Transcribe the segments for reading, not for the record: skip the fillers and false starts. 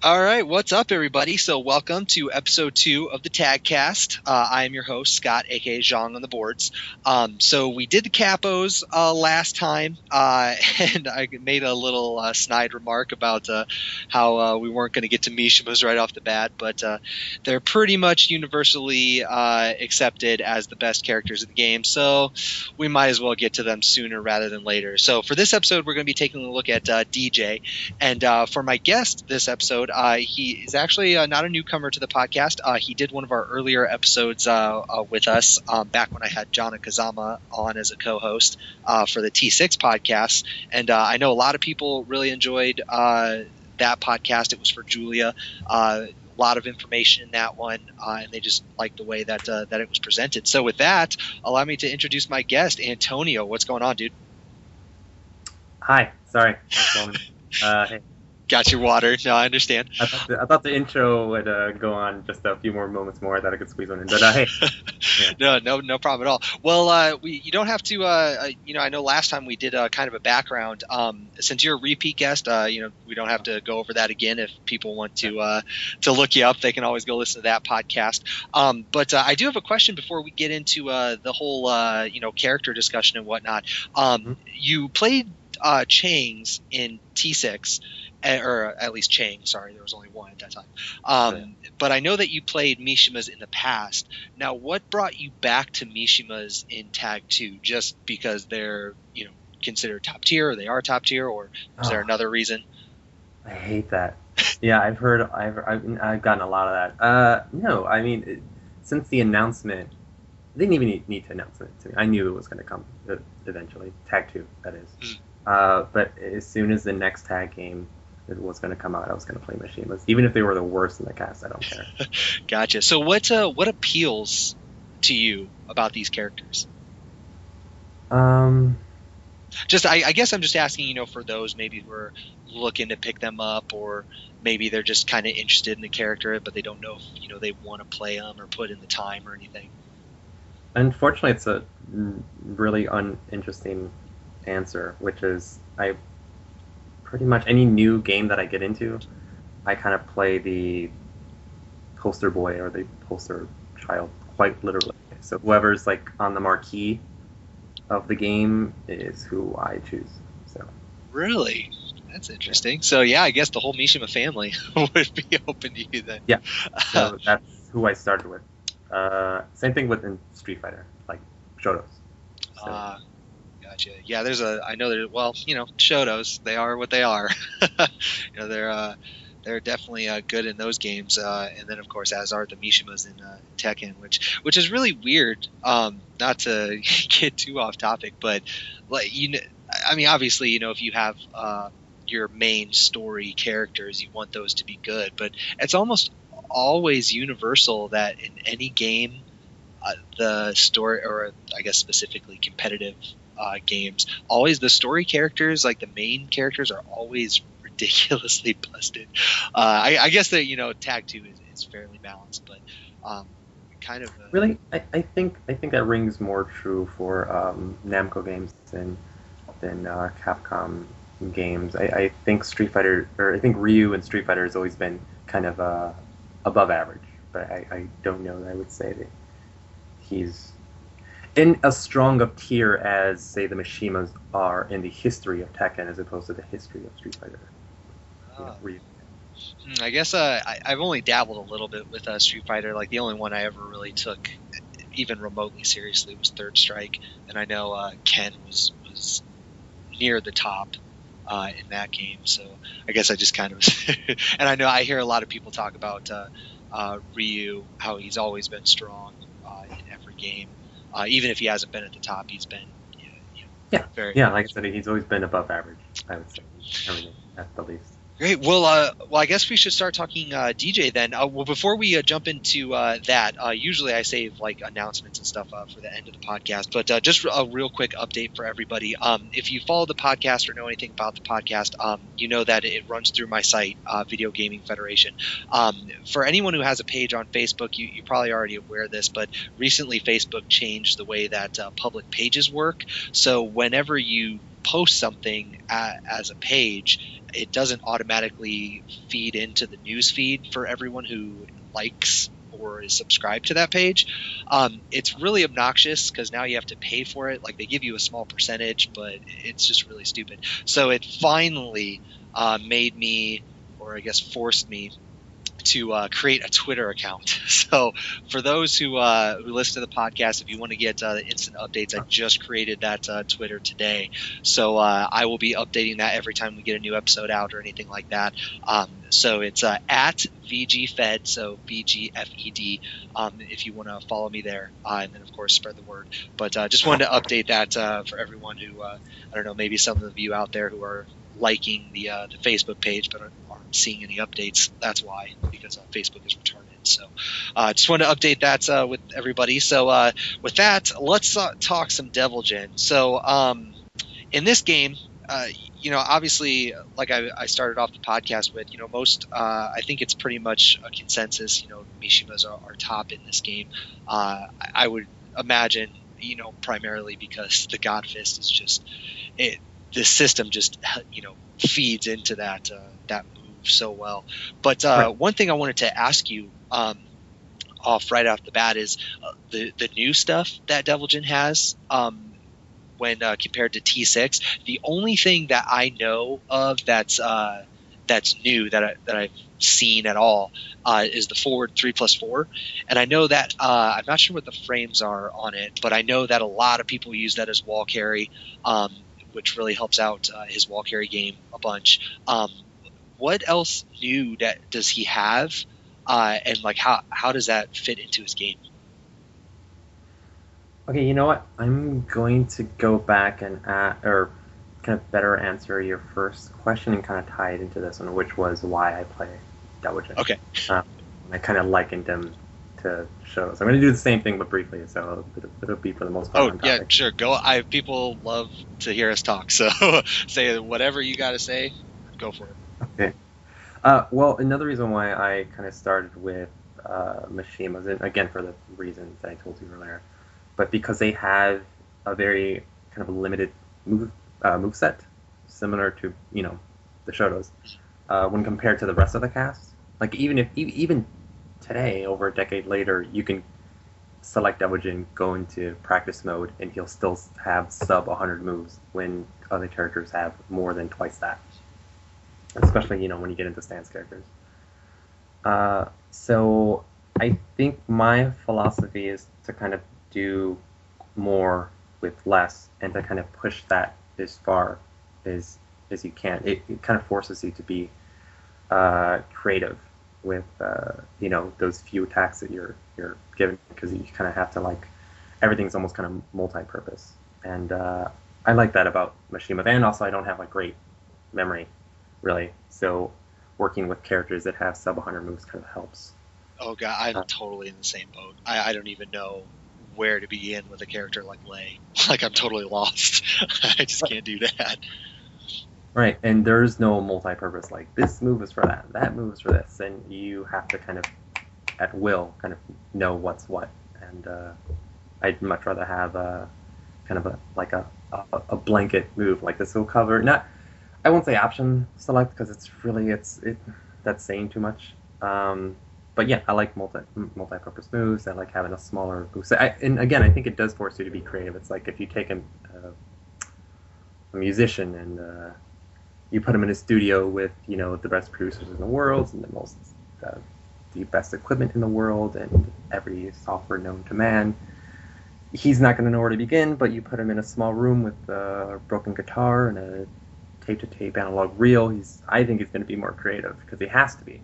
All right, what's up, everybody? So welcome to episode 2 of the TagCast. I am your host, Scott, aka Zhang on the boards. So we did the capos last time, and I made a little snide remark about how we weren't going to get to Mishimas right off the bat, but they're pretty much universally accepted as the best characters of the game, so we might as well get to them sooner rather than later. So for this episode, we're going to be taking a look at DJ, and for my guest this episode, he is actually not a newcomer to the podcast. He did one of our earlier episodes with us back when I had Jana Kazama on as a co-host for the T6 podcast. And I know a lot of people really enjoyed that podcast. It was for Julia. A lot of information in that one, and they just liked the way that it was presented. So with that, allow me to introduce my guest, Antonio. What's going on, dude? Hi. Sorry. Hey. Got your water. No, I understand. I thought the intro would go on just a few more moments more that I could squeeze one in. But hey. Yeah. No problem at all. Well, you don't have to. I know last time we did kind of a background. Since you're a repeat guest, we don't have to go over that again. If people want to look you up, they can always go listen to that podcast. But I do have a question before we get into the whole character discussion and whatnot. You played Chang's in T6. Or at least Chang, sorry, there was only one at that time. But I know that you played Mishima's in the past. Now, what brought you back to Mishima's in Tag 2? Just because they're, considered top tier, or they are top tier, or is there another reason? I hate that. Yeah, I've gotten a lot of that. No, I mean, since the announcement, they didn't even need to announce it to me. I knew it was going to come eventually. Tag 2, that is. But as soon as the next tag game was going to come out, I was going to play Mishima's. Even if they were the worst in the cast, I don't care. Gotcha. So what appeals to you about these characters? Just I guess I'm just asking, for those maybe who are looking to pick them up, or maybe they're just kind of interested in the character, but they don't know if they want to play them or put in the time or anything. Unfortunately, it's a really uninteresting answer, which is pretty much any new game that I get into, I kind of play the poster boy or the poster child, quite literally. So whoever's like on the marquee of the game is who I choose. So really, that's interesting. So yeah, I guess the whole Mishima family would be open to you then. Yeah, so that's who I started with. Same thing within Street Fighter, like Shotos. So. Gotcha. Yeah, I know Shotos, they are what they are. They're definitely good in those games, and then of course as are the Mishimas in Tekken, which is really weird. Not to get too off topic, but obviously, if you have your main story characters, you want those to be good, but it's almost always universal that in any game, the story, or I guess specifically competitive games, always the story characters, like the main characters, are always ridiculously busted. I guess that Tag 2 is fairly balanced, but kind of really, I think that rings more true for Namco games than Capcom games. I think Street Fighter, or I think Ryu in Street Fighter has always been kind of above average, but I don't know that I would say that he's in as strong of tier as, say, the Mishimas are in the history of Tekken as opposed to the history of Street Fighter. I guess I've only dabbled a little bit with Street Fighter. Like the only one I ever really took even remotely seriously was Third Strike, and I know Ken was near the top in that game. So I guess I just kind of and I know I hear a lot of people talk about Ryu, how he's always been strong in every game. Even if he hasn't been at the top, he's been, like I said, he's always been above average, I would say, at the least. Great. Well, I guess we should start talking DJ then. Well, before we jump into that, usually I save like announcements and stuff for the end of the podcast. But just a real quick update for everybody. If you follow the podcast or know anything about the podcast, you know that it runs through my site, Video Gaming Federation. For anyone who has a page on Facebook, you're probably already aware of this, but recently Facebook changed the way that public pages work. So whenever you post something as a page, it doesn't automatically feed into the news feed for everyone who likes or is subscribed to that page. It's really obnoxious because now you have to pay for it. Like, they give you a small percentage, but it's just really stupid. So it finally made me, or I guess forced me, to create a Twitter account. So for those who listen to the podcast, if you want to get the instant updates, I just created that Twitter today. So I will be updating that every time we get a new episode out or anything like that. So it's at VGFed, so VGFED, if you want to follow me there. And then, of course, spread the word. But just wanted to update that for everyone who, I don't know, maybe some of you out there who are liking the Facebook page but aren't seeing any updates. That's why, because Facebook is retarded. So just wanted to update that with everybody. So with that, let's talk some Devil Jin. So in this game, obviously, like I started off the podcast with, most, I think it's pretty much a consensus, Mishima's our top in this game. I would imagine, primarily because the God Fist is just, the system just, feeds into that move so well. But Right. one thing I wanted to ask you off right off the bat is the new stuff that Devil Jin has when compared to T6. The only thing that I know of that's new that I've seen at all is the forward 3+4, and I know that I'm not sure what the frames are on it, but I know that a lot of people use that as wall carry, which really helps out his wall carry game a bunch. What else new does he have, and like how does that fit into his game? Okay, you know what? I'm going to go back and or kind of better answer your first question and kind of tie it into this one, which was why I play Devil Jin. Okay. I kind of likened him to shows. I'm going to do the same thing, but briefly, so it'll be for the most part. Oh yeah, sure. Go. People love to hear us talk, so say whatever you got to say. Go for it. Okay. Well, another reason why I kind of started with Mishima, and again for the reasons that I told you earlier, but because they have a very kind of limited move set, similar to the Shotos, when compared to the rest of the cast. Like even today, over a decade later, you can select Devil Jin, go into practice mode, and he'll still have sub 100 moves when other characters have more than twice that. Especially when you get into stance characters. So I think my philosophy is to kind of do more with less and to kind of push that as far as you can. It kind of forces you to be creative with those few attacks that you're given, because you kind of have to everything's almost kind of multi-purpose, and I like that about Mishima. And also I don't have great memory, really, so working with characters that have sub 100 moves kind of helps. Oh god, I'm totally in the same boat. I don't even know where to begin with a character like Lei. I'm totally lost. I just can't do that. Right, and there's no multi-purpose, this move is for that move is for this, and you have to kind of, at will, kind of know what's what. And I'd much rather have kind of a blanket move, this will cover, I won't say option select, because that's saying too much. But yeah, I like multi-purpose moves. I like having a smaller move set. And again, I think it does force you to be creative. It's like if you take a musician and you put him in a studio with the best producers in the world and the best equipment in the world and every software known to man. He's not going to know where to begin, but you put him in a small room with a broken guitar and a tape-to-tape analog reel. I think he's going to be more creative because he has to be.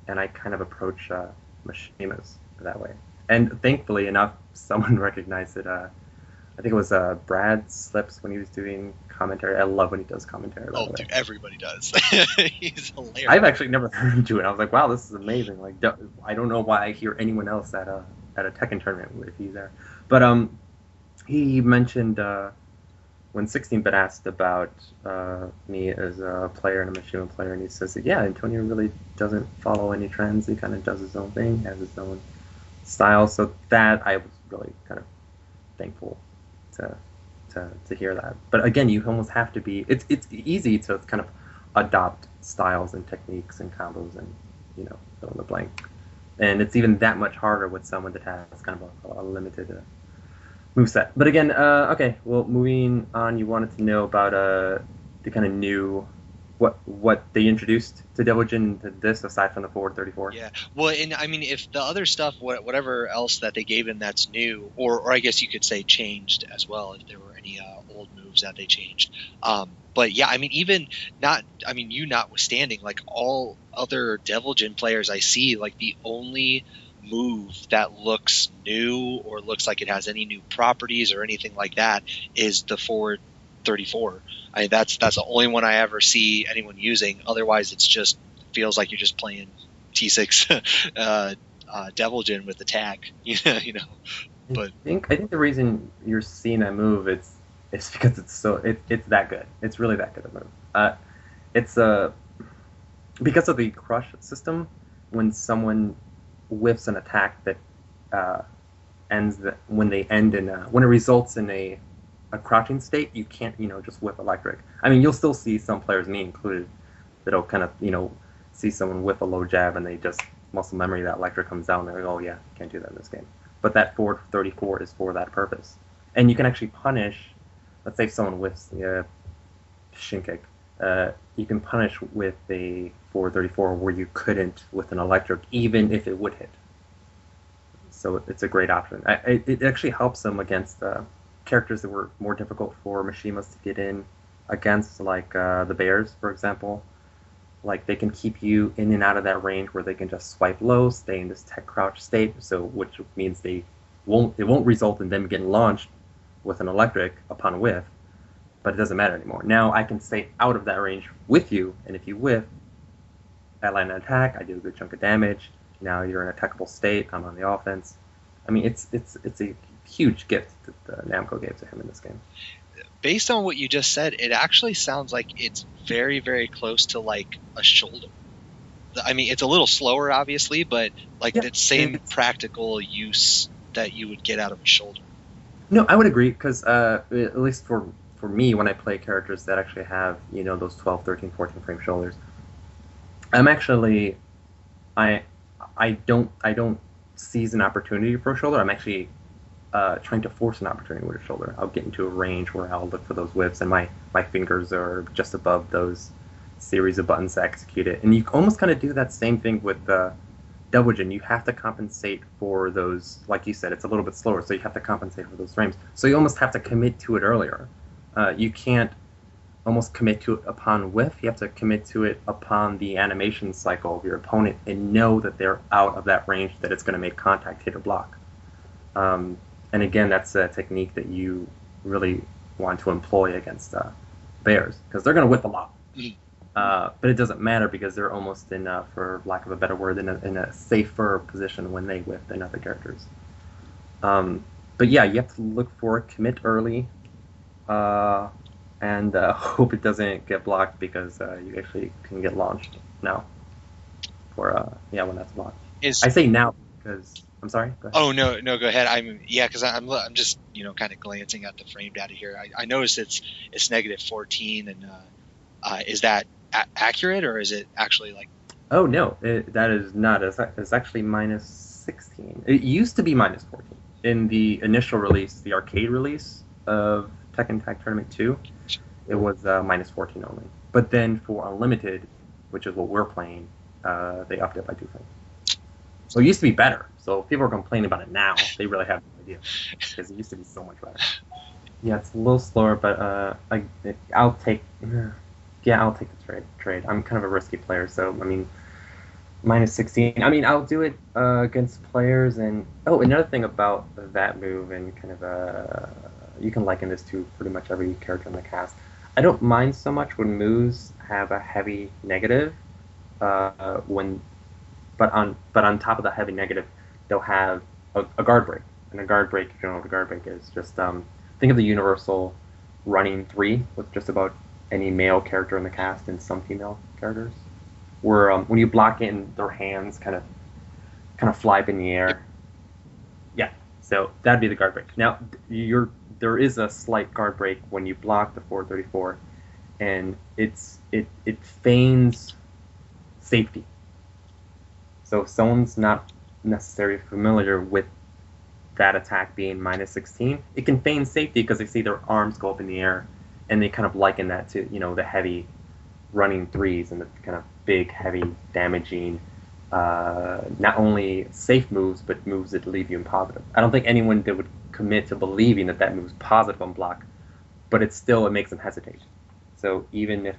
And I kind of approach Mishima's that way. And thankfully enough, someone recognized it. I think it was Brad Slips when he was doing commentary. I love when he does commentary. Oh, dude, everybody does. He's hilarious. I've actually never heard him do it. I was like, wow, this is amazing. I don't know why I hear anyone else at a Tekken tournament if he's there. But he mentioned when 16-Bit asked about me as a player and a Mishima player, and he says that, yeah, Antonio really doesn't follow any trends. He kind of does his own thing, has his own style. So that I was really kind of thankful to to hear that. But again, you almost have to be. It's easy to kind of adopt styles and techniques and combos and fill in the blank. And it's even that much harder with someone that has kind of a limited moveset. But again, okay. Well, moving on, you wanted to know about the kind of new what they introduced to Devil Jin to this aside from the forward 34. Yeah. Well, and I mean, if the other stuff, whatever else that they gave him that's new, or I guess you could say changed as well, if there were any old moves that they changed. But yeah, I mean, even you notwithstanding, like all other Devil Jin players I see, like the only move that looks new or looks like it has any new properties or anything like that is the forward 34. I mean, that's the only one I ever see anyone using. Otherwise, it's just feels like you're just playing T6 Devil Jin with the tag, you know. But I think the reason you're seeing that move it's because it's that good. It's really that good a move. It's because of the crush system. When someone whiffs an attack that when it results in a crouching state, you can't just whip electric. I mean, you'll still see some players, me included, that'll kind of see someone whip a low jab and they just muscle memory that electric comes down. They're like, oh yeah, can't do that in this game. But that forward 34 is for that purpose, and you can actually punish. Let's say if someone whiffs the shin kick, you can punish with a forward 34 where you couldn't with an electric, even if it would hit. So it's a great option. It actually helps them against characters that were more difficult for Mishimas to get in against, like the bears, for example. Like they can keep you in and out of that range where they can just swipe low, stay in this tech crouch state, which means it won't result in them getting launched with an electric upon whiff, but it doesn't matter anymore. Now I can stay out of that range with you, and if you whiff, I land an attack, I do a good chunk of damage. Now you're in a attackable state. I'm on the offense. I mean, it's a huge gift that Namco gave to him in this game. Based on what you just said, it actually sounds like it's very, very close to like a shoulder. I mean, it's a little slower, obviously, but like the same practical use that you would get out of a shoulder. No, I would agree, because at least for me, when I play characters that actually have those 12, 13, 14 frame shoulders, I'm actually I don't seize an opportunity for a shoulder. I'm actually trying to force an opportunity with a shoulder. I'll get into a range where I'll look for those whiffs, and my fingers are just above those series of buttons to execute it. And you almost kind of do that same thing with Devil Jin. You have to compensate for those, like you said, it's a little bit slower, so you have to compensate for those frames. So you almost have to commit to it earlier. You can't almost commit to it upon whiff. You have to commit to it upon the animation cycle of your opponent and know that they're out of that range, that it's going to make contact, hit, or block. And again, that's a technique that you really want to employ against bears, because they're going to whip a lot. But it doesn't matter, because they're almost in, for lack of a better word, in a safer position when they whip than other characters. But yeah, you have to look for it, commit early, and hope it doesn't get blocked, because you actually can get launched now. When that's blocked. I say now because I'm sorry. Go ahead. Oh no, go ahead. Because I'm just kind of glancing at the frame data here. I noticed it's negative 14, and is that accurate, or is it actually like? Oh no, that is not. It's actually minus 16. It used to be minus 14 in the initial release, the arcade release of Tekken Tag Tournament 2. It was minus 14 only. But then for Unlimited, which is what we're playing, they upped it by 2 frames. So it used to be better. So if people are complaining about it now, they really have no idea, because it used to be so much better. Yeah, it's a little slower, but I'll take the trade. I'm kind of a risky player, so I mean, minus 16. I mean, I'll do it against players, and another thing about that move, and kind of you can liken this to pretty much every character in the cast. I don't mind so much when moves have a heavy negative, but on top of the heavy negative, they'll have a guard break. And a guard break, if you don't know what a guard break is, just think of the universal running 3 with just about any male character in the cast and some female characters, where when you block in, their hands kind of fly up in the air. Yeah, so that'd be the guard break. Now, your there is a slight guard break when you block the 434, and it feigns safety. So if someone's not necessarily familiar with that attack being minus 16, it can feign safety because they see their arms go up in the air, and they kind of liken that to, the heavy running threes and the kind of big, heavy, damaging, not only safe moves, but moves that leave you in positive. I don't think anyone that would commit to believing that move's positive on block, but it makes them hesitate. So even if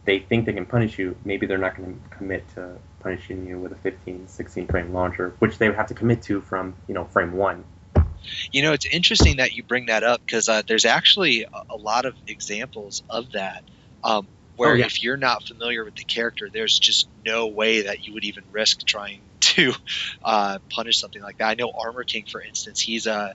they think they can punish you, maybe they're not going to commit to punishing you with a 15, 16 frame launcher, which they would have to commit to from, frame 1. It's interesting that you bring that up, because there's actually a lot of examples of that, where if you're not familiar with the character, there's just no way that you would even risk trying to punish something like that. I know Armor King, for instance, he's a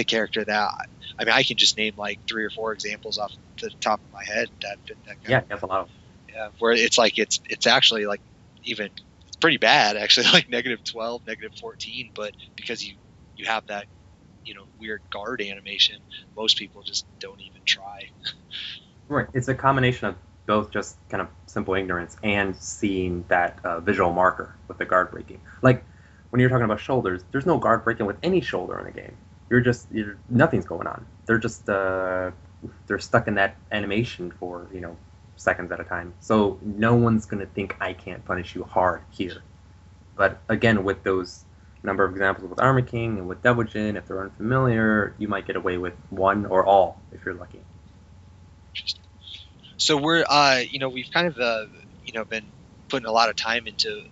character that, I can just name like 3 or 4 examples off the top of my head that fit that kind that's a lot of them. Yeah, where it's like it's actually like even it's pretty bad actually, like -12, -14, but because you have that weird guard animation, most people just don't even try. Right, it's a combination of both just kind of simple ignorance and seeing that visual marker with the guard breaking. Like when you're talking about shoulders, there's no guard breaking with any shoulder in the game. Nothing's going on. They're just they're stuck in that animation for seconds at a time. So no one's going to think I can't punish you hard here. But again, with those number of examples with Armor King and with Devil Jin, if they're unfamiliar, you might get away with one or all if you're lucky. Interesting. So we're we've kind of been putting a lot of time into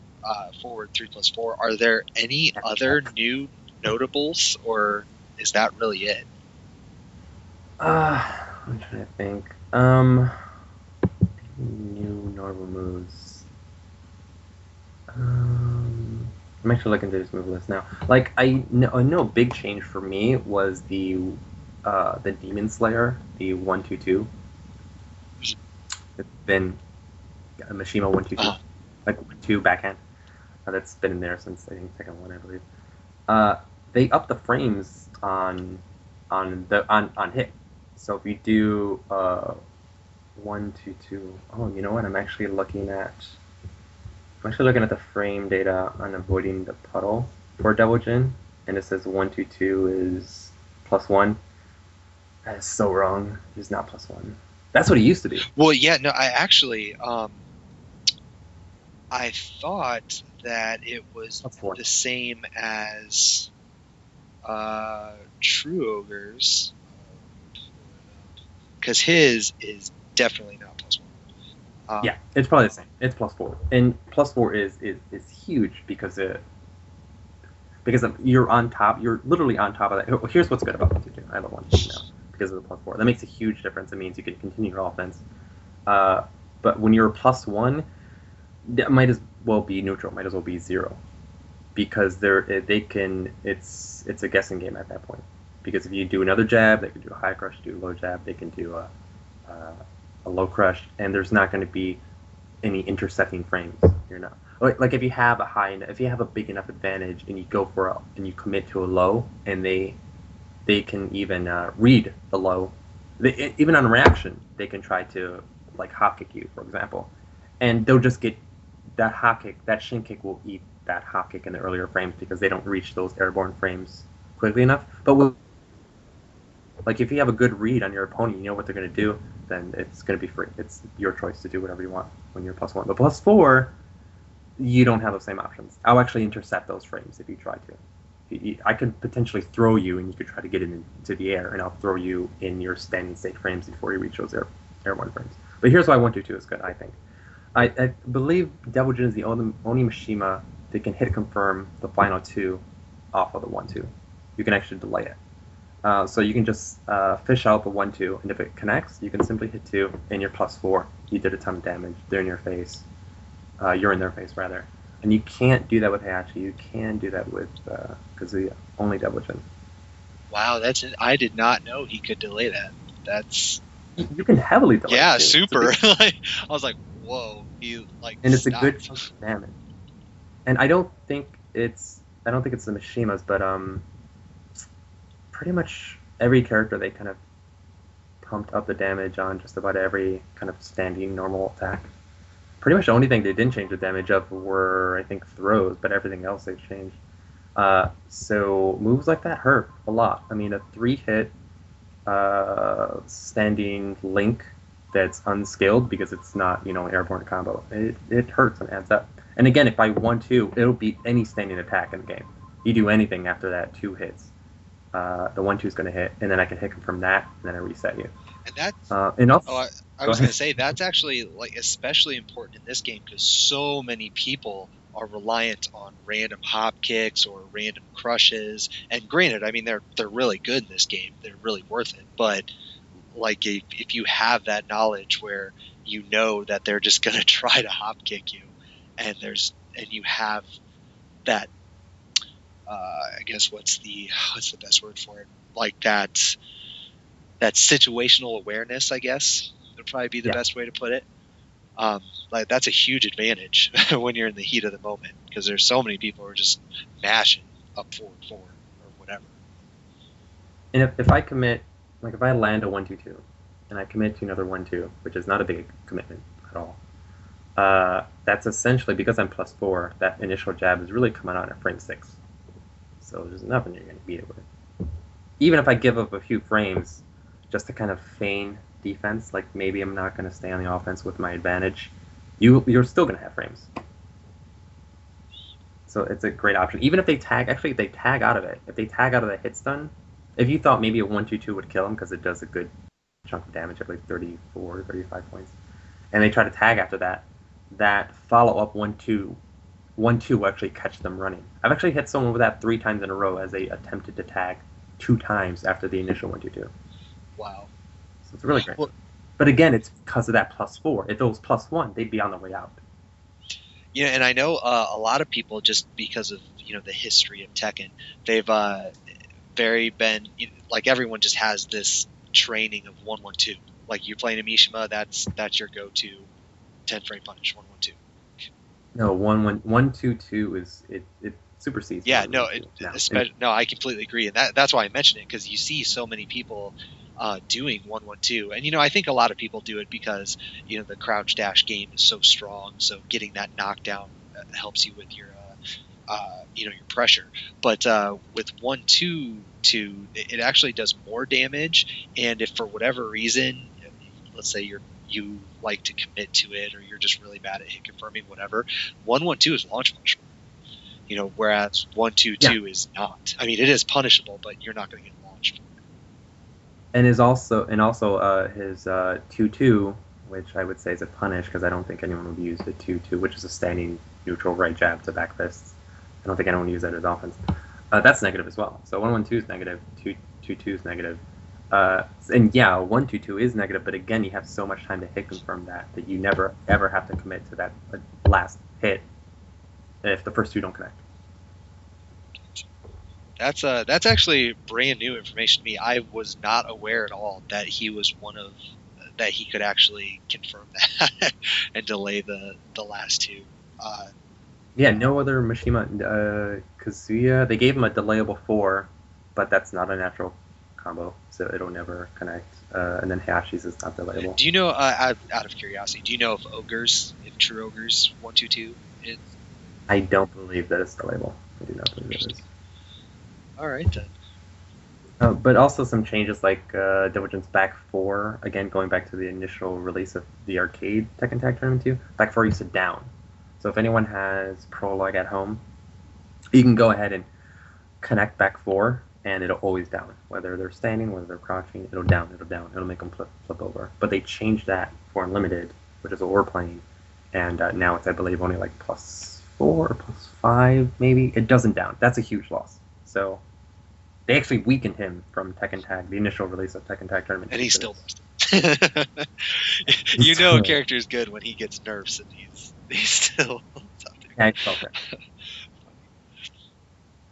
forward 3+4. Are there any other new notables, or is that really it? I'm trying to think. New notable moves. I'm actually looking through this move list now. Like I know a big change for me was the Demon Slayer, the 1-2-2. It's been a Mishima 1-2-2, like 1-2 backhand. That's been in there since I think Tekken 1, I believe. They up the frames on hit. So if you do 1-2-2, oh, you know what? I'm actually looking at the frame data on avoiding the puddle for Devil Jin, and it says 1-2-2 is +1. That is so wrong. It's not +1. That's what it used to be. Well, yeah, no, I actually, I thought that it was the same as True Ogre's, because his is definitely not +1. Yeah, it's probably the same. It's +4, and +4 is huge because you're on top. You're literally on top of that. Here's what's good about 1-2-2. I love 1-2-2 now because of the +4. That makes a huge difference. It means you can continue your offense. But when you're +1, that might as well be neutral. Might as well be 0, because it's a guessing game at that point. Because if you do another jab, they can do a high crush. Do a low jab, they can do a low crush, and there's not going to be any intercepting frames. You're not like if you have a big enough advantage and you go and you commit to a low, and they can even read the low. Even on reaction, they can try to like hop kick you, for example, and they'll just get that hop kick. That shin kick will eat that hop kick in the earlier frames because they don't reach those airborne frames quickly enough. But like if you have a good read on your opponent, you know what they're going to do, then it's going to be free. It's your choice to do whatever you want when you're +1. But +4, you don't have those same options. I'll actually intercept those frames if you try to. I could potentially throw you, and you could try to get into the air, and I'll throw you in your standing state frames before you reach those airborne frames. But here's why 1-2-2 is good, I think. I believe Devil Jin is the only Mishima that can hit confirm the final 2 off of the 1-2. You can actually delay it. So you can just fish out the 1-2, and if it connects, you can simply hit 2, and you're +4. You did a ton of damage. They're in your face. You're in their face, rather. And you can't do that with Heihachi. You can do that with Kazuya. Only Devil Jin. Wow, I did not know he could delay that. That's... You can heavily delay. Yeah, it super. I was like, whoa. And it's a good chunk of damage. And I don't think it's the Mishimas, but pretty much every character they kind of pumped up the damage on just about every kind of standing normal attack. Pretty much the only thing they didn't change the damage of were, I think, throws, but everything else they've changed. So moves like that hurt a lot. I mean, a 3-hit standing Link that's unskilled because it's not, an airborne combo. It hurts and adds up. And again, if I 1-2, it'll beat any standing attack in the game. You do anything after that 2 hits. The 1-2 is going to hit, and then I can hit him from that, and then I reset you. And that's and also, I was going to say that's actually like especially important in this game because so many people are reliant on random hop kicks or random crushes. And granted, I mean they're really good in this game; they're really worth it. But like if you have that knowledge where you know that they're just going to try to hop kick you, and you have that, I guess what's the best word for it? Like that situational awareness, I guess would probably be the best way to put it. Like that's a huge advantage when you're in the heat of the moment because there's so many people who are just mashing up forward or whatever. And if I commit, like if I land a 1-2-2 and I commit to another 1-2, which is not a big commitment at all, that's essentially because I'm +4. That initial jab is really coming out at frame 6, so there's nothing you're going to beat it with. Even if I give up a few frames, just to kind of feign defense, like maybe I'm not going to stay on the offense with my advantage, you're still going to have frames. So it's a great option. Even if they tag, actually, if they tag out of it, if they tag out of the hit stun, if you thought maybe a 1-2-2 would kill him because it does a good chunk of damage at like 34, 35 points, and they try to tag after that, that follow-up 1-2 will actually catch them running. I've actually hit someone with that 3 times in a row as they attempted to tag 2 times after the initial 1-2-2. Wow. So it's really great. Well, but again, it's because of that +4. If it was +1, they'd be on their way out. Yeah, and I know a lot of people, just because of the history of Tekken, they've been like everyone just has this training of 1-1-2. Like you're playing a Mishima, that's your go-to 10-frame punish 1-1-2. No, 1-1-2-2 is it supersedes. Yeah, no, no, I completely agree, and that's why I mentioned it because you see so many people doing 1-1-2, and I think a lot of people do it because the crouch dash game is so strong, so getting that knockdown helps you with your your pressure. But with 1-2-2, it actually does more damage, and if for whatever reason, let's say you like to commit to it, or you're just really bad at hit confirming, whatever, 1-1-2 is launch punishable. Whereas 1-2-2 is not. I mean, it is punishable, but you're not going to get launched for it. And also his 2-2, which I would say is a punish because I don't think anyone would use the 2-2, which is a standing neutral right jab to back fists. I don't think anyone would use that as offense. That's negative as well. So 1-1-2 is negative, 2-2 is negative. And yeah, 1-2-2 is negative, but again, you have so much time to hit confirm that you never ever have to commit to that last hit if the first 2 don't connect. That's actually brand new information to me. I was not aware at all that he was that he could actually confirm that and delay the last 2. Yeah, no other Mishima. Kazuya, they gave him a delayable 4, but that's not a natural combo, so it'll never connect. And then Hayashi's is not delayable. Do you know, out of curiosity, do you know if True Ogres 1-2-2 is? I don't believe that it's delayable. I do not believe it is. All right then. But also some changes like Diligence Back 4, again going back to the initial release of the arcade Tekken Tag Tournament 2, Back 4 used to down. So if anyone has Prologue at home, you can go ahead and connect Back 4, and it'll always down. Whether they're standing, whether they're crouching, it'll down. It'll make them flip over. But they changed that for Unlimited, which is what we're playing, and now it's, I believe, only like +4 or +5, maybe. It doesn't down. That's a huge loss. So they actually weakened him from Tekken Tag, the initial release of Tekken Tag Tournament. And he's still busted. A character is good when he gets nerfs and he's still up there. Yeah, I felt that.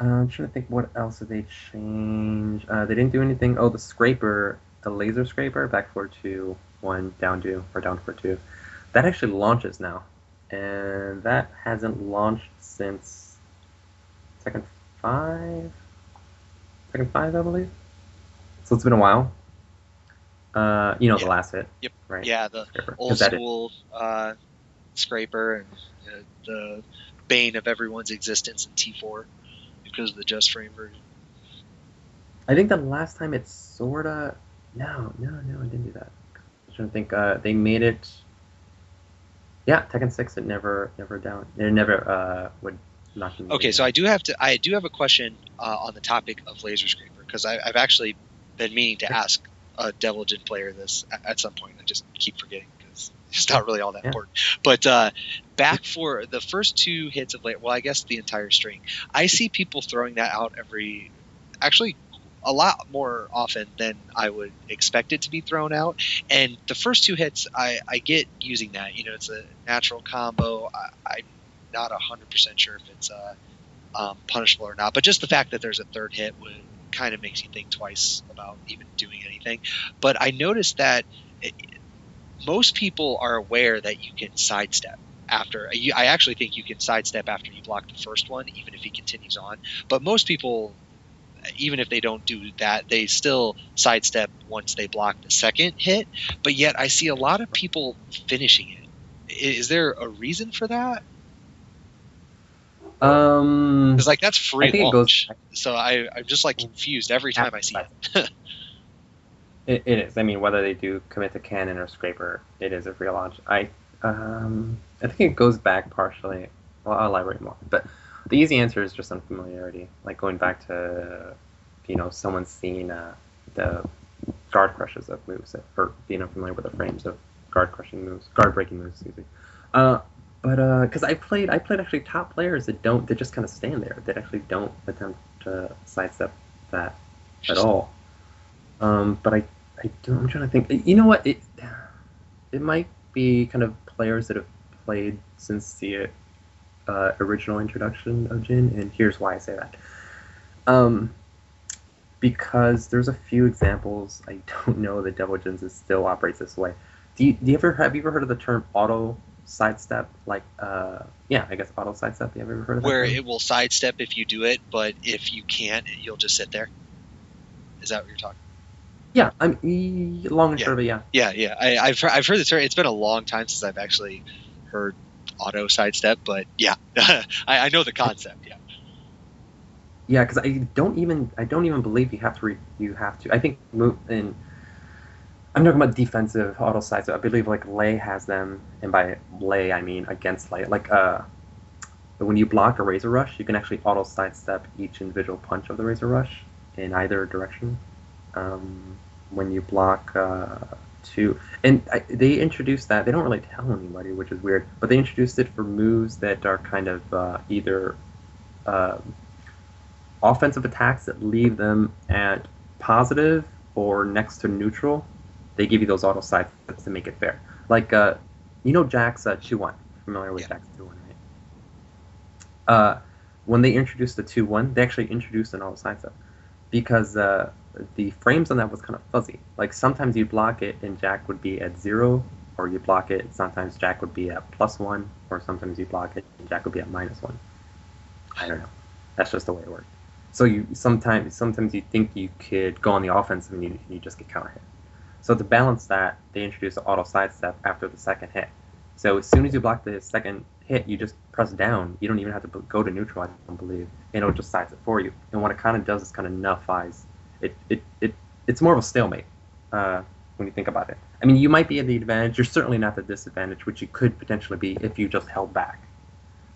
I'm trying to think what else did they change. They didn't do anything. Oh, the scraper, the laser scraper, back 4-2, 1, down 2, or down 4-2. That actually launches now. And that hasn't launched since Tekken 5? Tekken 5, I believe. So it's been a while. You know, the Yeah. last hit, Yep. right? Yeah, the Scraper. old Is that it? school scraper and the bane of everyone's existence in T4 because of the just frame version. I think the last time it sorta. No, I didn't do that. I'm trying to think. They made it. Yeah, Tekken 6. It never down. It never would knock them. Okay, so I do have a question on the topic of laser scraper because I've actually been meaning to ask a Devil Jin player this at some point. I just keep forgetting because it's not really all that important. But back for the first 2 hits of well, I guess the entire string. I see people throwing that out actually a lot more often than I would expect it to be thrown out. And the first 2 hits, I get using that. You know, it's a natural combo. I'm not 100% sure if it's punishable or not, but just the fact that there's a 3rd hit kind of makes you think twice about even doing anything. But I noticed that most people are aware that you can sidestep after. I actually think you can sidestep after you block the first one, even if he continues on. But most people, even if they don't do that, they still sidestep once they block the 2nd hit. But yet I see a lot of people finishing it. Is there a reason for that? Because like that's free launch, so I'm just like confused every time I see it. It is. I mean, whether they do commit to cannon or scraper, it is a free launch. I think it goes back partially. Well, I'll elaborate more, but the easy answer is just unfamiliarity. Like going back to, someone seeing the guard crushes of moves, or being unfamiliar with the frames of guard breaking moves. Excuse me. But because I played actually top players that just kind of stand there. That actually don't attempt to sidestep that at all. But I'm trying to think. You know what? It might be kind of players that have played since the original introduction of Jin, and here's why I say that. Because there's a few examples. I don't know that Devil Jin still operates this way. Have you ever heard of the term auto sidestep? Like, I guess auto sidestep. Have you ever heard of that? Where it will sidestep if you do it, but if you can't, you'll just sit there. Is that what you're talking about? Yeah, I'm long and short of it. Yeah. Yeah. I've heard the term. It's been a long time since I've actually heard auto sidestep, but yeah, I know the concept. Yeah. Yeah, because I don't even believe you have to. I think move in. I'm talking about defensive auto sidestep. I believe like Lei has them, and by Lei I mean against Lei. Like when you block a Razor Rush, you can actually auto sidestep each individual punch of the Razor Rush in either direction. When you block 2, and they introduced that. They don't really tell anybody, which is weird, but they introduced it for moves that are kind of either offensive attacks that leave them at positive or next to neutral. They give you those auto sidesteps to make it fair. Like Jack's 2-1. Familiar with Jack's 2-1, right? When they introduced the 2-1, they actually introduced an auto sidestep because the frames on that was kind of fuzzy. Like sometimes you block it and Jack would be at 0, or you block it, sometimes Jack would be at +1, or sometimes you block it and Jack would be at -1. I don't know. That's just the way it worked. So you sometimes you think you could go on the offensive and you just get counter hit. So to balance that, they introduced an auto sidestep after the 2nd hit. So as soon as you block the 2nd hit, you just press down. You don't even have to go to neutral, I don't believe, and it'll just sidestep for you. And what it kind of does is kind of nullifies it. It's more of a stalemate when you think about it. I mean, you might be at the advantage. You're certainly not the disadvantage, which you could potentially be if you just held back.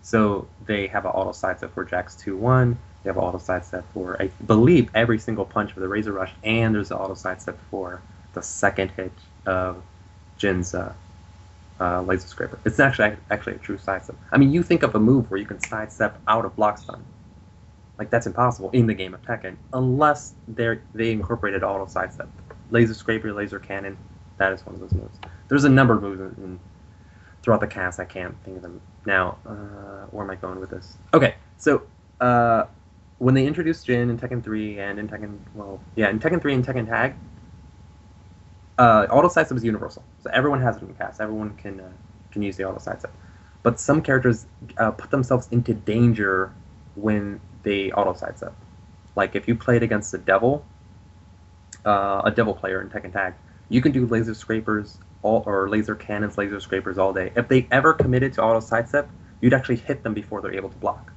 So they have an auto sidestep for Jack's 2-1. They have an auto sidestep for, I believe, every single punch of the Razor Rush, and there's an auto sidestep for the 2nd hit of Jin's laser scraper. It's actually a true sidestep. I mean, you think of a move where you can sidestep out of block stun. Like, that's impossible in the game of Tekken, unless they incorporated auto sidestep. Laser scraper, laser cannon, that is one of those moves. There's a number of moves throughout the cast. I can't think of them now. Where am I going with this? Okay, so when they introduced Jin in Tekken 3 and in Tekken 3 and Tekken Tag, auto sidestep is universal. So everyone has it in the cast. Everyone can use the auto sidestep. But some characters put themselves into danger when they auto sidestep. Like if you played against the Devil, a devil player in Tekken Tag, you can do laser scrapers or laser cannons, laser scrapers all day. If they ever committed to auto sidestep, you'd actually hit them before they're able to block,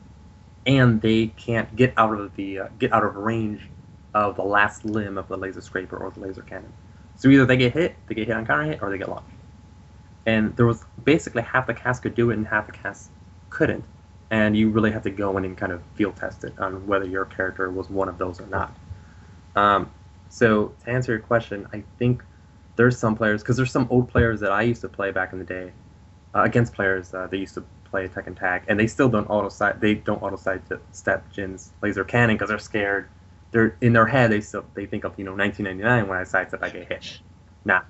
and they can't get out of range of the last limb of the laser scraper or the laser cannon. So either they get hit on counter hit, or they get launched. And there was basically half the cast could do it and half the cast couldn't. And you really have to go in and kind of field test it on whether your character was one of those or not. So to answer your question, I think there's some players, because there's some old players that I used to play back in the day against players that used to play Tekken Tag, and they still don't auto step Jin's laser cannon because they're scared. They're in their head. They think of 1999 when I sidestep I get hit. Nah,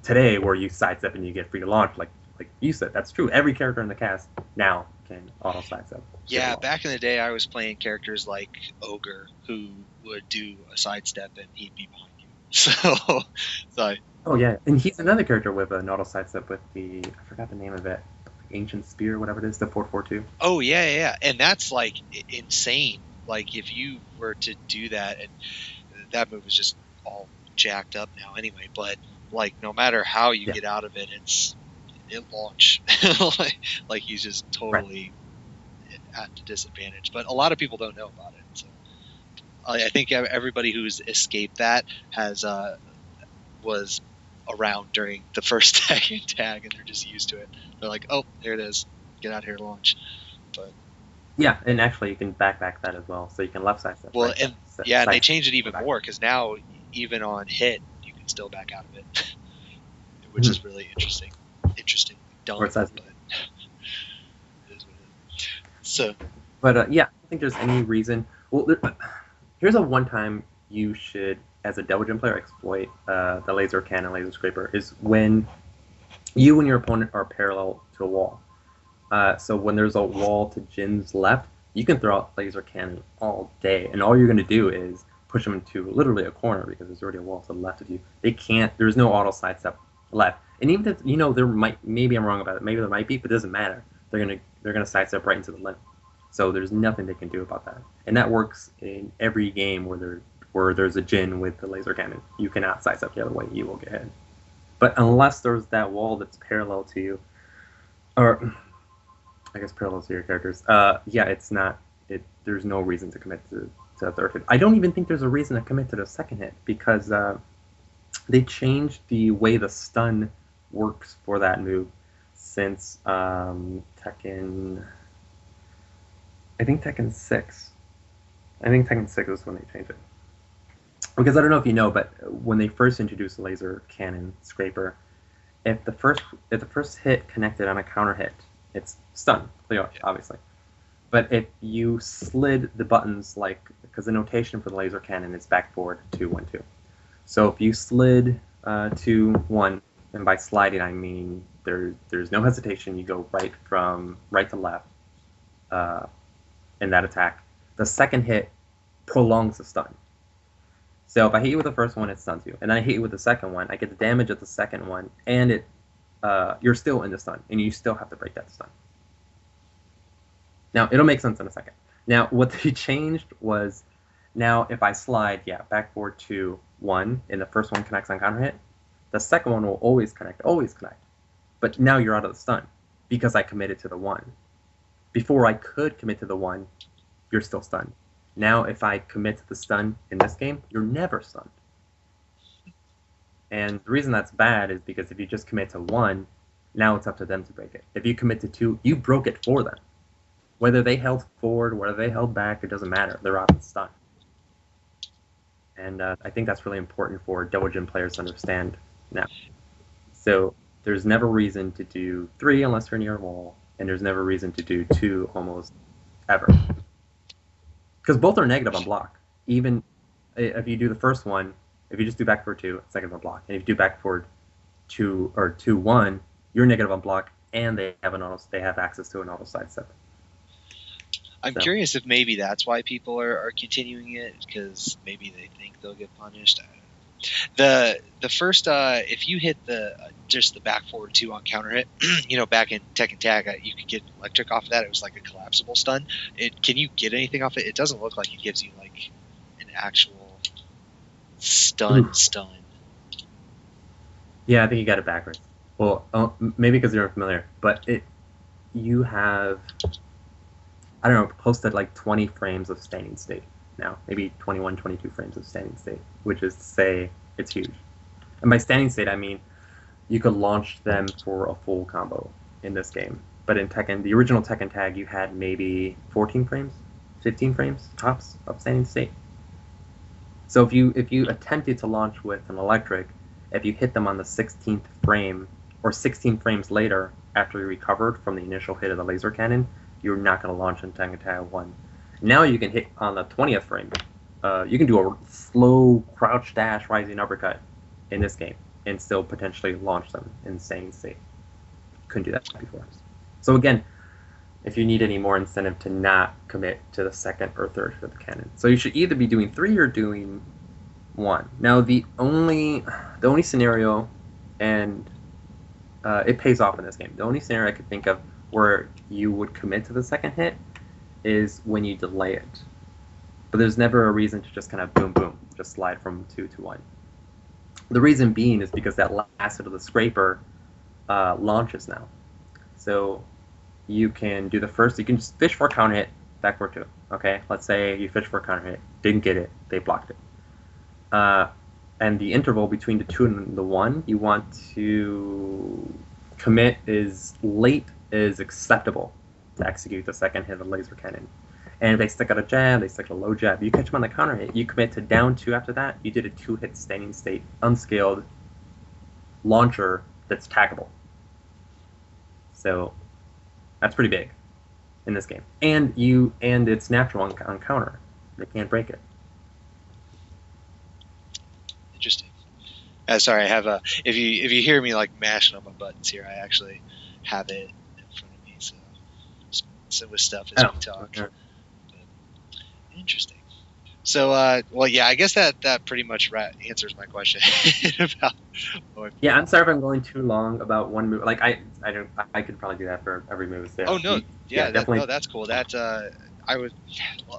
today where you sidestep and you get free to launch, like you said, that's true. Every character in the cast now can auto sidestep. Yeah, back in the day, I was playing characters like Ogre, who would do a sidestep and he'd be behind you. So oh yeah, and he's another character with an auto sidestep with I forgot the name of it, Ancient Spear, whatever it is, the 442. Oh yeah, and that's like insane. Like if you were to do that, and that move is just all jacked up now anyway. But like no matter how you get out of it, it launch. like he's just totally at a disadvantage. But a lot of people don't know about it. So I think everybody who's escaped that was around during the first tag, and they're just used to it. They're like, oh, there it is, get out here, launch. But yeah, and actually you can back that as well, so you can left side step. Well, and they changed it even more, because now even on hit you can still back out of it, which is really interesting done. But it is what it is. So, but yeah, I don't think there's any reason. Well, here's a one time you should, as a Devil Jin player, exploit the laser cannon, laser scraper, is when you and your opponent are parallel to a wall. So when there's a wall to Jin's left, you can throw out laser cannon all day, and all you're going to do is push them into literally a corner, because there's already a wall to the left of you. There's no auto sidestep left. And even if, there maybe I'm wrong about it, maybe there might be, but it doesn't matter. They're gonna sidestep right into the limb. So there's nothing they can do about that. And that works in every game where there's a Jin with the laser cannon. You cannot sidestep the other way, you will get hit. But unless there's that wall that's parallel to you, or I guess parallel to your characters, it's not. There's no reason to commit to a third hit. I don't even think there's a reason to commit to the second hit, because they changed the way the stun works for that move since Tekken. I think Tekken 6. I think Tekken 6 is when they changed it. Because I don't know if you know, but when they first introduced the laser cannon scraper, if the first hit connected on a counter hit, it's stun, obviously. But if you slid the buttons, because the notation for the laser cannon is backboard 2-1-2. So if you slid 2-1, and by sliding I mean there's no hesitation, you go right to left in that attack. The second hit prolongs the stun. So if I hit you with the first one, it stuns you, and then I hit you with the second one, I get the damage of the second one, and you're still in the stun, and you still have to break that stun. Now, it'll make sense in a second. Now, what they changed was, now if I slide, backboard 2-1, and the first one connects on counter hit, the second one will always connect. But now you're out of the stun, because I committed to the 1. Before I could commit to the 1, you're still stunned. Now, if I commit to the stun in this game, you're never stunned. And the reason that's bad is because if you just commit to 1, now it's up to them to break it. If you commit to 2, you broke it for them. Whether they held forward, whether they held back, it doesn't matter. They're out of the stun. And I think that's really important for Devil Jin players to understand now. So there's never reason to do 3 unless you're near a wall, and there's never reason to do 2 almost ever. Because both are negative on block. Even if you do the first one, if you just do back forward 2, it's negative on block. And if you do back forward 2 or 2-1, you're negative on block, and they have access to an auto sidestep. I'm curious if maybe that's why people are continuing it, because maybe they think they'll get punished. I don't know. The first, if you hit just the back forward 2 on counter hit, back in Tekken Tag, you could get electric off of that. It was like a collapsible stun. Can you get anything off it? It doesn't look like it gives you like an actual Stun. Yeah, I think you got it backwards. Well, maybe because you're familiar, but you have, I don't know, close to like 20 frames of standing state now, maybe 21, 22 frames of standing state, which is to say it's huge. And by standing state, I mean you could launch them for a full combo in this game. But in Tekken, the original Tekken tag, you had maybe 14 frames, 15 frames tops of standing state. So if you attempted to launch with an electric, if you hit them on the 16th frame or 16 frames later after you recovered from the initial hit of the laser cannon, you're not going to launch in Tekken Tag 1. Now you can hit on the 20th frame. You can do a slow crouch dash rising uppercut in this game and still potentially launch them in standing state. Couldn't do that before. So again, if you need any more incentive to not commit to the second or third hit of the cannon. So you should either be doing 3 or doing 1. Now the only scenario, and it pays off in this game, the only scenario I could think of where you would commit to the second hit is when you delay it. But there's never a reason to just kind of boom boom, just slide from 2 to 1. The reason being is because that last hit of the scraper launches now. So you can do the first, you can just fish for a counter hit, back for 2. Okay, let's say you fish for a counter hit, didn't get it, they blocked it. And the interval between the 2 and the 1, you want to commit as late as acceptable to execute the second hit of the laser cannon. And if they stick out a jab, they stick out a low jab, you catch them on the counter hit, you commit to down 2 after that, you did a 2-hit standing state, unscaled launcher that's taggable. So that's pretty big in this game. And it's natural on counter. They can't break it. Interesting. Sorry, I have a. If you hear me like mashing on my buttons here, I actually have it in front of me. So with stuff as we talk. Sure. But, interesting. So, well, yeah, I guess that pretty much answers my question about. Yeah, I'm sorry if I'm going too long about one move. Like I could probably do that for every move. So oh no, definitely. That's cool. That I would,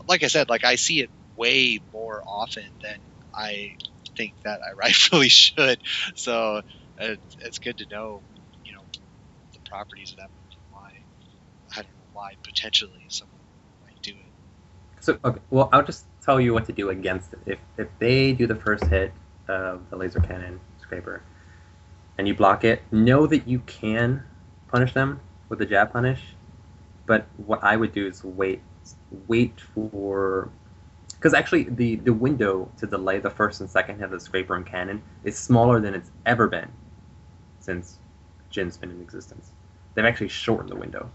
like I said, like I see it way more often than I think that I rightfully should. So it's good to know, the properties of that move and why. I don't know why potentially someone might do it. So okay, well, I'll just tell you what to do against it. If they do the first hit of the laser cannon scraper, and you block it, know that you can punish them with the jab punish. But what I would do is wait for. Because actually, the window to delay the first and second hit of the scraper and cannon is smaller than it's ever been since Jin's been in existence. They've actually shortened the window.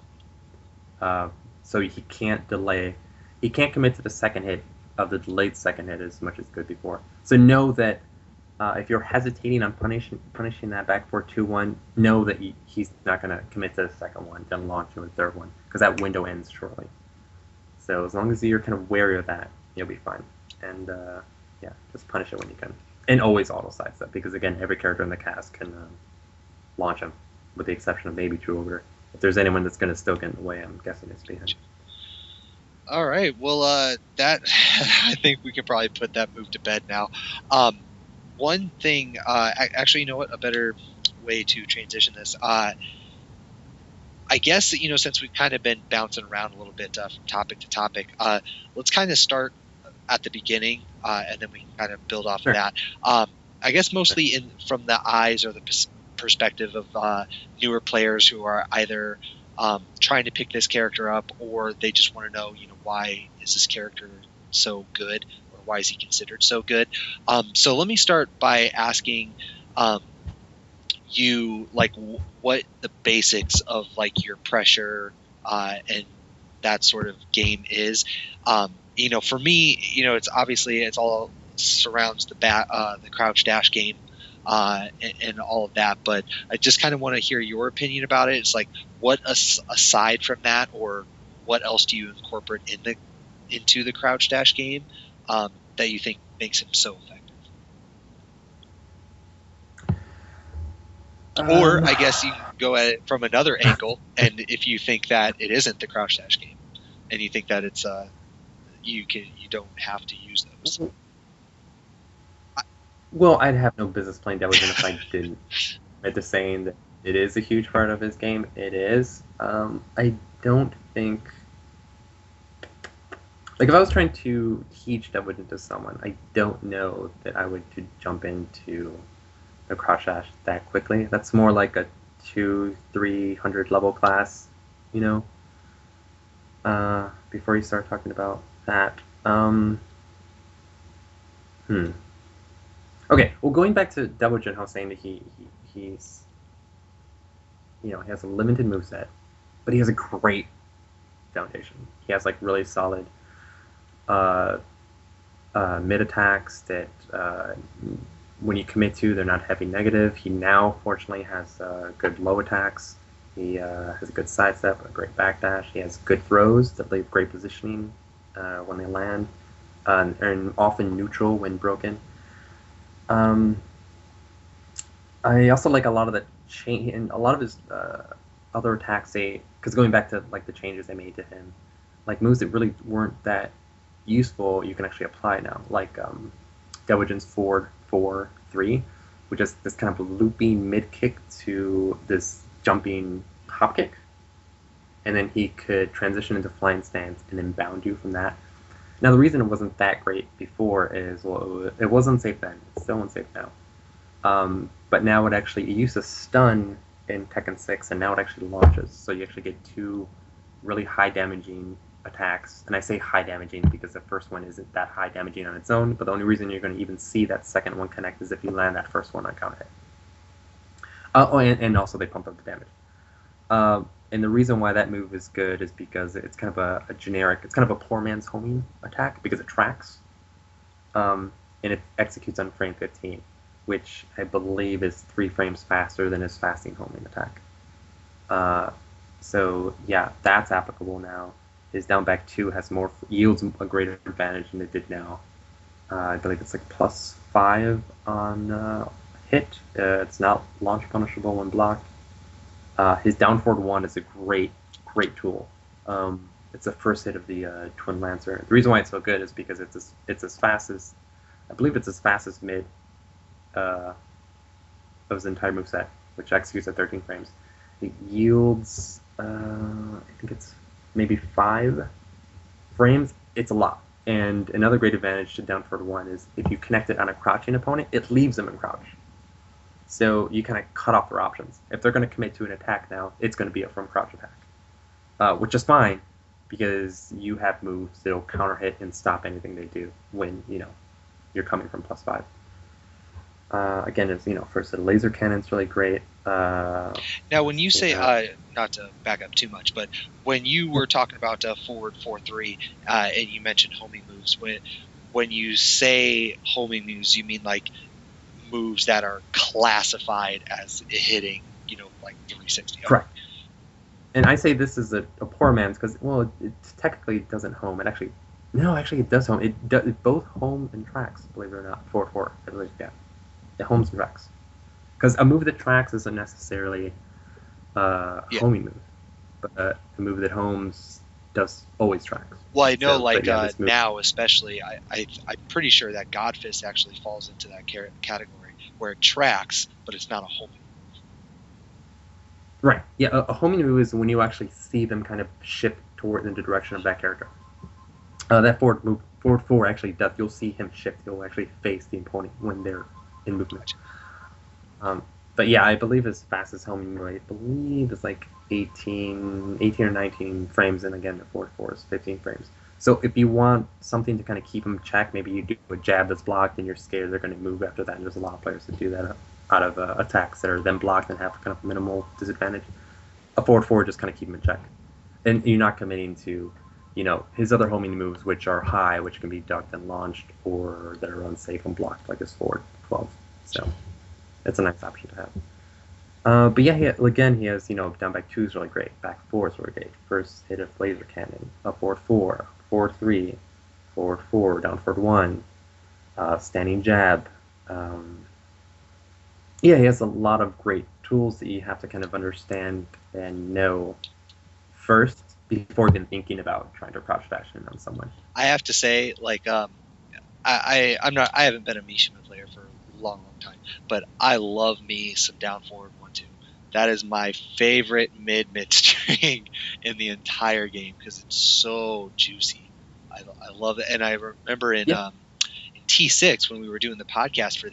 So he can't delay. He can't commit to the second hit of the delayed second hit as much as could before. So know that if you're hesitating on punishing that back 4-2-1, know that he's not going to commit to the second one, then launch you a third one, because that window ends shortly. So as long as you're kind of wary of that, you'll be fine. And yeah, just punish it when you can. And always auto sidestep, because again, every character in the cast can launch him, with the exception of maybe True Ogre. If there's anyone that's going to still get in the way, I'm guessing it's behind. All right, well, that I think we can probably put that move to bed now. One thing, actually, you know what? A better way to transition this. I guess, since we've kind of been bouncing around a little bit from topic to topic, let's kind of start at the beginning, and then we can kind of build off of that. I guess mostly from the eyes or the perspective of newer players who are either trying to pick this character up, or they just want to know, why is this character so good, or why is he considered so good? So let me start by asking you, like, what the basics of like your pressure and that sort of game is. For me, it's all surrounds the crouch dash game. And all of that, but I just kind of want to hear your opinion about it. It's like, what aside from that, or what else do you incorporate into the crouch dash game that you think makes him so effective? Or I guess you can go at it from another angle, and if you think that it isn't the crouch dash game, and you think that it's you don't have to use those. Well, I'd have no business playing Devil if I didn't. At the saying that it is a huge part of his game. It is. I don't think like if I was trying to teach Devil to someone, I don't know that I would to jump into the cross dash that quickly. That's more like a 200-300 level class, you know. Before you start talking about that. Hmm. Okay, well, going back to Devil Jin, saying that he's he has a limited moveset, but he has a great foundation. He has like really solid uh, mid attacks that when you commit to, they're not heavy negative. He now, fortunately, has good low attacks. He has a good sidestep, a great backdash. He has good throws that leave great positioning when they land, and often neutral when broken. I also like a lot of the change and a lot of his other attacks. Because going back to like the changes they made to him, like moves that really weren't that useful, you can actually apply now. Like Devojin's forward 4-3, which is this kind of looping mid kick to this jumping hop kick, and then he could transition into flying stance and then bound you from that. Now the reason it wasn't that great before is well, it was unsafe then. It's still unsafe now. But now it used to stun in Tekken 6, and now it actually launches. So you actually get two really high damaging attacks. And I say high damaging because the first one isn't that high damaging on its own, but the only reason you're going to even see that second one connect is if you land that first one on counter hit. And also they pump up the damage. And the reason why that move is good is because it's kind of a generic, it's kind of a poor man's homing attack because it tracks, and it executes on frame 15, which I believe is 3 frames faster than his fasting homing attack. So yeah, that's applicable now. His down back 2 yields a greater advantage than it did now. I believe it's like +5 on hit. It's not launch punishable when blocked. His down forward 1 is a great tool. It's the first hit of the Twin Lancer. The reason why it's so good is because it's as fast as, I believe it's as fast as mid of his entire moveset, which executes at 13 frames. It yields, I think it's maybe 5 frames. It's a lot. And another great advantage to down forward 1 is if you connect it on a crouching opponent, it leaves them in crouch. So you kind of cut off their options. If they're going to commit to an attack now, it's going to be a from crouch attack, which is fine because you have moves that'll counter hit and stop anything they do when you're coming from +5. Again, it's first the laser cannon's really great. Now, when you say not to back up too much, but when you were talking about forward 4-3, and you mentioned homing moves, when you say homing moves, you mean like moves that are classified as hitting, like 360. Correct. And I say this is a poor man's because it technically doesn't home. It does home. It both home and tracks. Believe it or not, 4-4. At least, yeah. It homes and tracks. Because a move that tracks isn't necessarily a homing move, but a move that homes does always tracks. Well, I know, now especially, I'm pretty sure that Godfist actually falls into that category where it tracks, but it's not a homing move. Right. Yeah, a homing move is when you actually see them kind of shift toward in the direction of that character. That forward 4 actually does. You'll see him shift. He'll actually face the opponent when they're in movement. But yeah, I believe his fastest homing rate, I believe, is like 18 or 19 frames, and again, the 4-4 is 15 frames. So if you want something to kind of keep him checked, maybe you do a jab that's blocked and you're scared they're going to move after that, and there's a lot of players that do that out of attacks that are then blocked and have kind of minimal disadvantage. A 4-4 just kind of keep him in check. And you're not committing to, his other homing moves, which are high, which can be ducked and launched, or that are unsafe and blocked, like his forward 12. So it's a nice option to have. But yeah, he has, down back 2 is really great. Back 4 is really great. First hit of laser cannon. Up forward 4, forward 3, forward 4, down forward 1, standing jab. He has a lot of great tools that you have to kind of understand and know first before even thinking about trying to crouch dash in on someone. I have to say, I haven't been a Mishima player for long time. But I love me some down forward 1-2. That is my favorite mid string in the entire game because it's so juicy. I love it, and I remember in T6 when we were doing the podcast for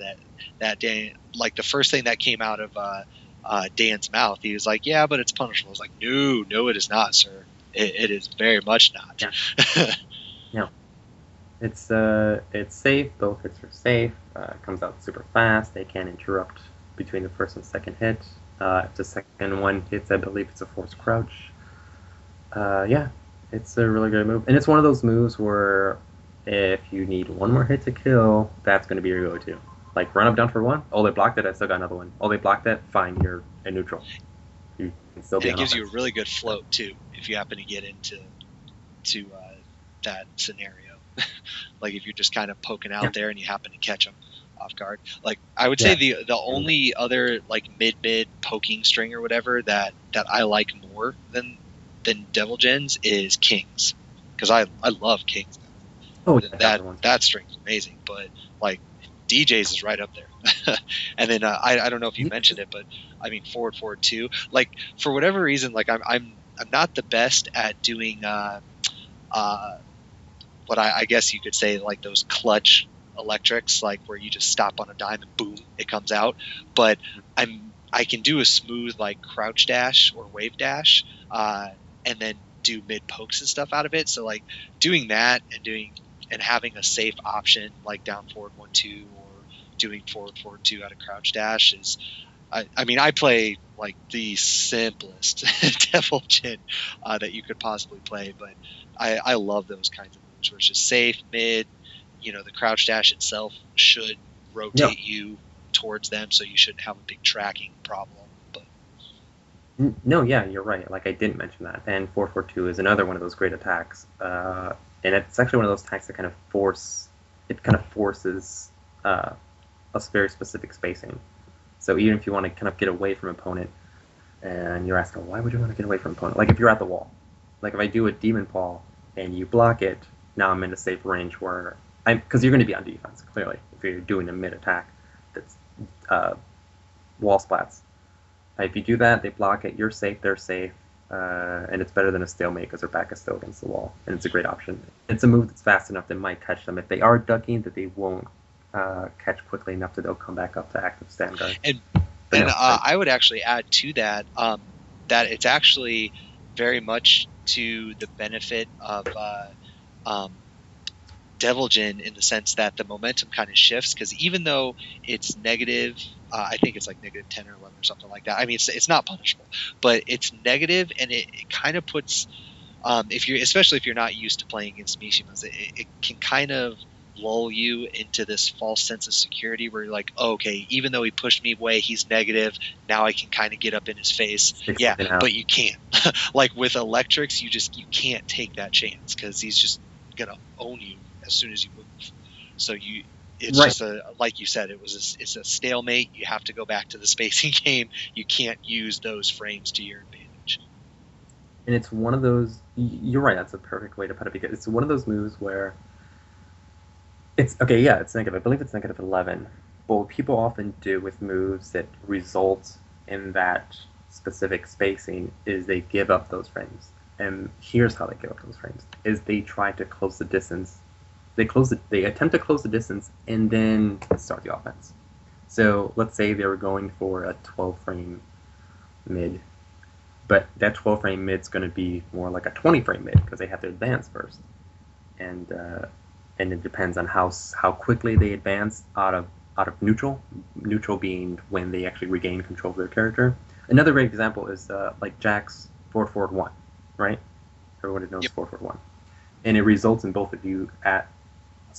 that day, like the first thing that came out of Dan's mouth, he was like, "Yeah, but it's punishable." I was like, "No, it is not, sir. It is very much not." Yeah. No. It's safe. Both hits are safe. It comes out super fast. They can't interrupt between the first and second hit. If the second one hits, I believe it's a forced crouch. Yeah, it's a really good move, and it's one of those moves where if you need one more hit to kill, that's going to be your go-to. Like run up down for one. Oh, they blocked it. I still got another one. Oh, they blocked it. Fine, you're a neutral. You can still be. And it gives you a really good float too if you happen to get into that scenario. Like if you're just kind of poking out there and you happen to catch them off guard. Like I would say the only other like mid poking string or whatever that I like more than Devil Gens is Kings, because I love Kings. Oh, that string's amazing, but like DJs is right up there. And then I don't know if you mentioned it, but I mean forward 2. Like for whatever reason, like I'm not the best at doing what I guess you could say like those clutch electrics, like where you just stop on a dime and boom, it comes out. But I can do a smooth like crouch dash or wave dash, and then do mid pokes and stuff out of it. So like doing that and having a safe option like down forward 1-2 or doing forward 2 out of crouch dash is. I mean, I play like the simplest Devil Gen that you could possibly play, but I love those kinds of moves where it's just safe, mid. You know, the crouch dash itself should rotate you towards them, so you shouldn't have a big tracking problem. But no, yeah, you're right. Like I didn't mention that. And 4-4-2 is another one of those great attacks, and it's actually one of those attacks that kind of forces a very specific spacing. So even if you want to kind of get away from opponent, and you're asking, why would you want to get away from opponent? Like if you're at the wall, like if I do a Demon Paw and you block it, now I'm in a safe range where because you're going to be on defense, clearly, if you're doing a mid attack that's wall splats. If you do that, they block it, you're safe, they're safe, and it's better than a stalemate because their back is still against the wall, and it's a great option. It's a move that's fast enough that might catch them. If they are ducking, that they won't catch quickly enough that they'll come back up to active stand guard. And I would actually add to that that it's actually very much to the benefit of Devil Gen in the sense that the momentum kind of shifts, because even though it's negative, I think it's like negative 10 or 11 or something like that. I mean, it's not punishable, but it's negative, and it kind of puts, especially if you're not used to playing against Mishimas, it can kind of lull you into this false sense of security where you're like, oh, okay, even though he pushed me away, he's negative. Now I can kind of get up in his face. But you can't. Like with electrics, you can't take that chance because he's just gonna own you as soon as you move. So it's just like you said, it's a stalemate. You have to go back to the spacing game. You can't use those frames to your advantage. And it's one of those. You're right. That's a perfect way to put it, because it's one of those moves where. It's okay, yeah, it's negative. I believe it's negative 11. But what people often do with moves that result in that specific spacing is they give up those frames. And here's how they give up those frames: is they try to close the distance. They attempt to close the distance and then start the offense. So let's say they were going for a 12 frame mid, but that 12 frame mid's going to be more like a 20 frame mid because they have to advance first. And it depends on how quickly they advance out of neutral. Neutral being when they actually regain control of their character. Another great example is like Jack's 4-4-1, right? Everyone knows 4-4-1, and it results in both of you at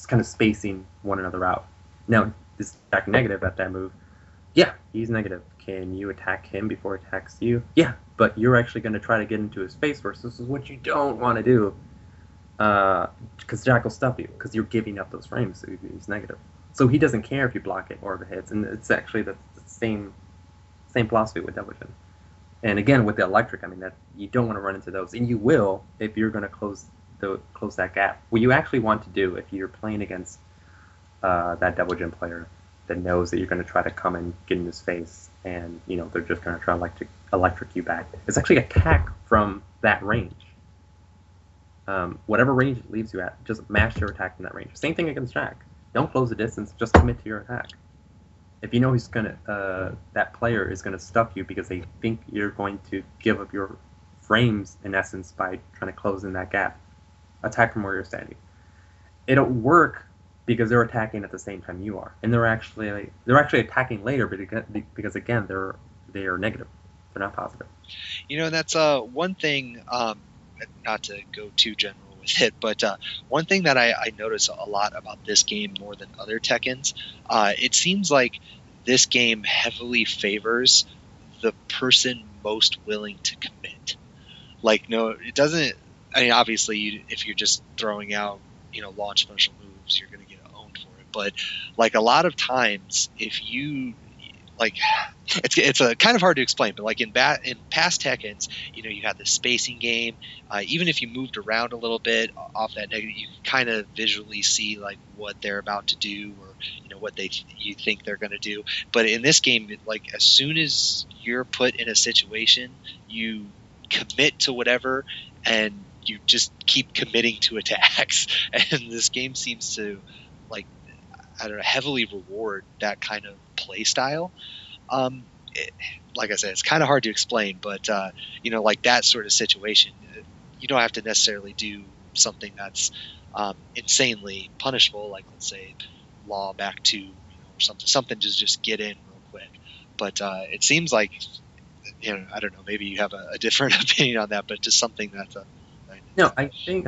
kind of spacing one another out. Now, is Jack negative at that move? Yeah, he's negative. Can you attack him before he attacks you? Yeah, but you're actually going to try to get into his face first. This is what you don't want to do. Because Jack will stop you, because you're giving up those frames, so he's negative. So he doesn't care if you block it or if it hits, and it's actually the same philosophy with Devil Gen. And again, with the electric, I mean, that you don't want to run into those, and you will if you're going to close that gap. What you actually want to do if you're playing against that Devil Gen player that knows that you're going to try to come and get in his face, and they're just going to try to electric you back. It's actually attack from that range. Whatever range it leaves you at, just mash your attack in that range. Same thing against Jack. Don't close the distance, just commit to your attack. If you know that player is gonna stuff you because they think you're going to give up your frames in essence by trying to close in that gap, attack from where you're standing. It'll work because they're attacking at the same time you are, and they're actually attacking later, because again they are negative. They're not positive. That's one thing. Not to go too general with it, but one thing that I notice a lot about this game more than other Tekkens, it seems like this game heavily favors the person most willing to commit. Like, no, it doesn't. I mean, obviously, if you're just throwing out, launch special moves, you're going to get owned for it. But like a lot of times, if you like, it's a kind of hard to explain, but like in past Tekkens, you had the spacing game. Even if you moved around a little bit off that negative, you can kind of visually see like what they're about to do, or what you think they're going to do. But in this game, like as soon as you're put in a situation, you commit to whatever, and you just keep committing to attacks. And this game seems to, like, I don't know, heavily reward that kind of play style. Like I said, it's kind of hard to explain, but like that sort of situation, you don't have to necessarily do something that's insanely punishable, like let's say law back to or something to just get in real quick. But it seems like I don't know, maybe you have a different opinion on that, but just something that's no, I think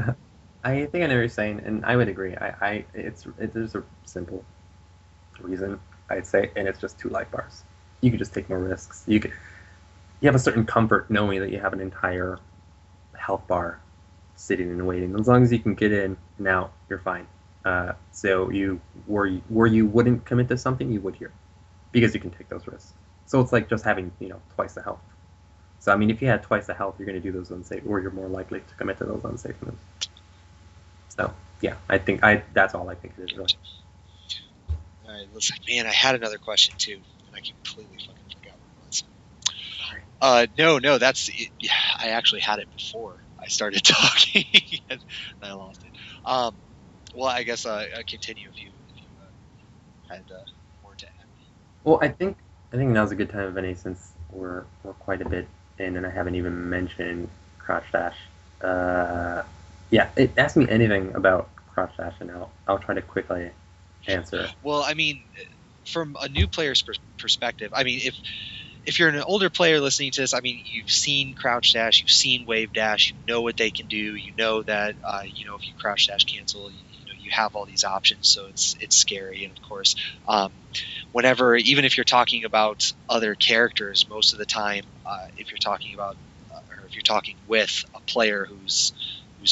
I know what you're saying, and I would agree. There's a simple reason I'd say, and it's just 2 life bars. You could just take more risks. You have a certain comfort knowing that you have an entire health bar sitting and waiting. As long as you can get in and out, you're fine. So where you wouldn't commit to something, you would here, because you can take those risks. So it's like just having twice the health. So I mean, if you had twice the health, you're going to do those unsafe, or you're more likely to commit to those unsafe moves. So yeah, I think that's all I think it is really. All right, listen, man, I had another question too, and I completely fucking forgot what it was. No, that's it. Yeah, I actually had it before I started talking, and I lost it. Well, I guess continue if you had more to add. Well, I think now's a good time, Vinny, since we're quite a bit in, and I haven't even mentioned Crouch Dash. Yeah, ask me anything about Crouch Dash, and I'll try to quickly answer. Well, I mean, from a new player's perspective, I mean, if you're an older player listening to this, I mean, you've seen Crouch Dash, you've seen Wave Dash, you know what they can do, you know that if you Crouch Dash cancel, you have all these options, so it's scary. And of course, whenever, even if you're talking about other characters, most of the time, if you're talking about or if you're talking with a player who's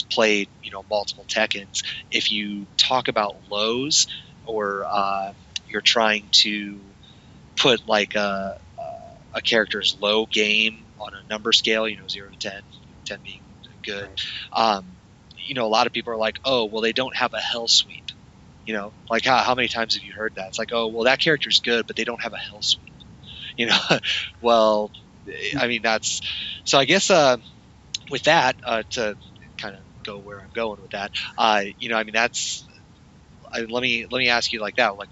played multiple Tekkens, if you talk about lows, or you're trying to put like a character's low game on a number scale, 0 to 10, 10 being good. A lot of people are like, oh, well, they don't have a hell sweep. Like how many times have you heard that? It's like, oh, well, that character's good, but they don't have a hell sweep. Well, I mean, that's, so I guess with that, to kind of go where I'm going with that, I mean, that's, let me ask you like that, like,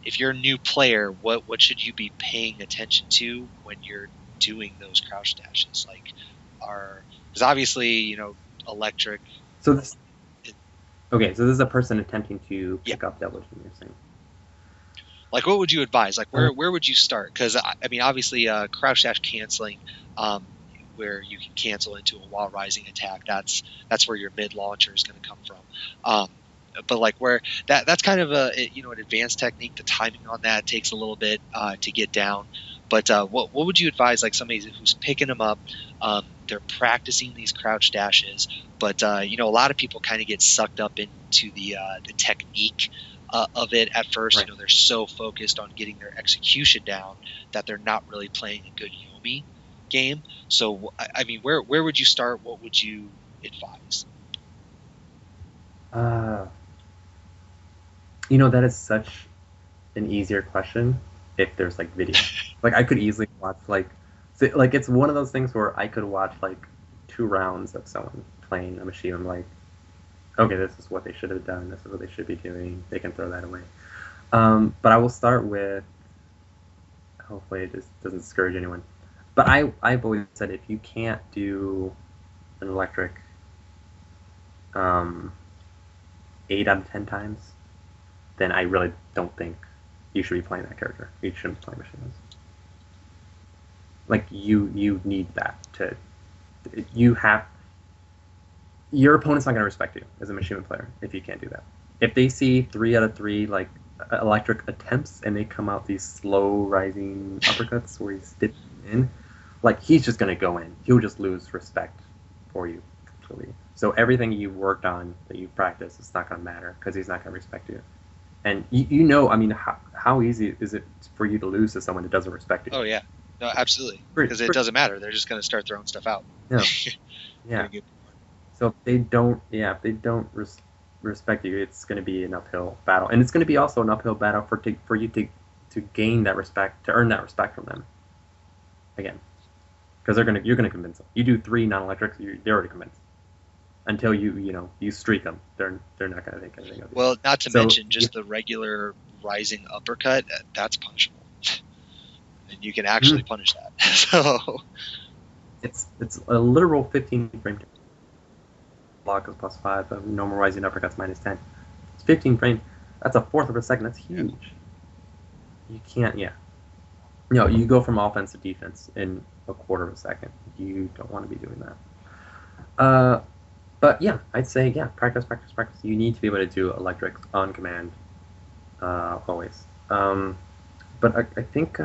if you're a new player, what should you be paying attention to when you're doing those crouch dashes? Like, because obviously, electric. So this is a person attempting to pick up Devilish, you're saying. Like, what would you advise? Like, where would you start? Because I mean, obviously, crouch dash canceling, where you can cancel into a while rising attack, that's where your mid launcher is going to come from. But like where that's kind of an advanced technique. The timing on that takes a little bit to get down. But what would you advise, like somebody who's picking them up? They're practicing these crouch dashes, but a lot of people kind of get sucked up into the technique of it at first. Right. They're so focused on getting their execution down that they're not really playing a good Yomi game. So I mean, where would you start? What would you advise? That is such an easier question if there's like video. Like I could easily watch like it's one of those things where I could watch like 2 rounds of someone playing a machine. I'm like, okay, this is what they should have done. This is what they should be doing. They can throw that away. But I will start with. Hopefully, it just doesn't discourage anyone. But I've always said if you can't do an electric 8 out of 10 times, then I really don't think you should be playing that character. You shouldn't be playing machines. Like you need that to. You have. Your opponent's not going to respect you as a machine player if you can't do that. If they see 3 out of 3 like electric attempts and they come out these slow rising uppercuts where he's dipping in, like he's just going to go in. He'll just lose respect for you completely. So everything you've worked on that you've practiced, it's not going to matter because he's not going to respect you. And you know, I mean, how easy is it for you to lose to someone that doesn't respect you? Oh yeah, no, absolutely. Because it doesn't matter. They're just going to start throwing stuff out. Yeah. Yeah. So if they don't respect you, it's going to be an uphill battle, and it's going to be also an uphill battle for you to gain that respect, to earn that respect from them. Again, because you're going to convince them. You do 3 non-electrics, they're already convinced. Until you streak them, they're not going to think anything of it. Well, not to mention just the regular rising uppercut. That's punishable, and you can actually punish that. So it's a literal 15 frame. Block is +5, normal rising uppercuts -10. It's 15 frames. That's a fourth of a second. That's huge. You can't, No, you go from offense to defense in a quarter of a second. You don't want to be doing that. But yeah, I'd say practice. You need to be able to do electric on command, always. But I think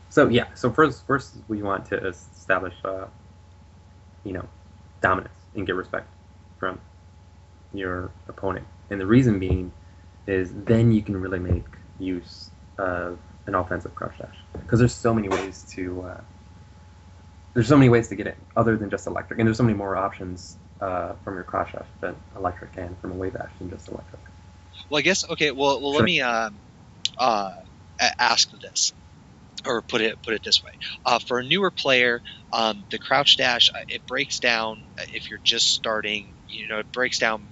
so. Yeah. So first we want to establish dominance and get respect from your opponent. And the reason being is then you can really make use of an offensive crouch dash, because there's so many ways to get it other than just electric, and there's so many more options from your crouch dash than electric can from a wave dash than just electric. Well, I guess okay. Well, let me ask this, or put it this way. For a newer player, the crouch dash, it breaks down if you're just starting. It breaks down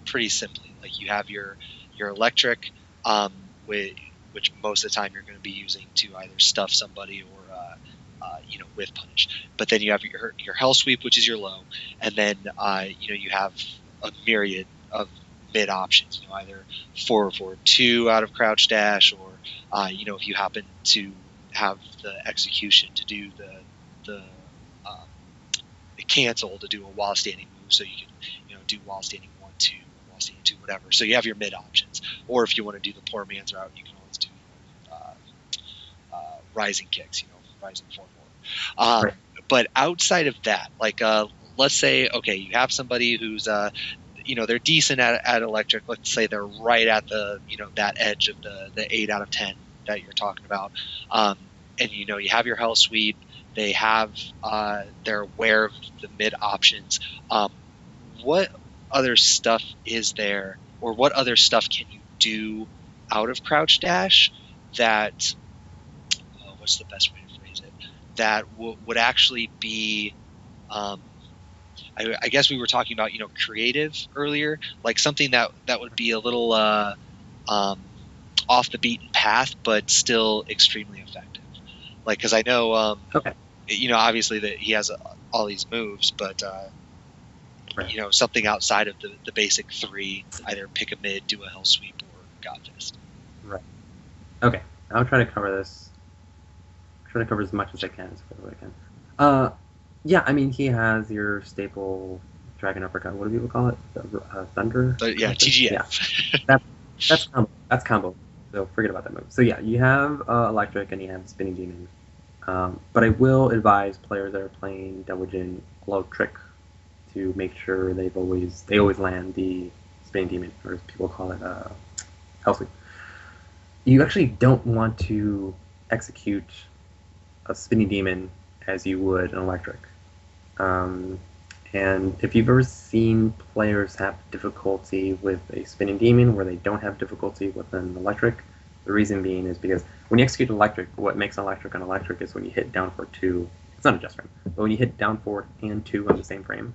pretty simply. Like you have your electric, which most of the time you're going to be using to either stuff somebody or with punish. But then you have your hell sweep, which is your low, and then you have a myriad of mid options. Either 4-4-2 out of crouch dash, or if you happen to have the execution to do the cancel to do a while standing move, so you can do while standing 1-2, while standing 2, whatever. So you have your mid options, or if you want to do the poor man's route, you can always do rising kicks, rising 4-4. Right. But outside of that, like let's say you have somebody who's they're decent at electric. Let's say they're right at the that edge of the 8 out of 10 that you're talking about, and you have your hell sweep. They have they're aware of the mid options. What other stuff is there, or what other stuff can you do out of crouch dash that what's the best way to phrase it, that would actually be I guess we were talking about creative earlier, like something that would be a little off the beaten path, but still extremely effective. Like, because I know, obviously that he has all these moves, but right. Something outside of the basic 3, either pick a mid, do a hell sweep, or god fist. Right. Okay, I'll try to cover this. Try to cover as much as I can, as quickly as I can. Yeah, I mean, he has your staple dragon uppercut. What do people call it? Thunder? TGF. Yeah. That's combo. So forget about that move. So yeah, you have electric and you have spinning demon. But I will advise players that are playing Double Jin low trick to make sure they always land the spinning demon, or as people call it, hell sweep. You actually don't want to execute a spinning demon as you would an electric. And if you've ever seen players have difficulty with a spinning demon where they don't have difficulty with an electric, the reason being is because when you execute electric, what makes electric an electric is when you hit down for 2. It's not a just frame, but when you hit down forward and 2 on the same frame,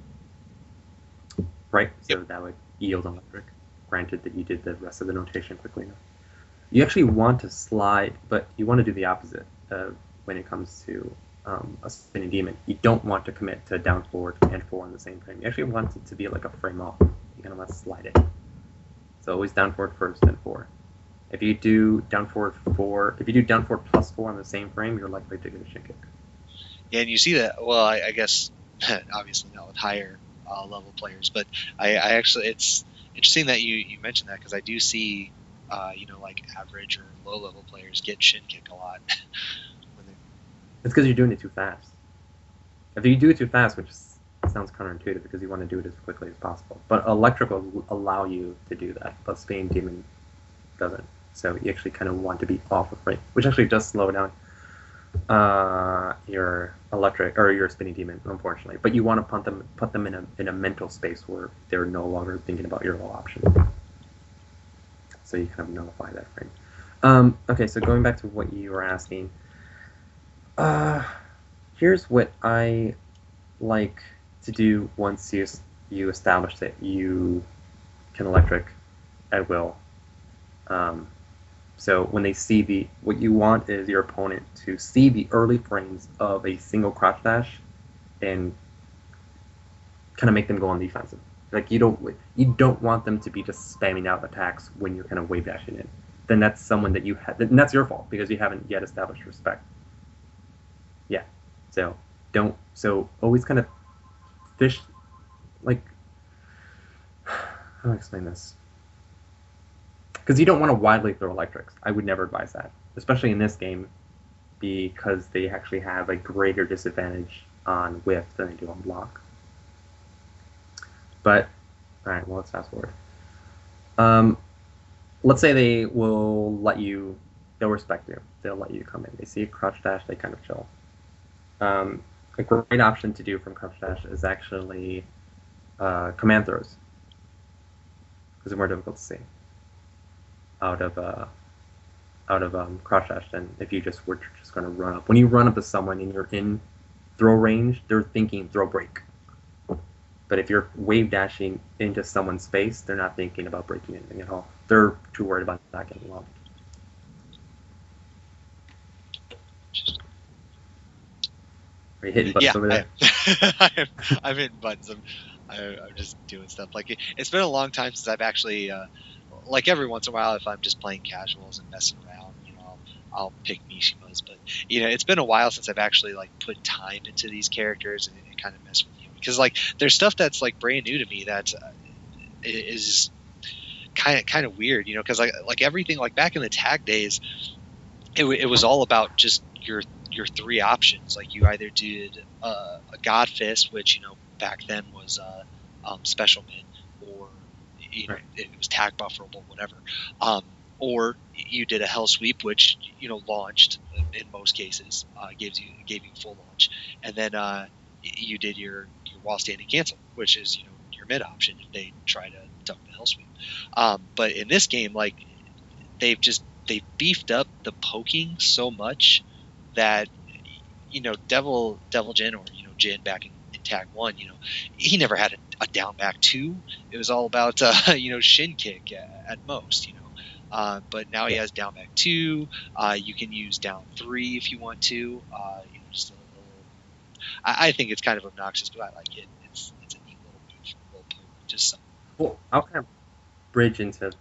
right? So that would yield electric, granted that you did the rest of the notation quickly enough. You actually want to slide, but you want to do the opposite when it comes to a spinning demon. You don't want to commit to down forward and 4 on the same frame. You actually want it to be like a frame off. You're going to want to slide it. So always down forward first, then 4. If you do down forward 4, if you do down forward plus 4 on the same frame, you're likely to get a shin kick. Yeah, and you see that. Well, I guess obviously not with higher level players, but I actually, it's interesting that you mentioned that, because I do see like average or low level players get shin kick a lot. It's because you're doing it too fast. If you do it too fast, which sounds counterintuitive because you want to do it as quickly as possible, but electric will allow you to do that, but spinning demon doesn't. So you actually kind of want to be off of rate, which actually does slow down your electric or your spinning demon, unfortunately. But you want to put them in a mental space where they're no longer thinking about your low option. So you kind of nullify that frame. Okay, so going back to what you were asking, here's what I like to do once you establish that you can electric at will. So when they see what you want is your opponent to see the early frames of a single crouch dash and kind of make them go on defensive. Like you don't want them to be just spamming out attacks when you're kind of wave dashing in. Then that's someone that then that's your fault because you haven't yet established respect. Yeah. So always kind of fish, like, how do I explain this? Because you don't want to widely throw electrics. I would never advise that, especially in this game, because they actually have a greater disadvantage on whiff than they do on block. But, all right, well, let's fast forward. Let's say they'll respect you. They'll let you come in. They see a crouch dash, they kind of chill. A great option to do from crouch dash is actually command throws, because they're more difficult to see out of crouch dash than if you were just going to run up. When you run up to someone and you're in throw range, they're thinking throw break. But if you're wave dashing into someone's space, they're not thinking about breaking anything at all. They're too worried about not getting lost. Are you hitting buttons over there? I'm hitting buttons. I'm just doing stuff. Like it's been a long time since I've actually, like every once in a while, if I'm just playing casuals and messing around, I'll pick Mishimas. But it's been a while since I've actually like put time into these characters and kind of mess with you, because like there's stuff that's like brand new to me that is kind of weird, because like everything, like back in the tag days, it was all about just your 3 options. Like you either did a God Fist, which back then was special min, or Right. it was tag bufferable, whatever. Or you did a Hell Sweep, which launched in most cases, gave you full launch, and then you did your while standing cancel, which is your mid option if they try to duck the Hell Sweep. But in this game, like they've beefed up the poking so much that Devil Jin, or Jin back in tag 1, he never had a down back 2. It was all about shin kick at most, but now he has down back 2. You can use down 3 if you want to. Just a little, I think it's kind of obnoxious, but I like it. It's a neat little move, a little poke, just something. Well, I'll kind of bridge into that.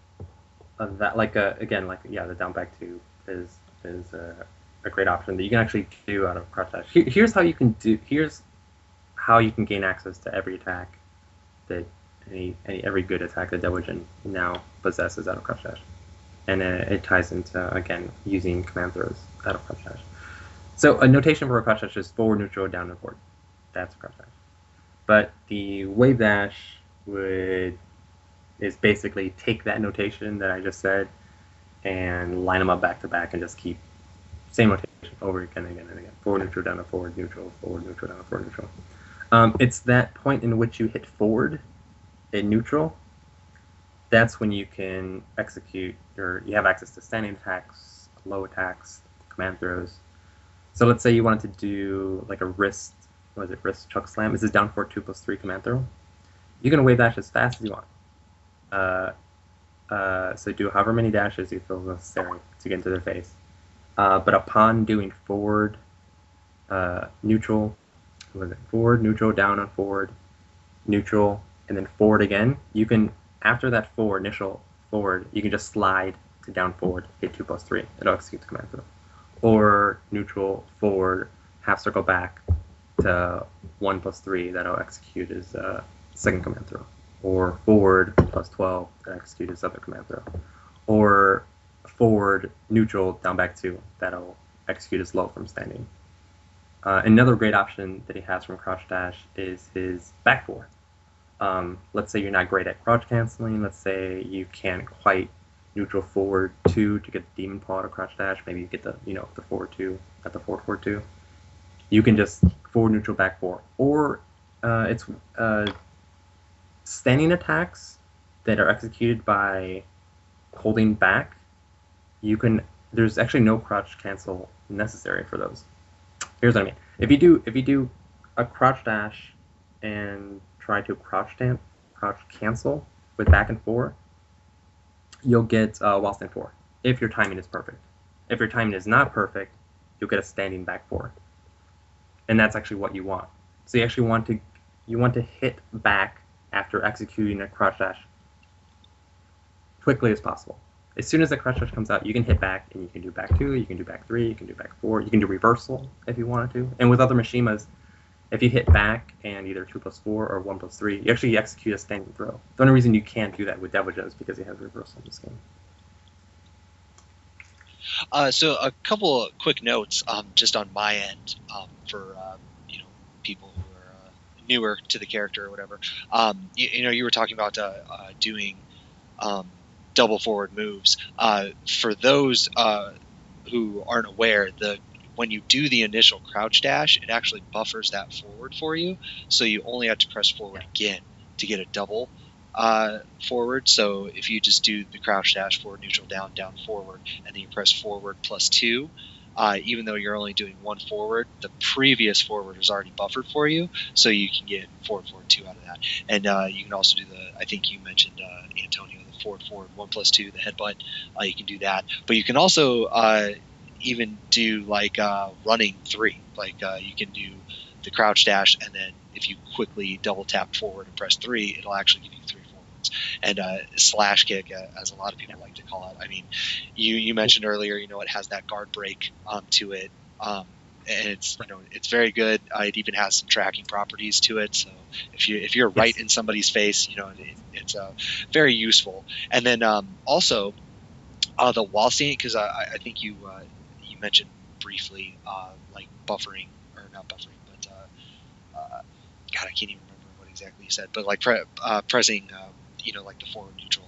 The down back 2 is a great option that you can actually do out of crouch dash. Here's how you can gain access to every attack that every good attack that Devil Jin now possesses out of crouch dash, and it ties into again using command throws out of crouch dash. So a notation for a crouch dash is forward, neutral, down, and forward. That's crouch dash. But the wave dash is basically take that notation that I just said and line them up back to back and just keep same notation over again and again and again. Forward, neutral, down, and forward, neutral, down, and forward, neutral. It's that point in which you hit forward in neutral. That's when you can execute, or you have access to standing attacks, low attacks, command throws. So let's say you wanted to do like a wrist, wrist chuck slam. This is down forward 2+3 command throw. You can wave dash as fast as you want. So do however many dashes you feel necessary to get into their face. But upon doing forward, neutral, forward, neutral, down on forward, neutral, and then forward again, you can, after that initial forward, you can just slide to down forward, hit 2+3. It'll execute the command throw. Or neutral, forward, half circle back to 1+3. That'll execute his second command throw. Or forward +12 to execute his other command throw. Or forward, neutral, down back 2. That'll execute his low from standing. Another great option that he has from crouch dash is his back 4. Let's say you're not great at crouch canceling. Let's say you can't quite neutral forward 2 to get the demon paw to crouch dash. Maybe you get the the forward 2 at the forward 2. You can just forward neutral back 4, or it's standing attacks that are executed by holding back. There's actually no crouch cancel necessary for those. Here's what I mean. If you do a crouch dash and try to crouch cancel with back and 4, you'll get wall stand 4 if your timing is perfect. If your timing is not perfect, you'll get a standing back 4, and that's actually what you want. So you actually want to hit back after executing a crouch dash quickly as possible. As soon as the crouch dash comes out, you can hit back, and you can do back 2, you can do back 3, you can do back 4, you can do reversal if you wanted to. And with other Mishimas, if you hit back and either 2+4 or 1+3, you actually execute a standing throw. The only reason you can't do that with Deviljho is because he has reversal in this game. So a couple of quick notes just on my end for people who are newer to the character or whatever. You were talking about doing double forward moves. For those who aren't aware, when you do the initial crouch dash, it actually buffers that forward for you, so you only have to press forward again to get a double forward. So if you just do the crouch dash, forward, neutral, down, down, forward, and then you press forward +2, even though you're only doing one forward, the previous forward is already buffered for you, so you can get forward, 2 out of that. And you can also do I think you mentioned, Antonio, the forward, 1+2, the headbutt. You can do that. But you can also even do like running 3. Like you can do the crouch dash, and then if you quickly double tap forward and press 3, it'll actually give you 3 forwards. And slash kick, as a lot of people like to call it. I mean, you mentioned earlier, it has that guard break to it, and it's very good. It even has some tracking properties to it. So if you're right in somebody's face, it's very useful. And then also the wall standing, because I think you mentioned briefly like buffering, or not buffering, but God, I can't even remember what exactly you said, but like pressing, like the forward neutral.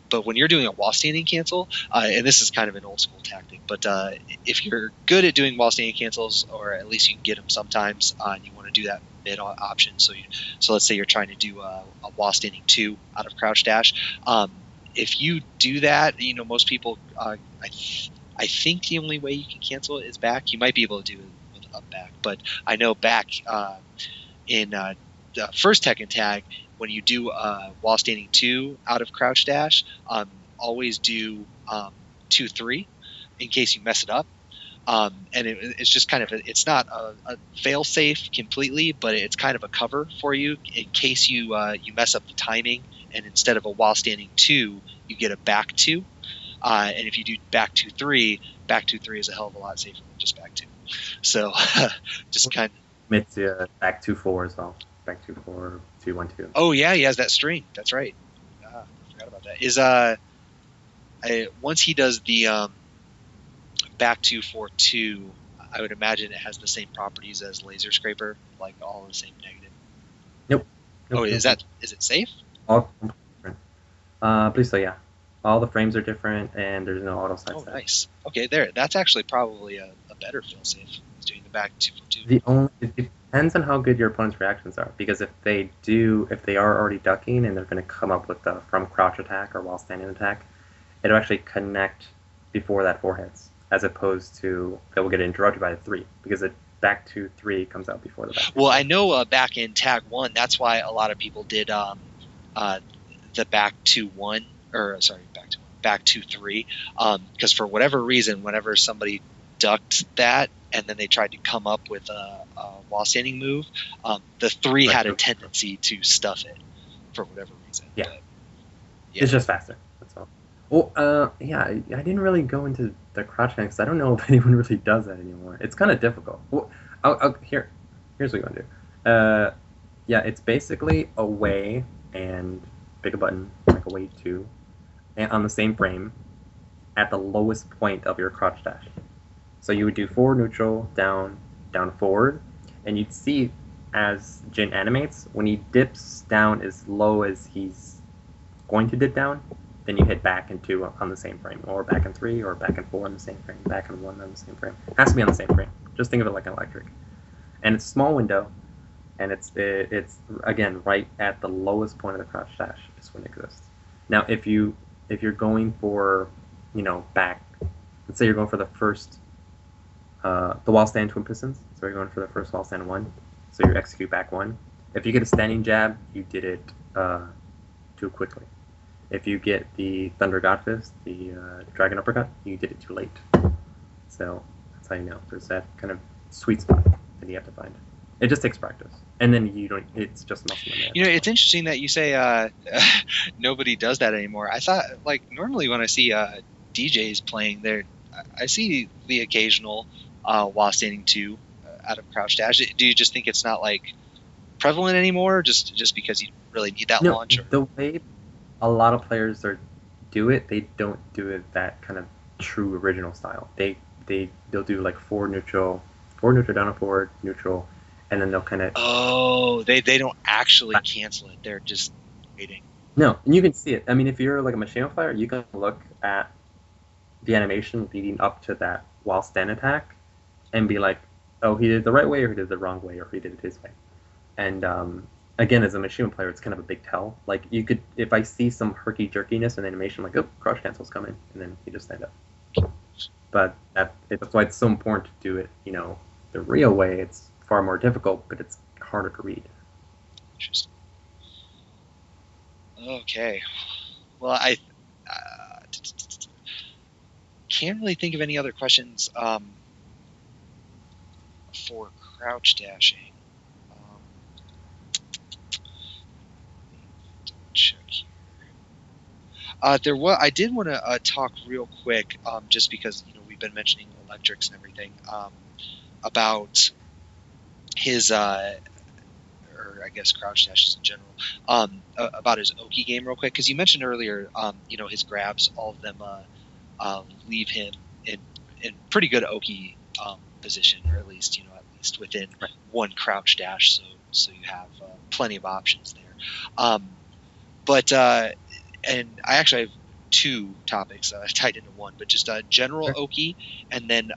But when you're doing a wall standing cancel, and this is kind of an old school tactic, but if you're good at doing wall standing cancels, or at least you can get them sometimes, and you want to do that mid option, so let's say you're trying to do a wall standing 2 out of crouch dash. If you do that, most people, I think the only way you can cancel it is back. You might be able to do it with up back, but I know back in the first Tekken tag, when you do wall standing 2 out of crouch dash, always do 2-3 in case you mess it up. And it's just kind of it's not a fail safe completely, but it's kind of a cover for you in case you mess up the timing, and instead of a wall standing 2, you get a back 2. And if you do back 2-3, back 2-3 is a hell of a lot safer than just back 2. So just kind of. It's back 2-4 as well. Back 2-4, 2-1-2. Oh yeah, he has that string. That's right. I forgot about that. Is once he does the back 2-4-2, I would imagine it has the same properties as Laser Scraper, like all the same negative. Nope. Is it safe? All different. I believe so, yeah. All the frames are different, and there's no auto side. Oh, nice. Okay, there. That's actually probably a better failsafe. Doing the back 2-4-2. depends on how good your opponent's reactions are. Because if they are already ducking and they're going to come up with a from crouch attack or while standing attack, it'll actually connect before that 4 hits, as opposed to it will get interrupted by the 3 because it back to 3 comes out before the back. Well, I know back in Tag 1, that's why a lot of people did the back to 1, or sorry, back to 3, because for whatever reason, whenever somebody ducked that and then they tried to come up with a while standing move, the 3 had a tendency to stuff it for whatever reason. Yeah, but, yeah. It's just faster. That's all. Well, yeah, I didn't really go into the crouch attack because I don't know if anyone really does that anymore. It's kind of difficult. Well, here's what you want to do. Yeah, it's basically away and pick a button, like away 2, and on the same frame at the lowest point of your crouch dash. So you would do forward neutral, down, down forward, and you'd see as Jin animates, when he dips down as low as he's going to dip down, then you hit back in 2 on the same frame, or back in 3, or back in 4 on the same frame, back in 1 on the same frame. It has to be on the same frame. Just think of it like an electric. And it's a small window, and it's again right at the lowest point of the crouch dash is when it exists. Now, if you're going for, back, let's say you're going for the first, the while stand twin pistons. So you're going for the first while stand 1. So you execute back 1. If you get a standing jab, you did it too quickly. If you get the Thunder God Fist, the Dragon Uppercut, you did it too late. So that's how you know. There's that kind of sweet spot that you have to find. It just takes practice. And then you don't, it's just muscle memory. It's interesting that you say nobody does that anymore. I thought, normally when I see DJs playing there, I see the occasional while standing 2 out of crouch dash. Do you just think it's not prevalent anymore, just because you really need that launch? Or? The way a lot of players do it, they don't do it that kind of true original style. They'll do forward neutral down and forward neutral, and then they'll kind of they don't actually cancel it. They're just waiting. No, and you can see it. I mean, if you're a Mishima player, you can look at the animation leading up to that while stand attack and be like, oh, he did it the right way, or he did it the wrong way, or he did it his way. And again, as a Mishima player, it's kind of a big tell. You could, if I see some herky jerkiness in animation, oh, crouch cancel's coming, and then you just stand up. But that's why it's so important to do it, the real way. It's far more difficult, but it's harder to read. Interesting. Okay. Well, I can't really think of any other questions for crouch dashing. Check here. I did want to talk real quick, just because we've been mentioning electrics and everything, about his or I guess crouch dashes in general, about his Oki game real quick, because you mentioned earlier, his grabs, all of them leave him in pretty good Oki position, or at least within one crouch dash, so you have plenty of options there. But and I actually have 2 topics tied into one, but just general Oki, and then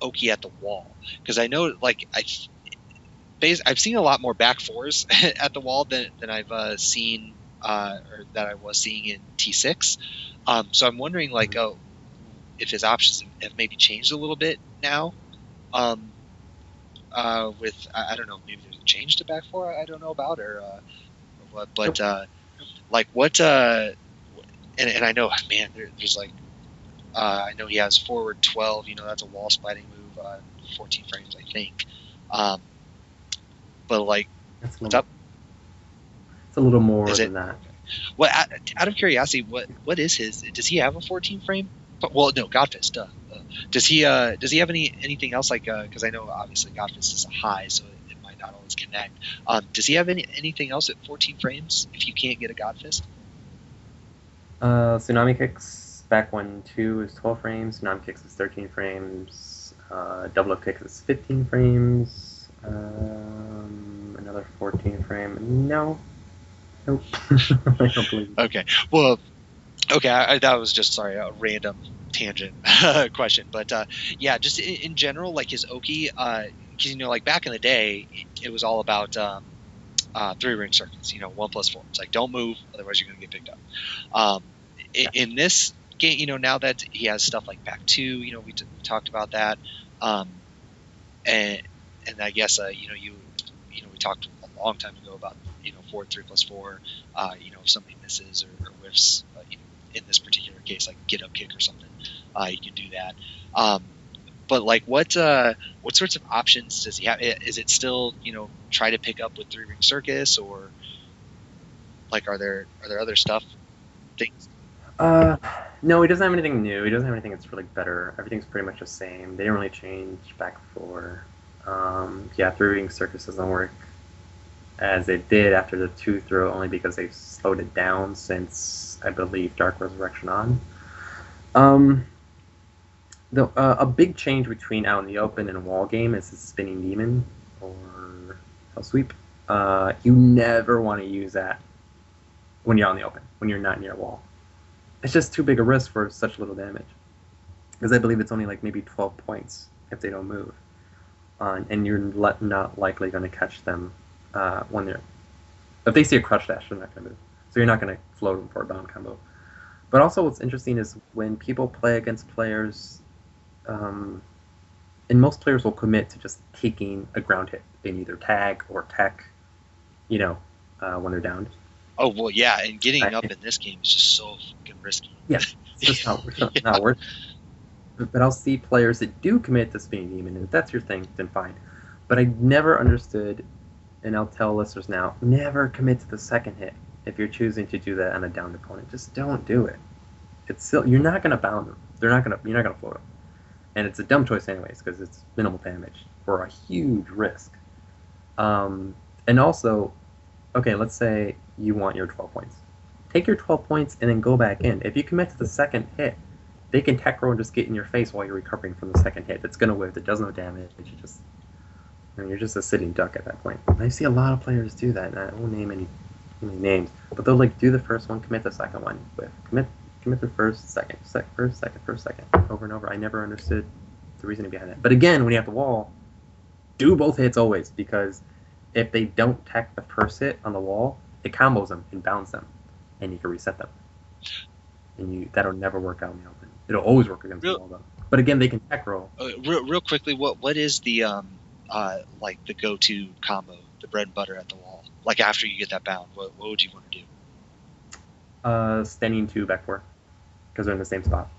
Oki at the wall, because I know I've seen a lot more back 4s at the wall than I've seen or that I was seeing in T6. So I'm wondering if his options have maybe changed a little bit now. With I don't know, maybe there's a change to back 4 I don't know about, or what, but what and I know, man, there's I know he has forward 12, that's a wall splitting move, 14 frames I think, but what's up? It's a little more than that. Well, out of curiosity, what is his? Does he have a 14 frame? Well, no, Godfist. Does he have anything else because I know obviously Godfist is a high, so it might not always connect. Does he have anything else at 14 frames if you can't get a Godfist? Tsunami Kicks back 1-2 is 12 frames. Tsunami Kicks is 13 frames. Double Up Kicks is 15 frames. Another 14 frame. No. Nope. I don't believe it. Okay. Well, okay. That was just a random tangent question, but yeah, just in general, his Oki, because like back in the day, it was all about 3-ring circuits. 1+4. It's like don't move, otherwise you're going to get picked up. In this game, now that he has stuff like back 2, we talked about that, and I guess we talked a long time ago about forward 3+4. If somebody misses or whiffs, in this particular case, like get up kick or something, you can do that. But like, what sorts of options does he have? Is it still try to pick up with 3-ring circus, or like are there other things? No, he doesn't have anything new. He doesn't have anything that's really better. Everything's pretty much the same. They didn't really change back 4. 3-ring circus doesn't work as they did after the 2 throw, only because they've slowed it down since, I believe, Dark Resurrection on. A big change between out in the open and wall game is the spinning demon or hell sweep. You never want to use that when you're out in the open, when you're not near a wall. It's just too big a risk for such little damage. Because I believe it's only like maybe 12 points if they don't move. And you're not likely going to catch them when they're... If they see a crush dash, they're not going to move. So you're not going to float them for a bound combo. But also what's interesting is when people play against players, and most players will commit to just taking a ground hit in either tag or tech, when they're downed. Oh, well, yeah, and getting up in this game is just so fucking risky. Yeah, it's just not worth it. But I'll see players that do commit to spinning demon, and if that's your thing, then fine. But I never understood, and I'll tell listeners now, never commit to the second hit if you're choosing to do that on a downed opponent. Just don't do it. It's still, you're not going to bound them. You're not going to float them. And it's a dumb choice anyways, because it's minimal damage for a huge risk. And also, okay, let's say you want your 12 points. Take your 12 points and then go back in. If you commit to the second hit, they can tech roll and just get in your face while you're recovering from the second hit. It's going to whiff. It does no damage. You're just a sitting duck at that point. And I see a lot of players do that, and I won't name any names, but they'll like do the first one, commit the second one, whiff. Commit the first, second, first, second, over and over. I never understood the reasoning behind that. But again, when you have the wall, do both hits always, because if they don't tech the first hit on the wall, it combos them and bounds them, and you can reset them. And that'll never work out in the open. It'll always work against the wall, though. But again, they can tech roll. Real quickly, what is the like the go-to combo, the bread and butter at the wall? Like after you get that bound, what would you want to do? Standing 2 back 4, because they're in the same spot.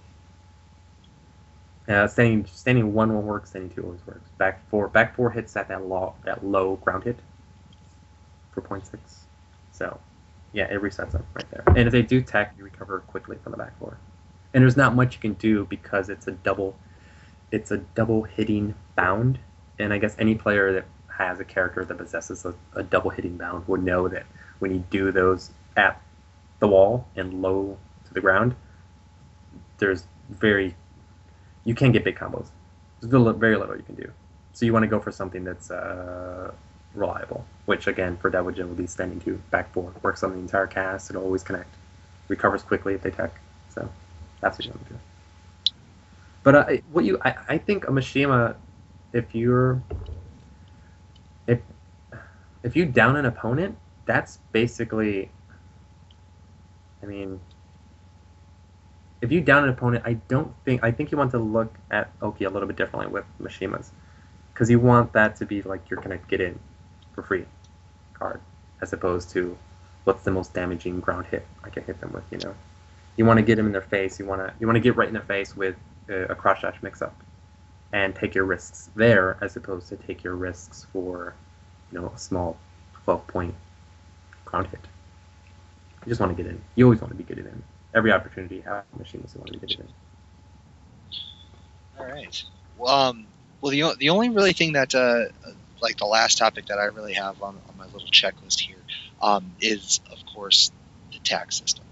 Standing 1 will work. Standing 2 always works. Back 4 hits at that low ground hit for 0.6. So, yeah, it resets them right there. And if they do tech, you recover quickly from the back 4. And there's not much you can do because it's a double hitting bound. And I guess any player that has a character that possesses a double hitting bound would know that when you do those at the wall and low to the ground, you can get big combos. There's very little you can do. So you want to go for something that's reliable, which again for Devil Jin will be standing 2 back 4. Works on the entire cast. It'll always connect. Recovers quickly if they tech. So that's what you want to do. But I think a Mishima, if you down an opponent, that's basically, I mean, if you down an opponent, I think you want to look at Oki a little bit differently with Mishimas, because you want that to be like you're gonna get in for free card, as opposed to what's the most damaging ground hit I can hit them with. You want to get them in their face. You want to get right in their face with a cross dash mix up, and take your risks there, as opposed to take your risks for a small 12-point ground hit. You just want to get in. You always want to be getting in. Every opportunity you have, machines want to be getting in. All right. Well, the only really thing that like the last topic that I really have on my little checklist here is, of course, the tax system.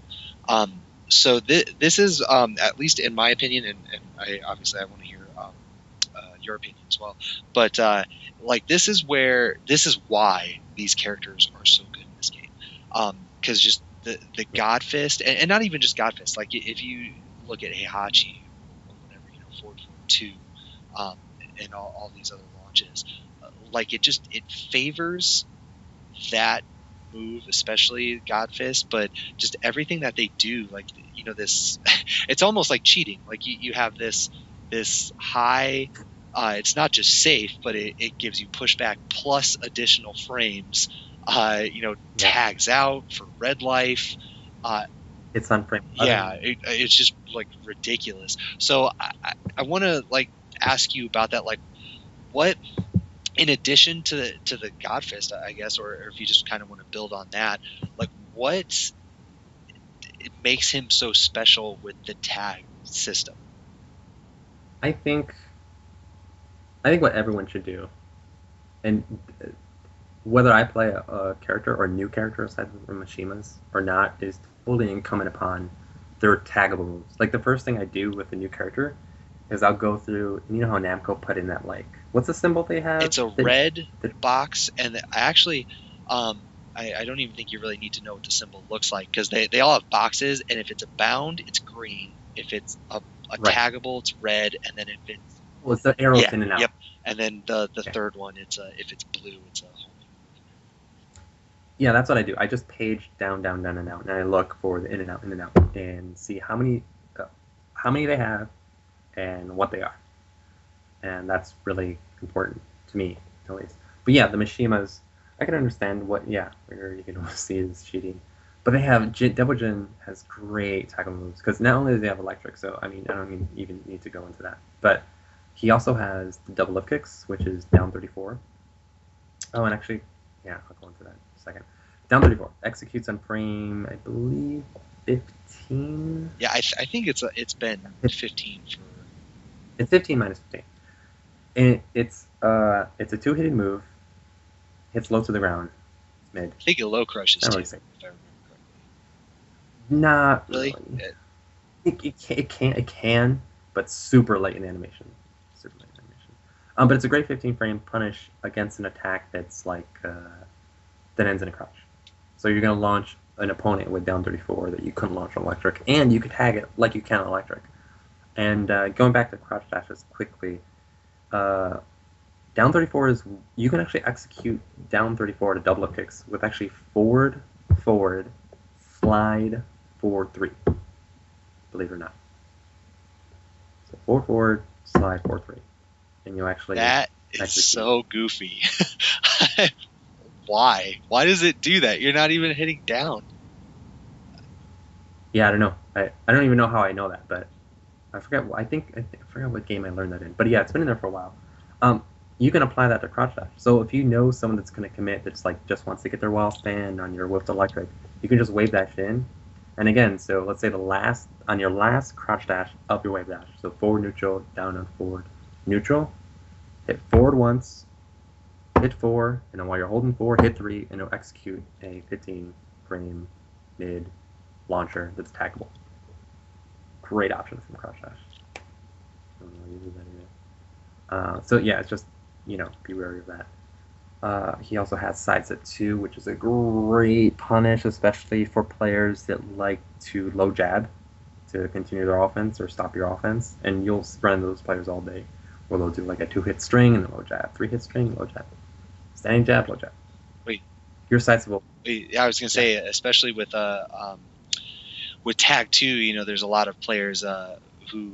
So this is, at least in my opinion, and I want to hear your opinion as well. But this is why these characters are so good in this game, because just the God Fist, and not even just God Fist. Like if you look at Heihachi or whatever, Forward 2, and all these other launches, like it favors that move, especially Godfist, but just everything that they do, like this, it's almost like cheating. Like you have this high. It's not just safe, but it gives you pushback plus additional frames. Tags out for red life. It's on frame. Yeah, it's just like ridiculous. So I want to like ask you about that. Like, what, in addition to the Godfist, I guess, or if you just kind of want to build on that, like what it makes him so special with the tag system? I think what everyone should do, and whether I play a character or a new character aside from Mishima's or not, is totally incumbent upon their taggable moves. Like the first thing I do with a new character is I'll go through. You know how Namco put in that, like, what's the symbol they have? It's a red box, and I actually, I don't even think you really need to know what the symbol looks like, because they all have boxes, and if it's a bound, it's green. If it's a taggable, it's red, and then if it's the arrows in and out. Yep. And then the third one, if it's blue, it's a home. Yeah, that's what I do. I just page down, and out, and I look for the in and out, and see how many they have and what they are. And that's really important to me, at least. But yeah, the Mishimas, I can understand where you can see is cheating. But they have, Double Jin has great tackle moves, because not only do they have electric, so I mean, I don't even need to go into that, but he also has the double lift kicks, which is down 34. Oh, and actually, yeah, I'll go into that in a second. Down 34 executes on frame, I believe, 15. Yeah, I think it's been 15 for. It's 15 minus 15, and it's a two-hitted move. Hits low to the ground. It's mid. I think it low crushes too. If I remember correctly. Not really. It can, but super late in animation. But it's a great 15 frame punish against an attack that's like that ends in a crouch. So you're going to launch an opponent with down 34 that you couldn't launch on electric, and you could tag it like you can on electric. And going back to crouch dashes quickly, down 34 is, you can actually execute down 34 to double up kicks with actually forward, slide, forward 3. Believe it or not. So forward, slide, forward 3. And you actually... That is so goofy. Why? Why does it do that? You're not even hitting down. Yeah, I don't know. I don't even know how I know that, but I forget. I forgot what game I learned that in. But yeah, it's been in there for a while. You can apply that to crouch dash. So if you know someone that's going to commit, that's like just wants to get their wall span on your whipped electric, you can just wave dash in. And again, so let's say on your last crouch dash, up your wave dash. So forward neutral, down and forward neutral. Hit forward once, hit 4, and then while you're holding 4, hit 3, and it'll execute a 15 frame mid launcher that's taggable. Great option from crouch dash. So yeah, it's just, be wary of that. He also has sideset 2, which is a great punish, especially for players that like to low jab to continue their offense or stop your offense, and you'll run into those players all day, where they'll do like a 2-hit string and then low jab, 3-hit string, low jab, standing jab, low jab. Wait, your sideable. I was gonna say, especially with Tag 2, there's a lot of players who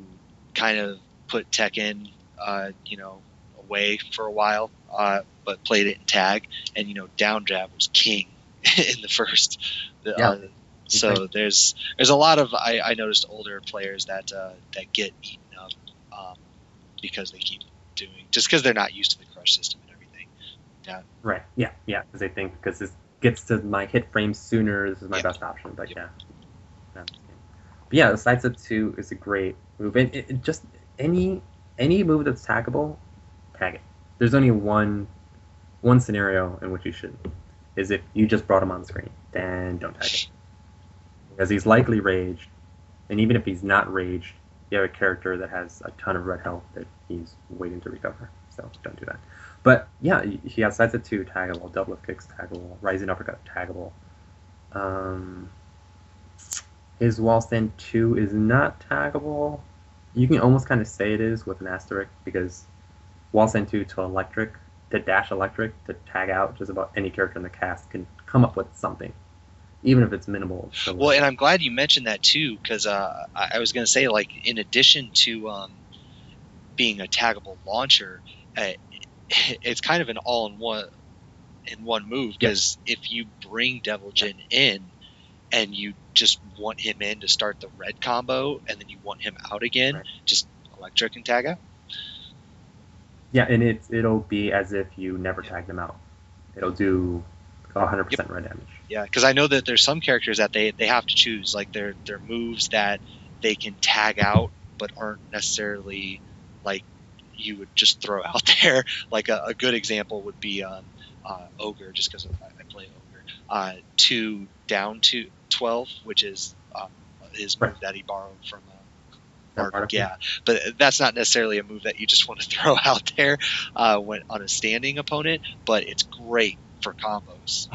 kind of put Tekken, away for a while, but played it in Tag, and down jab was king in the first. So there's a lot of I noticed older players that get eaten up because they keep doing, just because they're not used to the crush system and everything. Yeah. Right. Yeah. Because they think, because this gets to my hit frames sooner, this is my best option. But yeah. But yeah, the sideset 2 is a great move. And it just any move that's taggable, tag it. There's only one scenario in which you shouldn't, is if you just brought him on the screen, then don't tag it. Because he's likely raged, and even if he's not raged, you have a character that has a ton of red health that he's waiting to recover. So don't do that. But yeah, he has sideset 2 taggable, double lift kicks taggable, rising uppercut taggable. His wall stand 2 is not taggable. You can almost kind of say it is with an asterisk, because wall stand 2 to electric to dash electric, to tag out, just about any character in the cast can come up with something, even if it's minimal. Well, and I'm glad you mentioned that too, because I was going to say, like, in addition to being a taggable launcher, it's kind of an all-in-one move, because if you bring Devil Jin in and you just want him in to start the red combo and then you want him out again, just electric and tag out. Yeah, and it'll be as if you never tagged them out. It'll do 100% red damage. Yeah, because I know that there's some characters that they have to choose, like they're moves that they can tag out but aren't necessarily like you would just throw out there. Like a good example would be Ogre, just because I play Ogre. 2 down to 12, which is his move that he borrowed from Marduk. Yeah, but that's not necessarily a move that you just want to throw out there when on a standing opponent, but it's great for combos.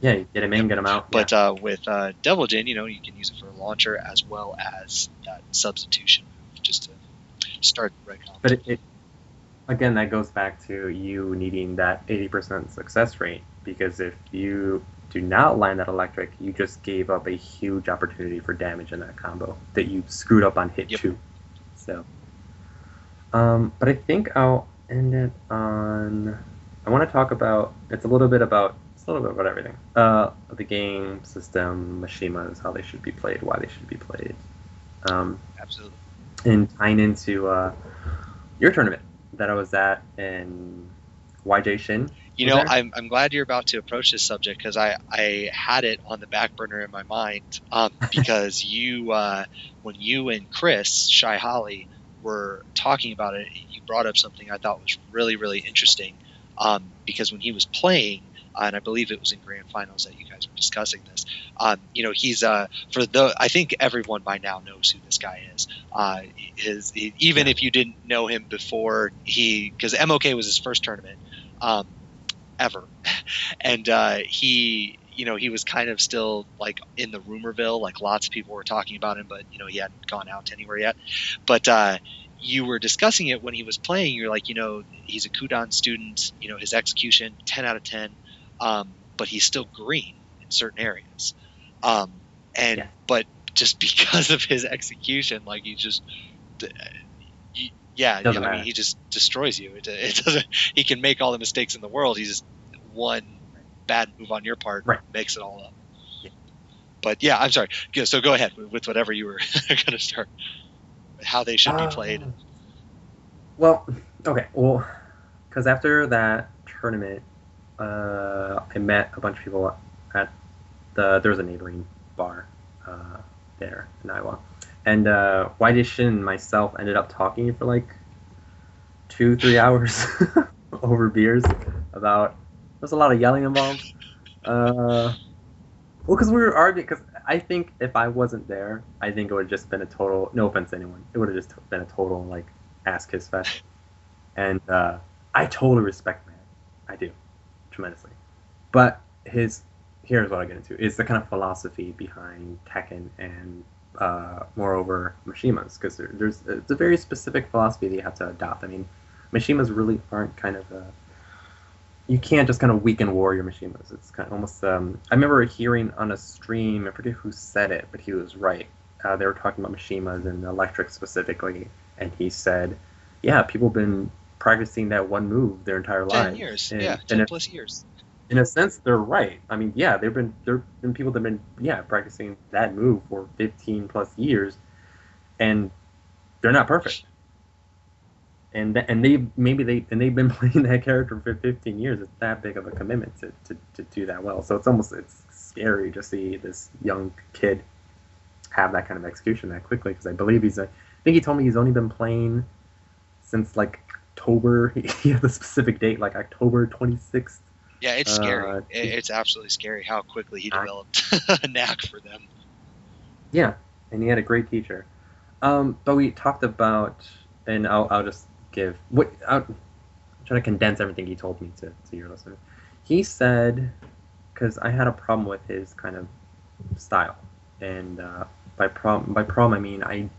Yeah, you get him in, get him out. But with Devil Jin, you can use it for a launcher as well as that substitution move, just to start the red combo. But it again, that goes back to you needing that 80% success rate, because if you do not land that electric, you just gave up a huge opportunity for damage in that combo that you screwed up on hit 2. So, but I think I'll end it on. I want to talk about. It's a little bit about everything. The game system, Mishimas, how they should be played, why they should be played. Absolutely. And tying into your tournament that I was at in YJ Shin. I'm glad you're about to approach this subject, because I had it on the back burner in my mind, because when you and Chris Shy Holly were talking about it, you brought up something I thought was really, really interesting, because when he was playing, and I believe it was in grand finals that you guys were discussing this, he's I think everyone by now knows who this guy is. Even if you didn't know him before, because MOK was his first tournament ever, and he was kind of still like in the rumorville, like lots of people were talking about him, but he hadn't gone out anywhere yet. But you were discussing it when he was playing. You're like, he's a Kudan student, his execution 10 out of 10, but he's still green in certain areas, but just because of his execution, like he just he just destroys you. It doesn't. He can make all the mistakes in the world. He just one bad move on your part makes it all up. Yeah. But yeah, I'm sorry. So go ahead with whatever you were going to start. How they should be played. Well, okay. Well, because after that tournament, I met a bunch of people at there was a neighboring bar there in Iowa. And YJ Shin and myself ended up talking for like 2-3 hours over beers about. There's a lot of yelling involved. Well, because we were arguing. Because I think if I wasn't there, I think it would have just been a total. No offense to anyone, it would have just been a total like ass kiss fest. And I totally respect Matt. I do, tremendously. But here's what I get into is the kind of philosophy behind Tekken and. Moreover, Mishimas, because it's a very specific philosophy that you have to adopt. I mean, Mishimas really aren't kind of you can't just kind of weaken warrior Mishimas. It's kind of almost. I remember hearing on a stream, I forget who said it, but he was right. They were talking about Mishimas and electric specifically, and he said, "Yeah, people have been practicing that one move their entire lives. 10 years, 10 plus years." In a sense, they're right. I mean, yeah, there have been people that have been practicing that move for 15 plus years, and they're not perfect. And they've been playing that character for 15 years. It's that big of a commitment to do that well. So it's scary to see this young kid have that kind of execution that quickly. Because I believe I think he told me he's only been playing since like October. He had the specific date, like October 26th. Yeah, it's scary. It's absolutely scary how quickly he developed a knack for them. Yeah, and he had a great teacher. But we talked about, and I'll just give. I'm trying to condense everything he told me to your listeners. He said, because I had a problem with his kind of style, and by problem I mean I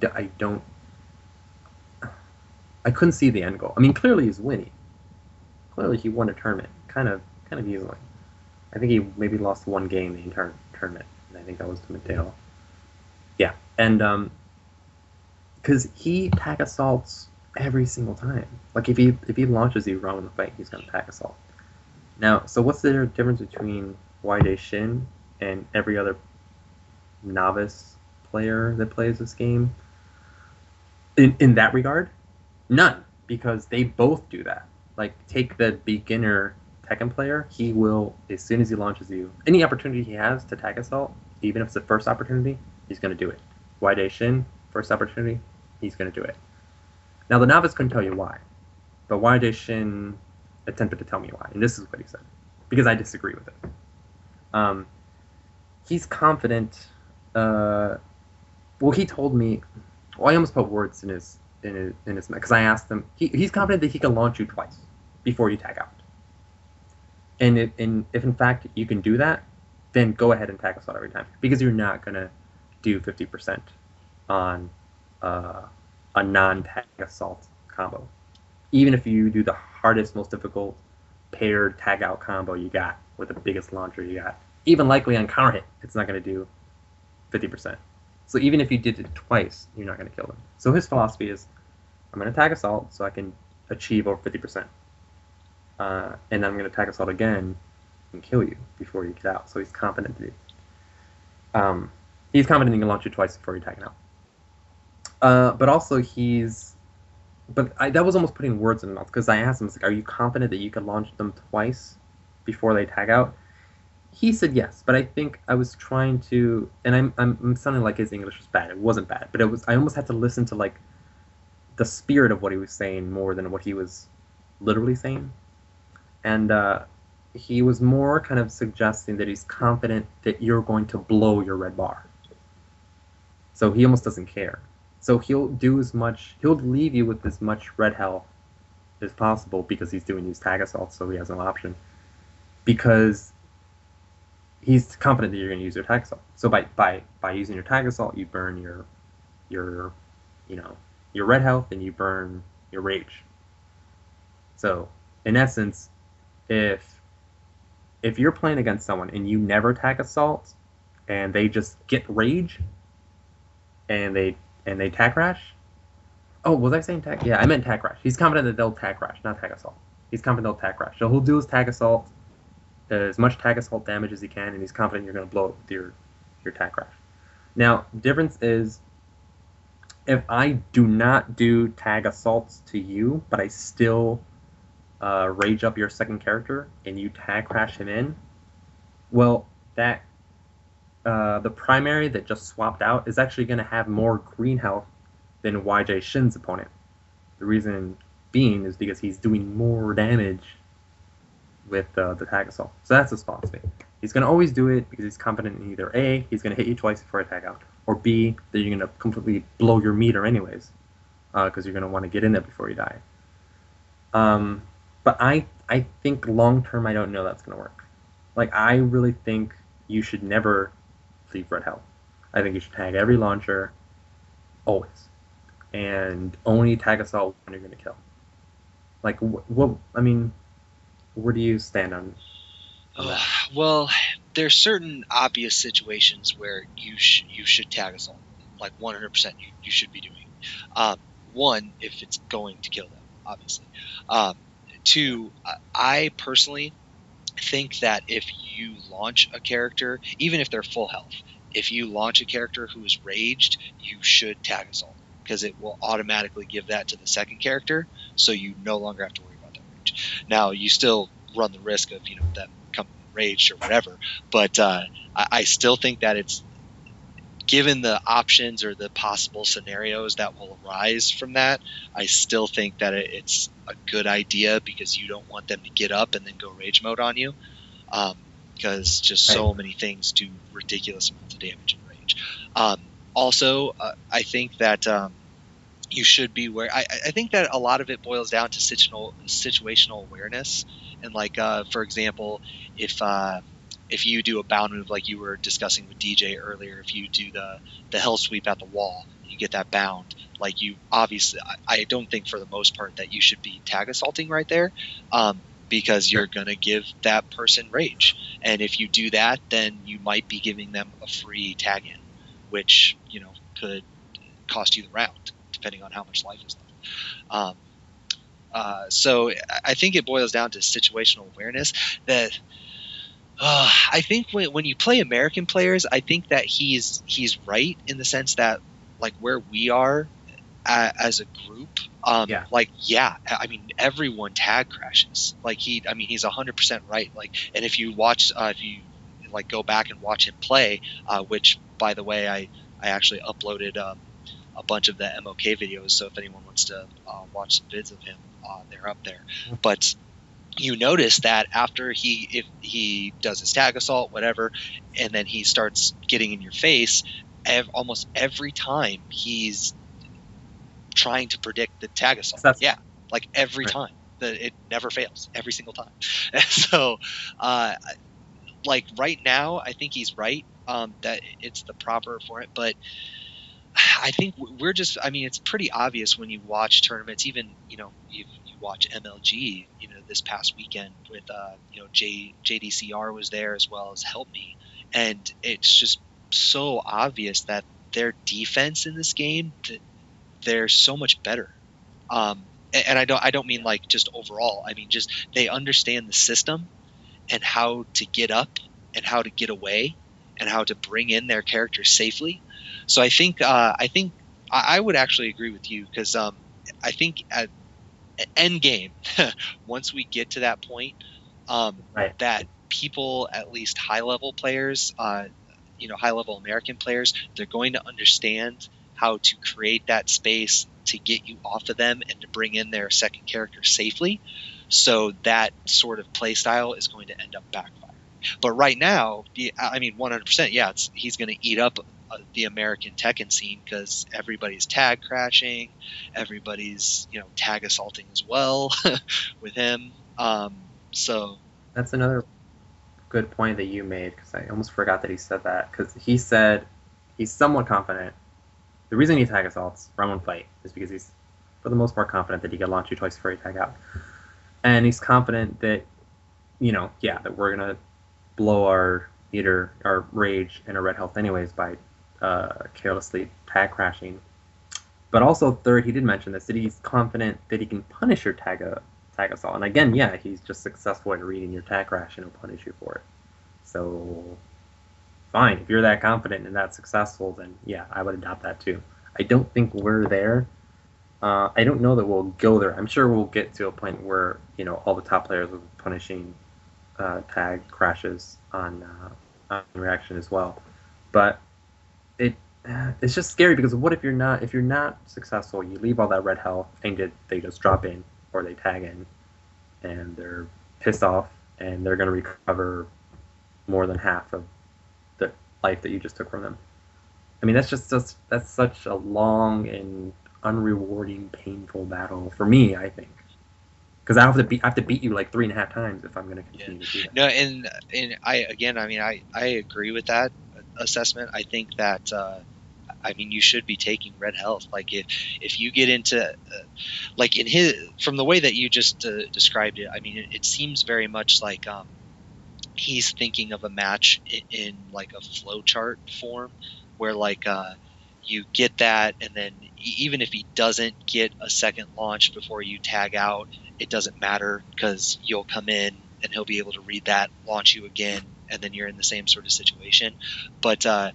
couldn't see the end goal. I mean, clearly he's winning. clearly he won a tournament, kind of easily. I think he maybe lost one game the entire tournament, and I think that was to Mateo. Yeah, and because he tag assaults every single time. Like if he launches you wrong in the fight, he's gonna tag assault. Now, so what's the difference between YJ Shin and every other novice player that plays this game? In that regard, none, because they both do that. Like take the beginner Tekken player, he will, as soon as he launches you, any opportunity he has to tag assault, even if it's the first opportunity, he's going to do it. YJ Shin, first opportunity, he's going to do it. Now the novice couldn't tell you why, but YJ Shin attempted to tell me why, and this is what he said, because I disagree with it. He's confident. Well, he told me. Well, I almost put words in his because I asked him. He's confident that he can launch you twice before you tag out. And if in fact you can do that, then go ahead and tag assault every time, because you're not gonna do 50% on a non-tag assault combo. Even if you do the hardest, most difficult paired tag out combo you got with the biggest launcher you got, even likely on counter hit, it's not gonna do 50%. So even if you did it twice, you're not gonna kill them. So his philosophy is, I'm gonna tag assault so I can achieve over 50%. And then I'm going to tag assault again and kill you before you get out. So he's confident to do. He's confident he can launch you twice before you tag out. But also that was almost putting words in his mouth, because I asked him, like, are you confident that you can launch them twice before they tag out? He said yes, but I think I was trying to, and I'm sounding like his English was bad. It wasn't bad, but I almost had to listen to like the spirit of what he was saying more than what he was literally saying. And he was more kind of suggesting that he's confident that you're going to blow your red bar. So he almost doesn't care. So he'll leave you with as much red health as possible, because he's doing these tag assaults, so he has no option. Because he's confident that you're going to use your tag assault. So by using your tag assault, you burn your red health, and you burn your rage. So in essence, if you're playing against someone and you never tag assault, and they just get rage, and they tag crash. Oh, was I saying tag? Yeah, I meant tag crash. He's confident that they'll tag crash, not tag assault. He's confident they'll tag crash. So he'll do his tag assault, as much tag assault damage as he can, and he's confident you're going to blow it with your tag crash. Now, the difference is, if I do not do tag assaults to you, but I still rage up your second character, and you tag crash him in, well, that the primary that just swapped out is actually going to have more green health than YJ Shin's opponent. The reason being is because he's doing more damage with the tag assault. So that's his philosophy. He's going to always do it because he's confident in either A, he's going to hit you twice before I tag out, or B, that you're going to completely blow your meter anyways, because you're going to want to get in there before you die. But I think long term, I don't know that's going to work. Like, I really think you should never leave red health. I think you should tag every launcher, always, and only tag assault when you're going to kill. Like, what? I mean, where do you stand on that? Well, there's certain obvious situations where you should tag assault, like 100%. You should be doing. One, if it's going to kill them, obviously. Two, I personally think that if you launch a character, even if they're full health, if you launch a character who is raged, you should tag assault, because it will automatically give that to the second character, so you no longer have to worry about that rage. Now, you still run the risk of them coming raged or whatever, but I still think that it's, given the options or the possible scenarios that will arise from that, I still think that it's a good idea, because you don't want them to get up and then go rage mode on you, because just so many things do ridiculous amounts of damage in rage. Also, I think that you should be aware. I think that a lot of it boils down to situational awareness, and like for example, if you do a bound move like you were discussing with DJ earlier, if you do the hell sweep at the wall, you get that bound. Like, you obviously, I don't think for the most part that you should be tag assaulting right there. because you're going to give that person rage. And if you do that, then you might be giving them a free tag in, which, could cost you the round, depending on how much life is left. So I think it boils down to situational awareness that I think when you play American players, I think that he's right in the sense that, like, where we are as a group, I mean, everyone tag crashes. Like, he's 100% right. Like, and if you watch, if you like go back and watch him play, which, by the way, I actually uploaded a bunch of the MOK videos. So if anyone wants to watch some vids of him, they're up there. But you notice that after if he does his tag assault, whatever, and then he starts getting in your face, almost every time he's trying to predict the tag assault. Like every time. It never fails, every single time. So, like right now, I think he's right that it's the proper for it, but I think we're just, it's pretty obvious when you watch tournaments, even, you watch MLG, this past weekend with, JDCR was there as well as Help Me. And it's just so obvious that their defense in this game, they're so much better. And I don't mean like just overall. I mean, just they understand the system and how to get up and how to get away and how to bring in their characters safely. So I think I would actually agree with you, because I think at end game, once we get to that point, that people, at least high level players, high level American players, they're going to understand how to create that space to get you off of them and to bring in their second character safely. So that sort of play style is going to end up backfiring. But right now, 100%, yeah, he's going to eat up the American Tekken scene, because everybody's tag crashing, everybody's tag assaulting as well with him. So that's another good point that you made, because I almost forgot that he said that, because he said he's somewhat confident. The reason he tag assaults round one fight is because he's, for the most part, confident that he can launch you twice before you tag out. And he's confident that, that we're going to blow our rage and our red health anyways by carelessly tag crashing. But also, third, he did mention this, that he's confident that he can punish your tag assault. And again, he's just successful at reading your tag crash and he'll punish you for it. So, fine. If you're that confident and that successful, then I would adopt that too. I don't think we're there. I don't know that we'll go there. I'm sure we'll get to a point where all the top players will be punishing tag crashes on reaction as well. But it's just scary, because what if you're not successful? You leave all that red health and they just drop in, or they tag in, and they're pissed off, and they're going to recover more than half of the life that you just took from them. I mean, that's such a long and unrewarding, painful battle for me, I think, because I have to beat you like 3.5 times if I'm going to continue to do that. No, and I agree with that assessment. I think that you should be taking red health. Like, if you get into like in his, from the way that you just described it, it seems very much like he's thinking of a match in like a flowchart form, where like you get that, and then even if he doesn't get a second launch before you tag out, it doesn't matter, because you'll come in and he'll be able to read that, launch you again, and then you're in the same sort of situation. But a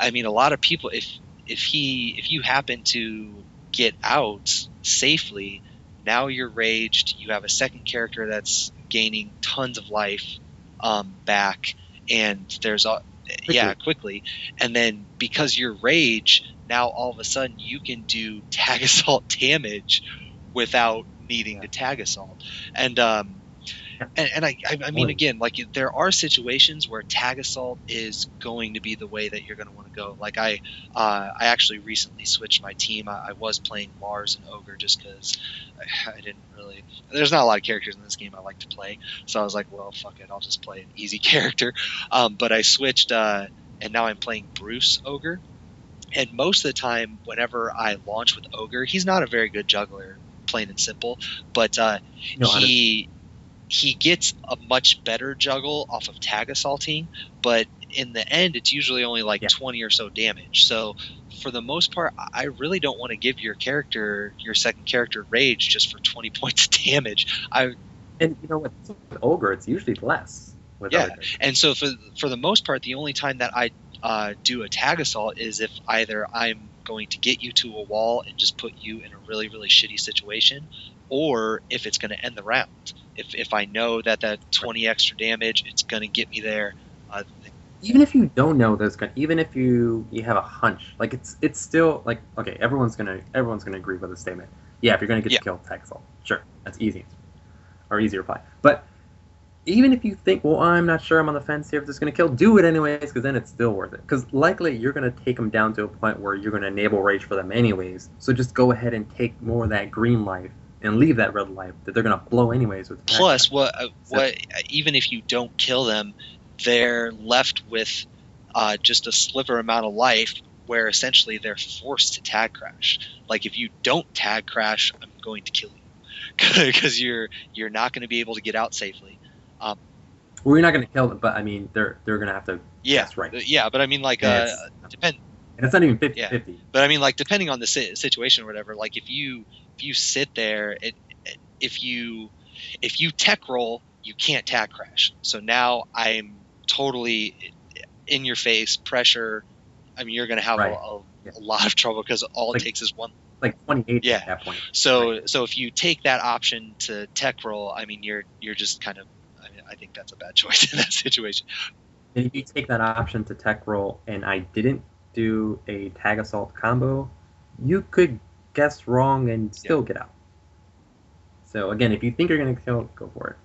lot of people, if you happen to get out safely, now you're raged, you have a second character that's gaining tons of life back, and there's quickly, and then because you're rage, now all of a sudden you can do tag assault damage without needing to tag assault. And again, like, there are situations where tag assault is going to be the way that you're going to want to go. Like, I actually recently switched my team. I was playing Mars and Ogre just because I didn't really. There's not a lot of characters in this game I like to play, so I was like, well, fuck it, I'll just play an easy character. But I switched, and now I'm playing Bruce Ogre. And most of the time, whenever I launch with Ogre, he's not a very good juggler, plain and simple. But he gets a much better juggle off of tag assaulting, but in the end, it's usually only like 20 or so damage. So for the most part, I really don't want to give your second character rage just for 20 points of damage. And you know what? With Ogre, it's usually less. With other characters. And so for the most part, the only time that I do a tag assault is if either I'm going to get you to a wall and just put you in a really, really shitty situation, or if it's going to end the round. If I know that 20 extra damage, it's going to get me there. Even if you don't know this, even if you have a hunch, like it's still like, okay, everyone's gonna agree with the statement. Yeah, if you're gonna get killed, tag assault, sure, that's easy reply. But even if you think, well, I'm not sure, I'm on the fence here if this is gonna kill, do it anyways, because then it's still worth it. Because likely you're gonna take them down to a point where you're gonna enable rage for them anyways. So just go ahead and take more of that green life and leave that red life that they're gonna blow anyways with. Plus, what even if you don't kill them, they're left with just a sliver amount of life, where essentially they're forced to tag crash. Like if you don't tag crash, I'm going to kill you because you're not going to be able to get out safely. Well, you're not going to kill them, but I mean they're going to have to. Yeah, that's right. Yeah, but I mean like depend. And it's not even 50-50. But I mean like depending on the situation or whatever. Like if you sit there, if you tech roll, you can't tag crash. So now I'm totally in your face pressure. I mean, you're going to have a lot of trouble because all it takes is one. Like 28 at that point. So if you take that option to tech roll, I mean, you're just kind of. I think that's a bad choice in that situation. And if you take that option to tech roll, and I didn't do a tag assault combo, you could guess wrong and still get out. So again, if you think you're going to kill, go for it.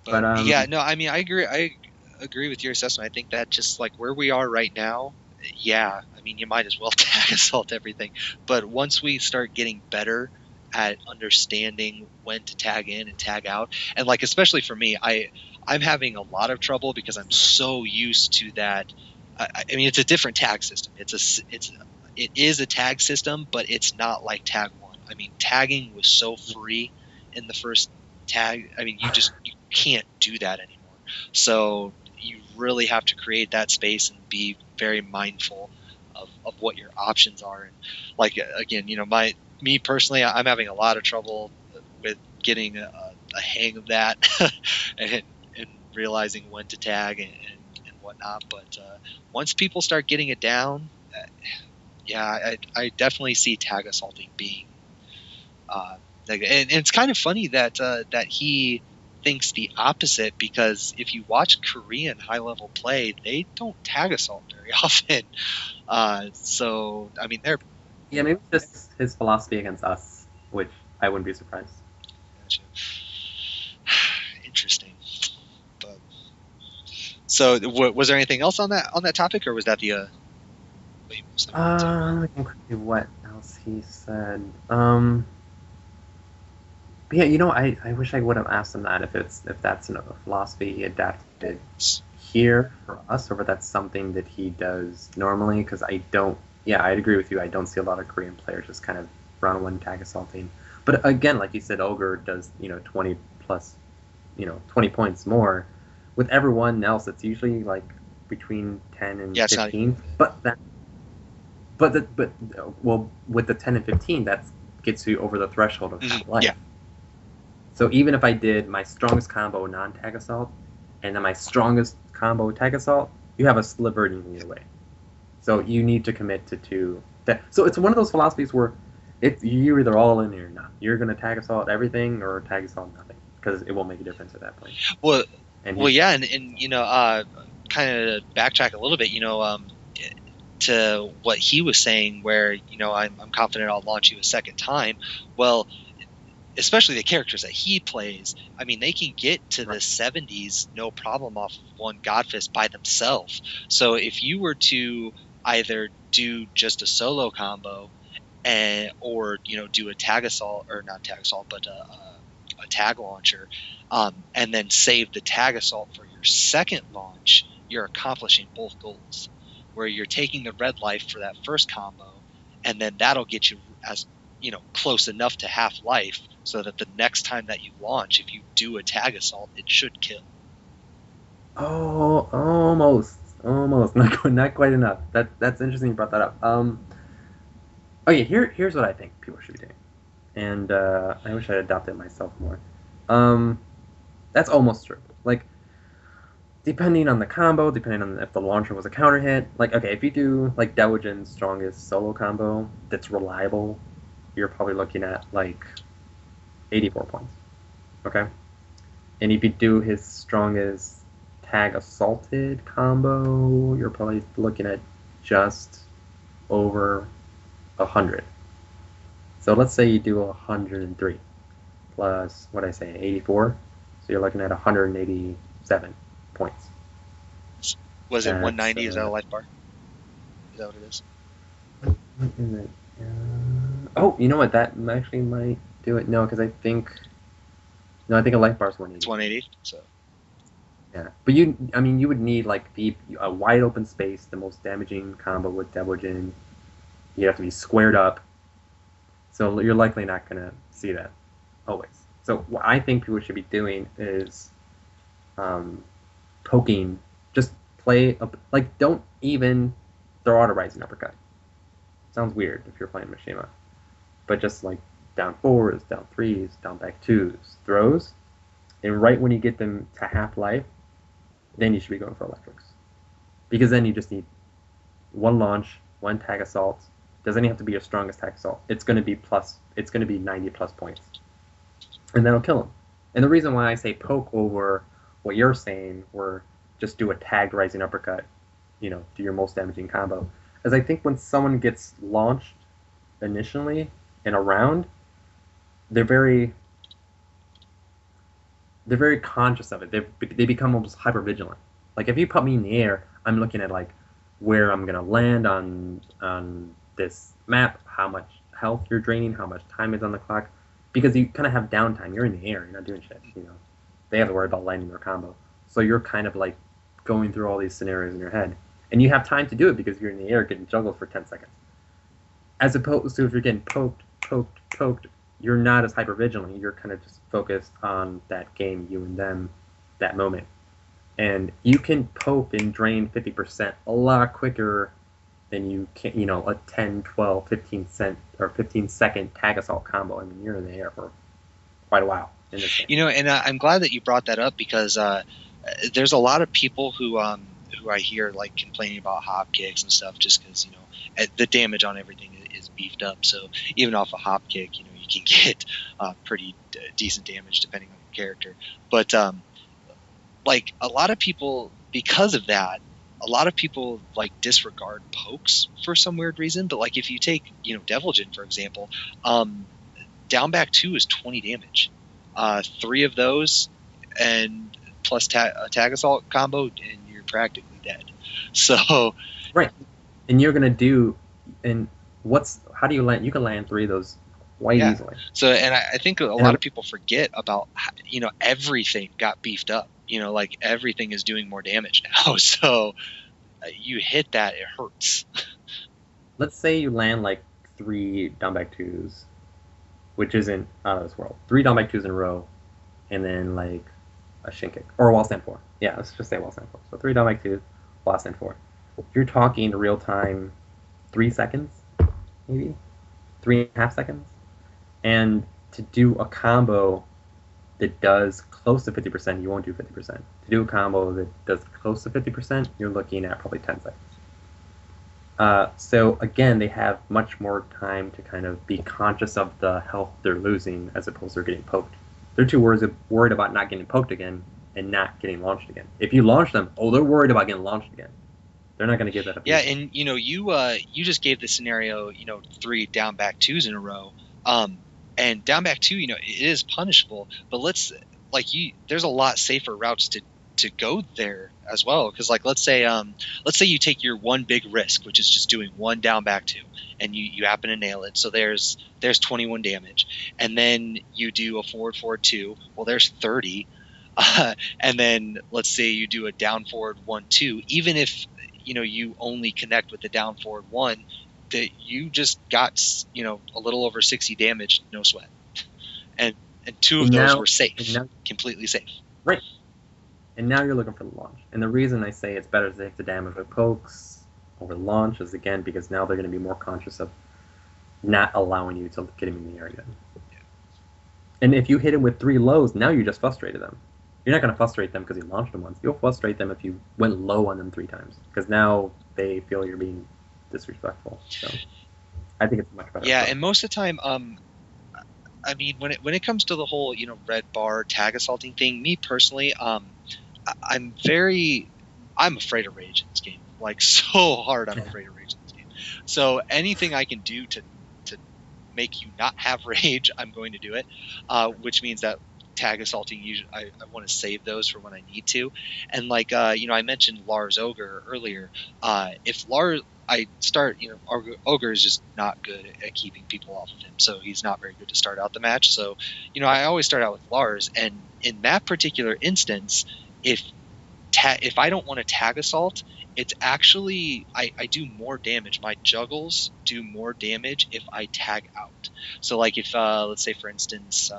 But I mean, I agree. I agree with your assessment. I think that just like where we are right now, I mean, you might as well tag assault everything. But once we start getting better at understanding when to tag in and tag out, and like especially for me, I'm having a lot of trouble because I'm so used to that. I mean, it's a different tag system. It is a tag system, but it's not like tag 1. I mean, tagging was so free in the first tag. I mean, you can't do that anymore. So you really have to create that space and be very mindful of what your options are. And like again, me personally, I'm having a lot of trouble with getting a hang of that and realizing when to tag and whatnot. But once people start getting it down, I definitely see tag assaulting being and it's kind of funny that he thinks the opposite, because if you watch Korean high level play, they don't tag assault very often. So I mean, they're maybe just his philosophy against us, which I wouldn't be surprised. Gotcha. Interesting. But so was there anything else on that topic, or was that the? I think what else he said. Yeah, I wish I would have asked him that if that's a philosophy he adapted here for us, or if that's something that he does normally. Because I don't. Yeah, I'd agree with you. I don't see a lot of Korean players just kind of run one tag assaulting. But again, like you said, Ogre does 20 plus, 20 points more. With everyone else, it's usually like between 10 and 15. But with the 10 and 15, that gets you over the threshold of half life. Yeah. So even if I did my strongest combo non-tag assault, and then my strongest combo tag assault, you have a sliver either way. So you need to commit to two. So it's one of those philosophies where you're either all in or you're not. You're going to tag assault everything or tag assault nothing, because it won't make a difference at that point. And kind of backtrack a little bit, to what he was saying, where I'm confident I'll launch you a second time. Well, especially the characters that he plays, I mean, they can get to the 70s no problem off of one Godfist by themselves. So if you were to either do just a solo combo or do a tag assault, or not tag assault, but a tag launcher, and then save the tag assault for your second launch, you're accomplishing both goals, where you're taking the red life for that first combo, and then that'll get you as close enough to half life so that the next time that you launch, if you do a tag assault, it should kill. Oh, almost, not quite enough. That's interesting. You brought that up. Okay, here's what I think people should be doing, and I wish I'd adopted myself more. That's almost true. Like, depending on the combo, depending on if the launcher was a counter hit. Like, okay, if you do like Dewajin's strongest solo combo that's reliable, you're probably looking at like 84 points. Okay, and if you do his strongest tag assaulted combo, you're probably looking at just over 100. So let's say you do 103 plus what I say 84, so you're looking at 187 points. Was it 190? Is that a life bar? Is that what it is? Oh, you know what? That actually might do it. No, because I think a life bar is 180. It's 180. So yeah, but you would need like a wide open space, the most damaging combo with Dewajin. You have to be squared up, so you're likely not gonna see that always. So what I think people should be doing is poking. Just play like don't even throw out a rising uppercut. Sounds weird if you're playing Mishima, but just like down fours, down threes, down back twos, throws, and right when you get them to half life, then you should be going for electrics, because then you just need one launch, one tag assault. Doesn't have to be your strongest tag assault. It's going to be 90 plus points, and that'll kill him. And the reason why I say poke over what you're saying, or just do a tagged rising uppercut, do your most damaging combo, is I think when someone gets launched initially in a round, they're very conscious of it. They become almost hyper vigilant. Like if you put me in the air, I'm looking at like where I'm gonna land on this map, how much health you're draining, how much time is on the clock, because you kind of have downtime. You're in the air, you're not doing shit. They have to worry about landing their combo, so you're kind of like going through all these scenarios in your head, and you have time to do it because you're in the air getting juggled for 10 seconds. As opposed to if you're getting poked, you're not as hyper vigilant. You're kind of just focused on that game, you and them, that moment. And you can poke and drain 50% a lot quicker than you can, a 10, 12, 15 second tag assault combo. I mean, you're in the air for quite a while in this game. And I'm glad that you brought that up, because there's a lot of people who I hear like complaining about hop kicks and stuff, just because the damage on everything is beefed up. So even off a hop kick, you can get pretty decent damage depending on your character. But like a lot of people, because of that, a lot of people like disregard pokes for some weird reason. But like if you take Deviljin for example, down back 2 is 20 damage, 3 of those and plus tag assault combo, and you're practically dead. So right, and you're gonna do, and how do you land? You can land 3 of those quite easily. So, and I think a lot of people forget about everything got beefed up. Like everything is doing more damage now. So you hit that, it hurts. Let's say you land like 3 down back 2s, which isn't out of this world. 3 down back 2s in a row, and then like a shin kick or a wall stand 4. Yeah, let's just say wall stand 4. So 3 down back 2, wall stand 4. You're talking real time, 3 seconds, maybe 3.5 seconds, and to do a combo that does close to 50%, you won't do 50%. To do a combo that does close to 50%, you're looking at probably 10 seconds. So again, they have much more time to kind of be conscious of the health they're losing as opposed to getting poked. They're too worried about not getting poked again and not getting launched again. If you launch them, they're worried about getting launched again. They're not going to give that up. Yeah, and you just gave the scenario, 3 down back 2s in a row. And down back 2, it is punishable, but there's a lot safer routes to go there as well. Because let's say you take your one big risk, which is just doing 1 down back 2, and you happen to nail it. So there's 21 damage, and then you do a forward 2. Well, there's 30, and then let's say you do a down forward 1-2. Even if you only connect with the down forward 1, that you just got a little over 60 damage, no sweat. and two of those were safe, completely safe. Right. And now you're looking for the launch. And the reason I say it's better to take the damage with pokes over launch is, again, because now they're going to be more conscious of not allowing you to get him in the air again. Yeah. And if you hit him with 3 lows, now you just frustrated them. You're not going to frustrate them because you launched them once. You'll frustrate them if you went low on them 3 times, because now they feel you're being disrespectful. So I think it's much better. Yeah, and most of the time, I mean, when it comes to the whole, red bar tag assaulting thing, me personally, I'm afraid of rage in this game. Like, so hard I'm afraid of rage in this game. So anything I can do to make you not have rage, I'm going to do it, which means that tag assaulting, usually I want to save those for when I need to. And like, I mentioned Lars Ogre earlier. If Lars, I start, Ogre is just not good at keeping people off of him, so he's not very good to start out the match. So, I always start out with Lars, and in that particular instance, if I don't want to tag assault, it's actually I do more damage. My juggles do more damage if I tag out. So like if let's say for instance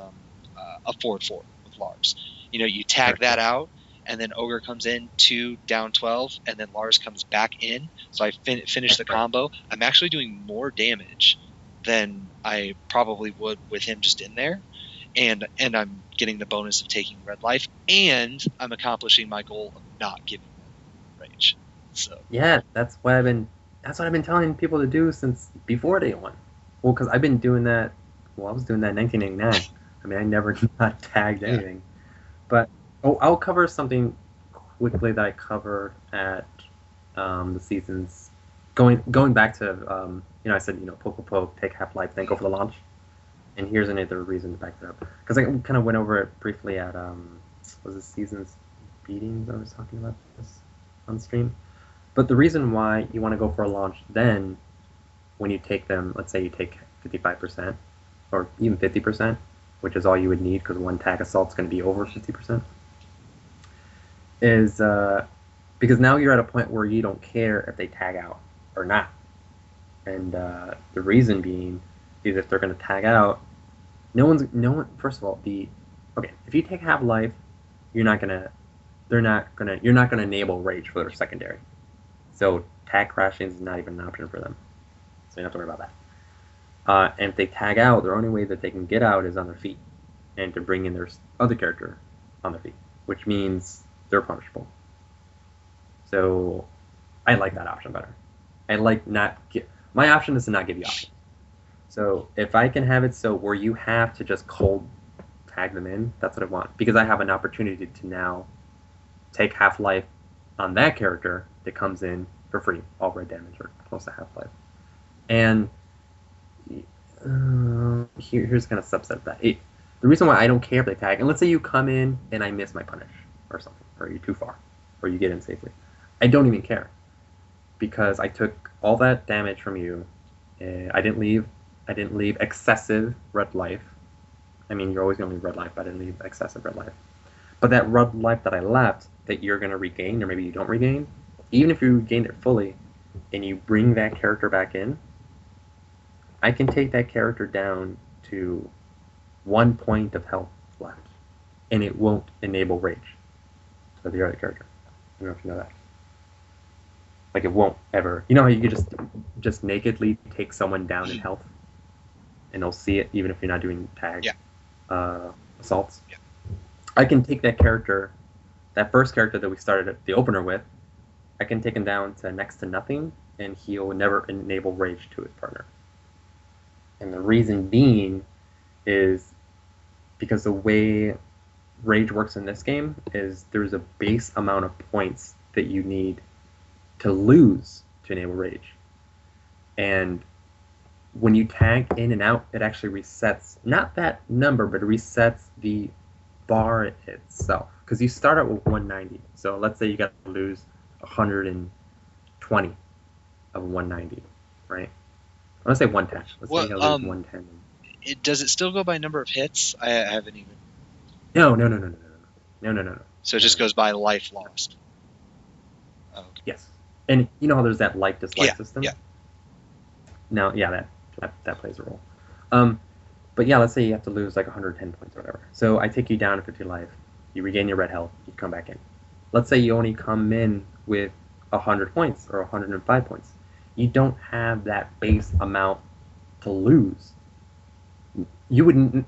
a 4-4 with Lars, you tag that out, and then Ogre comes in 2 down 12, and then Lars comes back in. So I finish the combo. I'm actually doing more damage than I probably would with him just in there. And I'm getting the bonus of taking red life, and I'm accomplishing my goal of not giving them rage. So yeah, that's what I've been telling people to do since before day 1. Well, because I've been doing that. Well, I was doing that in 1989. I mean, I never not tagged anything. But I'll cover something quickly that I covered at the seasons. Going back to I said poke, take half life, then go for the launch. And here's another reason to back that up, because I kind of went over it briefly at was it seasons beatings I was talking about this on stream. But the reason why you want to go for a launch then, when you take them, let's say you take 55% or even 50%, which is all you would need because one tag assault's going to be over 50%, is because now you're at a point where you don't care if they tag out or not. And the reason being is if they're going to tag out, no one. First of all, if you take half life, you're not gonna enable rage for their secondary. So tag crashing is not even an option for them. So you don't have to worry about that. And if they tag out, the only way that they can get out is on their feet, and to bring in their other character on their feet, which means they're punishable. So I like that option better. My option is to not give you options. So if I can have it so where you have to just cold tag them in, that's what I want. Because I have an opportunity to now take half-life on that character that comes in for free, all red damage or close to half-life. And here's kind of subset of that. The reason why I don't care if they tag, and let's say you come in and I miss my punish or something, or you're too far, or you get in safely. I don't even care. Because I took all that damage from you. I didn't leave excessive red life. I mean, you're always going to leave red life, but I didn't leave excessive red life. But that red life that I left, that you're going to regain, or maybe you don't regain, even if you regained it fully, and you bring that character back in, I can take that character down to 1 point of health left, and it won't enable rage for the other character. I don't know if you know that. Like, it won't ever. You know how you could just nakedly take someone down in health, and they'll see it even if you're not doing tag assaults? Yeah. I can take that character, that first character that we started the opener with, I can take him down to next to nothing, and he'll never enable rage to his partner. And the reason being is because the way rage works in this game is there's a base amount of points that you need to lose to enable rage. And when you tag in and out, it actually resets, not that number, but it resets the bar itself. Because you start out with 190. So let's say you got to lose 120 of 190, right? I want to say 110. Let's say you got to lose 110. Does it still go by number of hits? I haven't even... No. So it just goes by life lost. Oh, okay. Yes. And you know how there's that like-dislike system? Yeah. No, yeah, that plays a role. But yeah, let's say you have to lose like 110 points or whatever. So I take you down to 50 life. You regain your red health. You come back in. Let's say you only come in with 100 points or 105 points. You don't have that base amount to lose. You wouldn't.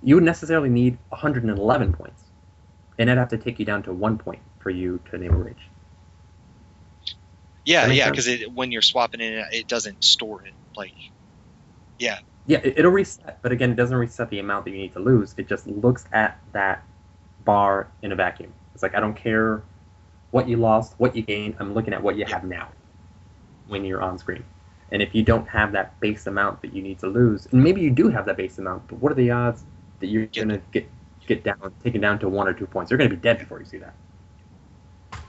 You would necessarily need 111 points, and I'd have to take you down to 1 point for you to enable rage. Yeah, because when you're swapping it doesn't store it. Like, yeah. Yeah, it'll reset, but again, it doesn't reset the amount that you need to lose. It just looks at that bar in a vacuum. It's like, I don't care what you lost, what you gained. I'm looking at what you have now when you're on screen. And if you don't have that base amount that you need to lose, and maybe you do have that base amount, but what are the odds that you're going to get taken down to 1 or 2 points? You're going to be dead before you see that.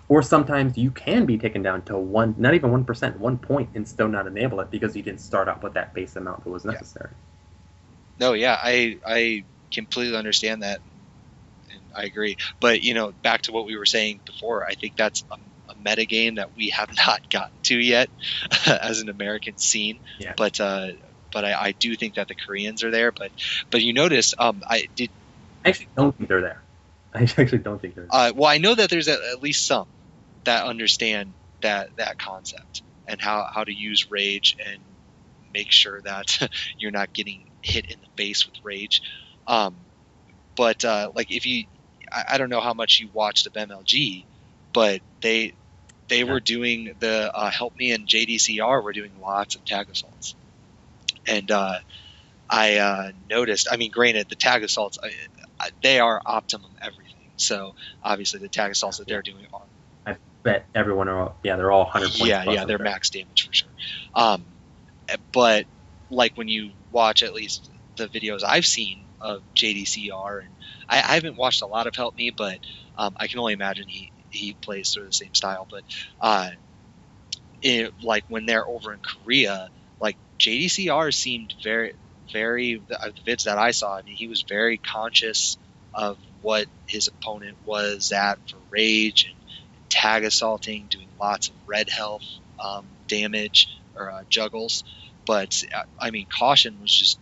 Or sometimes you can be taken down to not even 1%, 1 point, and still not enable it because you didn't start out with that base amount that was necessary. No, yeah, I completely understand that, and I agree. But back to what we were saying before, I think that's a meta game that we have not gotten to yet as an American scene. Yeah. But I do think that the Koreans are there. But you notice, I actually don't think they're there. I actually don't think they're there. Well, I know that there's at least some that understand that concept and how to use rage and make sure that you're not getting hit in the face with rage. But like if you, I don't know how much you watched of MLG, but they were doing the Help Me and JDCR were doing lots of tag assaults, and I noticed. I mean, granted, the tag assaults they are optimum everything. So obviously the tag assaults that they're doing are. I bet everyone are. Yeah, they're all 100 points. Yeah, they're max damage for sure. But like when you watch at least the videos I've seen of JDCR, and I haven't watched a lot of Help Me, but I can only imagine he plays sort of the same style. But like when they're over in Korea, like JDCR seemed very, very the vids that I saw. I mean, he was very conscious of what his opponent was at for rage and tag assaulting, doing lots of red health damage or juggles. But I mean, caution was just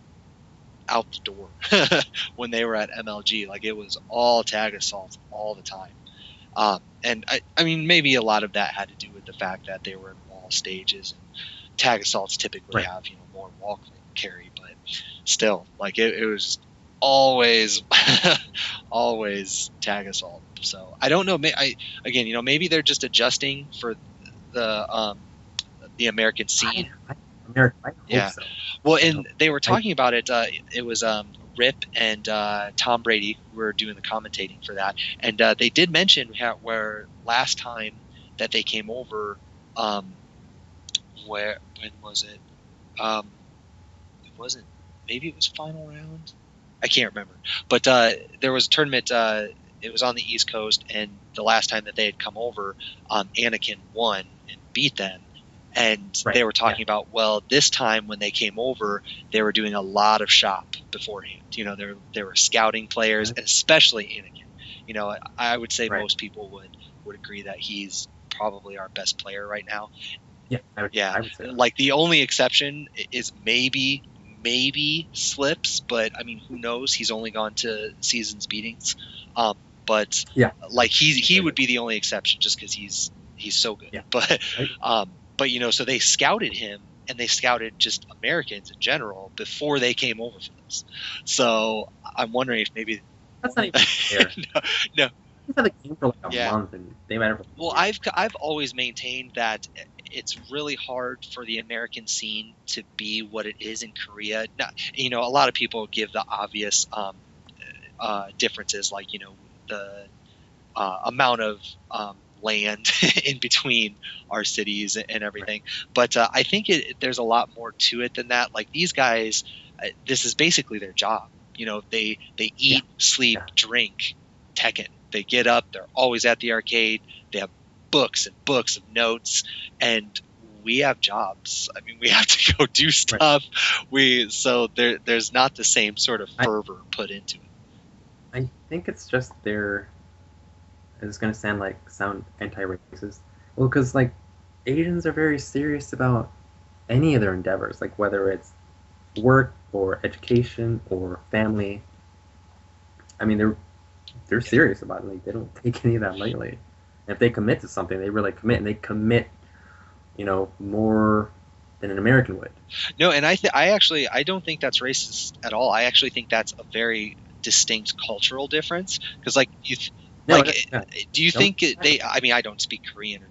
out the door when they were at MLG. Like it was all tag assaults all the time. And I mean, maybe a lot of that had to do with the fact that they were in wall stages, and tag assaults typically have more wall carry, but still, like it was always always tag assault. So I don't know. Again, maybe they're just adjusting for the American scene. I hope so. Well, and they were talking about it. It was Rip and Tom Brady were doing the commentating for that, and they did mention where last time that they came over, when was it? It wasn't. Maybe it was final round. I can't remember. But there was a tournament. It was on the East Coast, and the last time that they had come over, Anakin won and beat them. And they were talking about, well, this time when they came over, they were doing a lot of shop beforehand. They were scouting players, and especially Anakin. I would say most people would agree that he's probably our best player right now. Yeah, I would say that. Like the only exception is maybe Slips, but I mean, who knows? He's only gone to seasons beatings. But like he would be the only exception just because he's so good. Yeah. But so they scouted him, and they scouted just Americans in general before they came over for this. So I'm wondering if maybe that's not even fair. No. He's had the game for like a month, and they might have. Well, I've always maintained that it's really hard for the American scene to be what it is in Korea. A lot of people give the obvious differences, like the amount of land in between our cities and everything. But I think there's a lot more to it than that. Like these guys, this is basically their job. They eat, sleep, drink Tekken. They get up. They're always at the arcade. They have books and books of notes, and we have jobs. I mean, we have to go do stuff. So there's not the same sort of fervor put into it. I think it's just it's going to sound anti-racist. Well, because Asians are very serious about any of their endeavors, whether it's work or education or family. I mean, they're serious about it. Like, they don't take any of that lightly. And if they commit to something, they really commit, and they commit, more than an American would. No, and I don't think that's racist at all. I actually think that's a very distinct cultural difference because like No, do you don't. think they? I mean, I don't speak Korean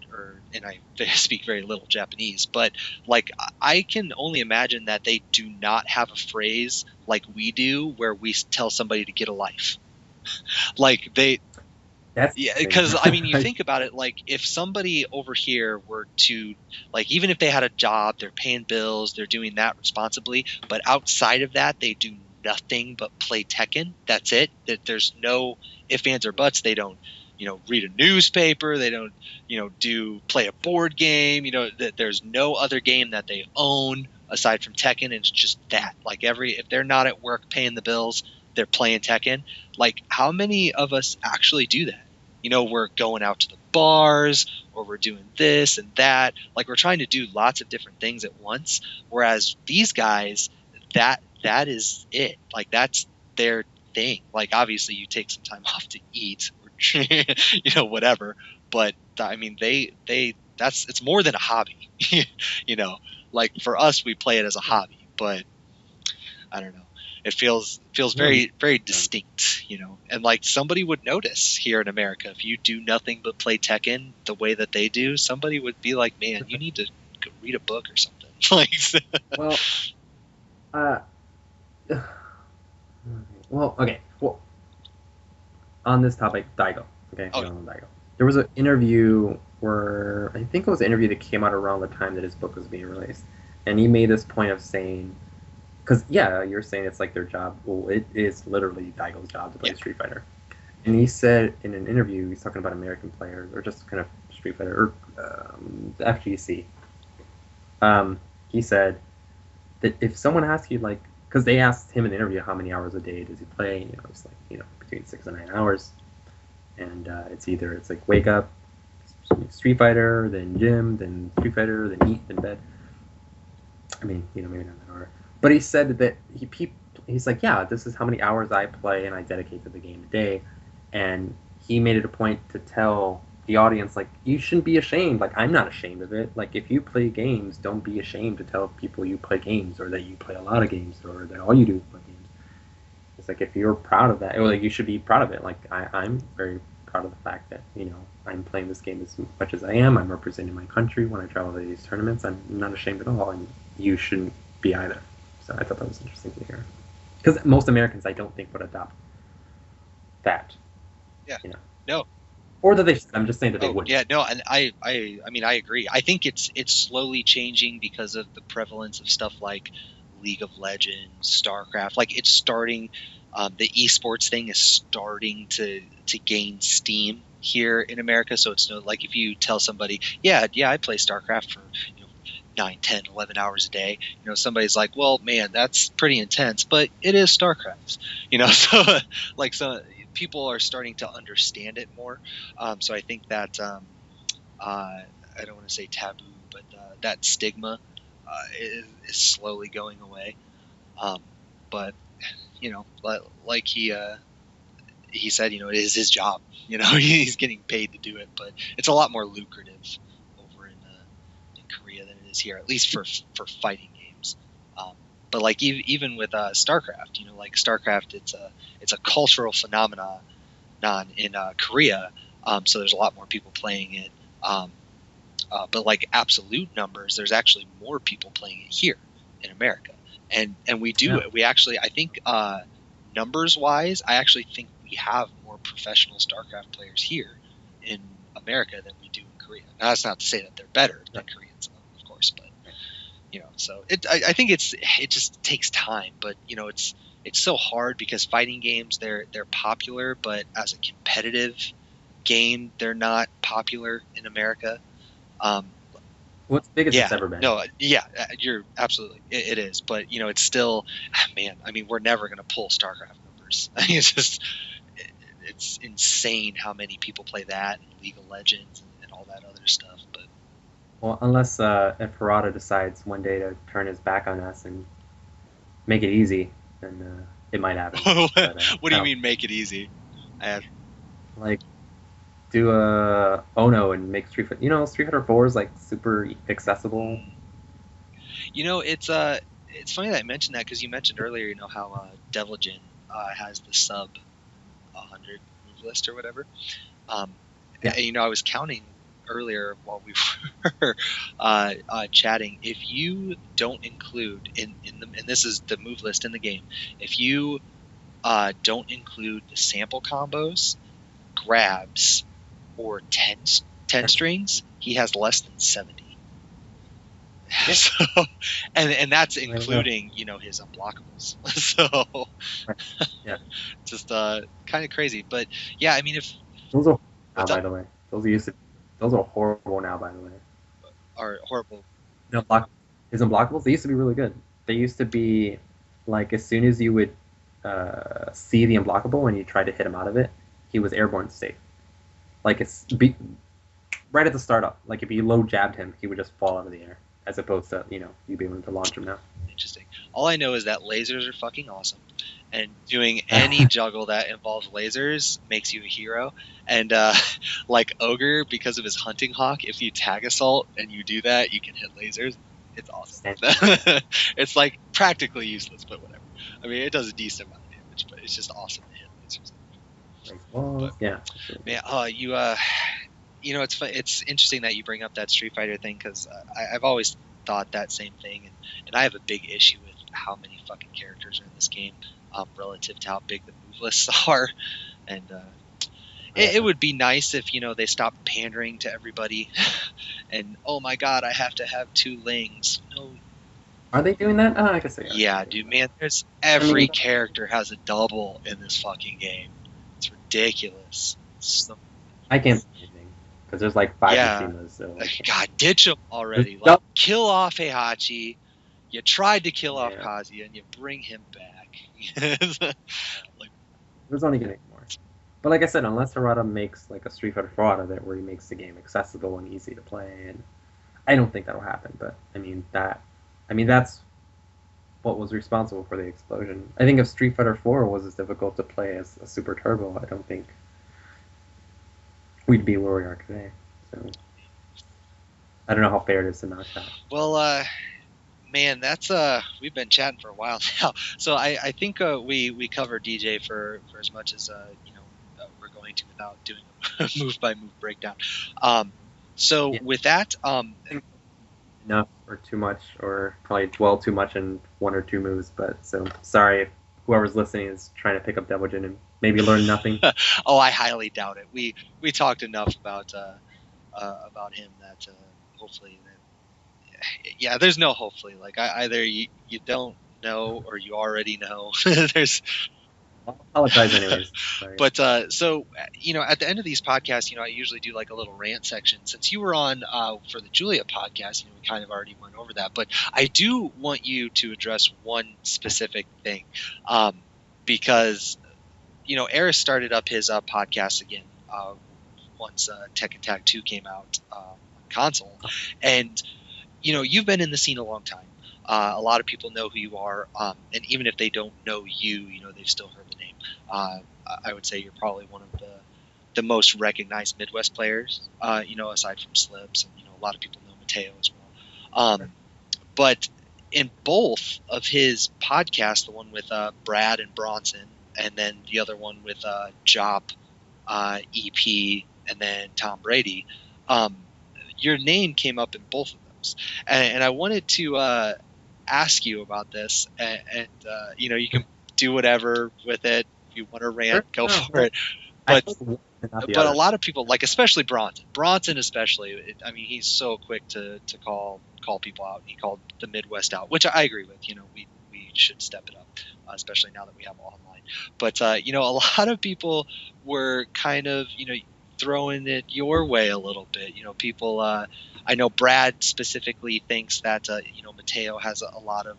and I speak very little Japanese, but like I can only imagine that they do not have a phrase like we do where we tell somebody to get a life. Like they That's Yeah, the thing. because I mean, you think about it, like if somebody over here were to, like, even if they had a job, they're paying bills, they're doing that responsibly, but outside of that, they do nothing but play Tekken. That's it. That there's no ifs, ands, or buts. They don't, read a newspaper. They don't, do play a board game. That there's no other game that they own aside from Tekken. And it's just that. Like if they're not at work paying the bills, they're playing Tekken. Like how many of us actually do that? We're going out to the bars or we're doing this and that. Like we're trying to do lots of different things at once. Whereas these guys, that is it. Like that's their thing. Like obviously you take some time off to eat or whatever. But I mean it's more than a hobby. you know, like for us we play it as a hobby, but I don't know. It feels No, very very distinct, and like somebody would notice here in America if you do nothing but play Tekken the way that they do. Somebody would be like, "Man, you need to go read a book or something." Like, well, uh, well, okay. Well, on this topic, Daigo. Okay, oh Daigo. There was an interview where I think it was an interview that came out around the time that his book was being released, and he made this point of saying, because yeah, you're saying it's like their job. Well, it is literally Daigo's job to play yeah, Street Fighter. And he said in an interview, he's talking about American players or just kind of Street Fighter or the FGC. He said that if someone asks you like, because they asked him in the interview how many hours a day does he play, it's like between 6 and 9 hours, and it's like wake up, Street Fighter, then gym, then Street Fighter, then eat, then bed. I mean, maybe not that order. But he said that he's like, yeah, this is how many hours I play and I dedicate to the game a day. And he made it a point to tell the audience, like, you shouldn't be ashamed. Like, I'm not ashamed of it. Like, if you play games, don't be ashamed to tell people you play games or that you play a lot of games or that all you do is play games. It's like, if you're proud of that, or like, you should be proud of it. Like, I'm very proud of the fact that, I'm playing this game as much as I am. I'm representing my country when I travel to these tournaments. I'm not ashamed at all, and you shouldn't be either. So I thought that was interesting to hear. Because most Americans, I don't think, would adopt that. yeah, no. Or that they should. I'm just saying that they Oh wouldn't. yeah, no, and I mean I agree. I think it's slowly changing because of the prevalence of stuff like League of Legends, StarCraft. Like it's starting, the esports thing is starting to gain steam here in America. So it's no like if you tell somebody, yeah, I play StarCraft for 9, 10, 11 hours a day. Somebody's like, well, man, that's pretty intense, but it is StarCraft. So like so people are starting to understand it more. So I think that I don't want to say taboo, but that stigma is slowly going away. But like he said, it is his job. He's getting paid to do it, but it's a lot more lucrative over in Korea than it is here, at least for fighting games. But like even with StarCraft, like StarCraft, it's a cultural phenomenon in Korea, so there's a lot more people playing it. But like absolute numbers, there's actually more people playing it here in America, and we do it. We actually, I think, numbers wise, I actually think we have more professional StarCraft players here in America than we do in Korea. Now, that's not to say that they're better than Koreans, of course, but so I think it just takes time, but it's so hard because fighting games they're popular, but as a competitive game, they're not popular in America. Well, it's big as Yeah, it's ever been. no, yeah, you're absolutely. It is, but it's still, man. I mean, we're never gonna pull StarCraft numbers. It's insane how many people play that and League of Legends and all that other stuff. But Well, unless if Harada decides one day to turn his back on us and make it easy, then it might happen. But What do I you don't mean make it easy? I, like do a Ono and make Street Fighter. Street Fighter 4 is like super accessible. it's funny that I mentioned that because you mentioned earlier, how Devil Jin has the sub 100 move list or whatever. Um, Yeah. and, I was counting earlier while we were chatting. If you don't include and this is the move list in the game, if you don't include the sample combos, grabs, or 10 strings, he has less than 70. Yeah. So, and that's There you go. including his unblockables. So Right. Yeah. just kind of crazy, but yeah, I mean, if Those are now, what's by up the way. Those are horrible now, by the way. are horrible. No, his unblockables, they used to be really good. They used to be like as soon as you would see the unblockable when you tried to hit him out of it, he was airborne safe. Like right at the startup. Like if you low jabbed him, he would just fall out of the air, as opposed to you being able to launch him now. Interesting. All I know is that lasers are fucking awesome, and doing any juggle that involves lasers makes you a hero. And like Ogre, because of his hunting hawk, if you tag assault and you do that, you can hit lasers. It's awesome. It's like practically useless, but whatever. I mean, it does a decent amount of damage, but it's just awesome to hit lasers. But Yeah. Really man, it's interesting that you bring up that Street Fighter thing because I've always thought that same thing, and I have a big issue with how many fucking characters are in this game relative to how big the move lists are, and it would be nice if they stopped pandering to everybody, and oh my god, I have to have 2 Lings. No, Are they doing that? I guess they are. yeah, dude, man, there's I mean, every character has a double in this fucking game. It's ridiculous. So, I can't say anything because there's like 5 yeah, Mishimas. So God, ditch them already. there's, Like, kill off Heihachi. You tried to kill off yeah, Kazuya, and you bring him back. Like, there's only getting more. But like I said, unless Harada makes like a Street Fighter 4 out of it, where he makes the game accessible and easy to play, and I don't think that'll happen. But that's what was responsible for the explosion. I think if Street Fighter 4 was as difficult to play as a Super Turbo, I don't think we'd be where we are today. So I don't know how fair it is to knock that. well, man, that's we've been chatting for a while now, so I think we covered DJ for as much as we're going to without doing a move by move breakdown. So Yeah. with that, Enough or too much, or probably dwell too much in 1 or 2 moves. But so sorry if whoever's listening is trying to pick up Devil Jin and maybe learn nothing. oh, I highly doubt it. We talked enough about him that hopefully that yeah, there's no hopefully. Like either you don't know or you already know. There's I'll apologize anyways. Sorry. but so at the end of these podcasts, I usually do like a little rant section. Since you were on for the Julia podcast, we kind of already went over that. But I do want you to address one specific thing, because Eris started up his podcast again once Tekken Tag 2 came out on console, and you've been in the scene a long time. A lot of people know who you are, and even if they don't know you, they've still heard the name. I would say you're probably one of the most recognized Midwest players, aside from Slips, and a lot of people know Mateo as well. But in both of his podcasts, the one with Brad and Bronson, and then the other one with Jop, EP, and then Tom Brady, your name came up in both of those, and I wanted to ask you about this, and you can do whatever with it. If you want to rant, go for it. But a lot of people, like especially Bronson especially. I mean, he's so quick to call people out. He called the Midwest out, which I agree with. We should step it up, especially now that we have online. But a lot of people were kind of throwing it your way a little bit. People. I know Brad specifically thinks that Mateo has a lot of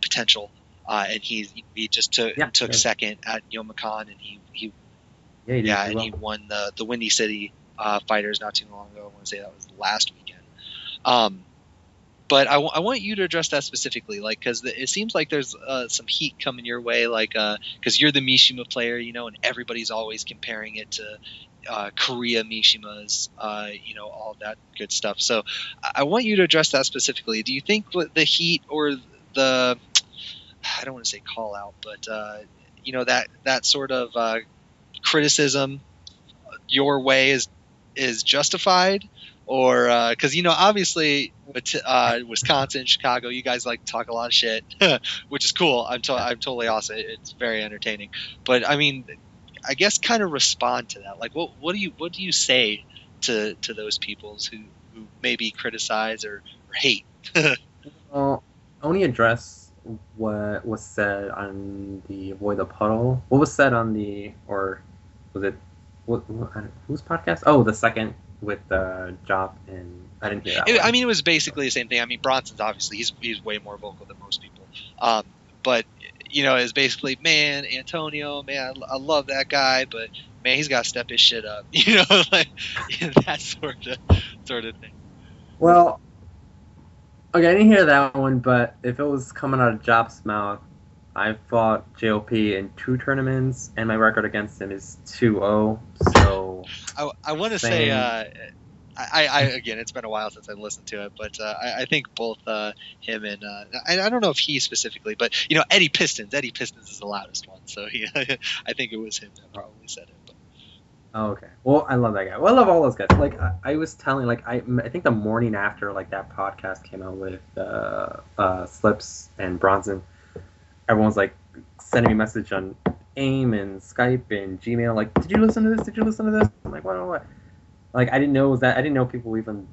potential, and he just took second at Yomacan, and he he won the Windy City Fighters not too long ago. I want to say that was last weekend. But I want you to address that specifically, like, because it seems like there's some heat coming your way, like, because you're the Mishima player, and everybody's always comparing it to Korea Mishimas, all that good stuff. So I want you to address that specifically. Do you think the heat or the, I don't want to say call out, but that sort of criticism your way is justified, or because obviously with Wisconsin, Chicago, you guys like talk a lot of shit, which is cool. I'm totally awesome. It's very entertaining. But I mean, I guess kind of respond to that. Like, what do you say to those peoples who maybe criticize or hate? Well, I only address what was said on the Avoid the Puddle. What was said on the, or was it, whose podcast? Oh, the second with Job, and I didn't hear that one. I mean, it was basically the same thing. I mean, Bronson's obviously he's way more vocal than most people, but it's basically, man, Antonio, man, I love that guy, but man, he's got to step his shit up, like that sort of thing. Well, okay, I didn't hear that one, but if it was coming out of Job's mouth, I fought JOP in 2 tournaments, and my record against him is 2-0. So I want to say, I again, it's been a while since I listened to it, but I think both him and I don't know if he specifically, but Eddie Pistons is the loudest one, so I think it was him that probably said it. But. Oh, okay. Well, I love that guy. Well, I love all those guys. Like I was telling, like I think the morning after like that podcast came out with Slips and Bronson, everyone's like sending me a message on AIM and Skype and Gmail, like, did you listen to this? Did you listen to this? I'm like, what? Like, I didn't know it was that. I didn't know people even.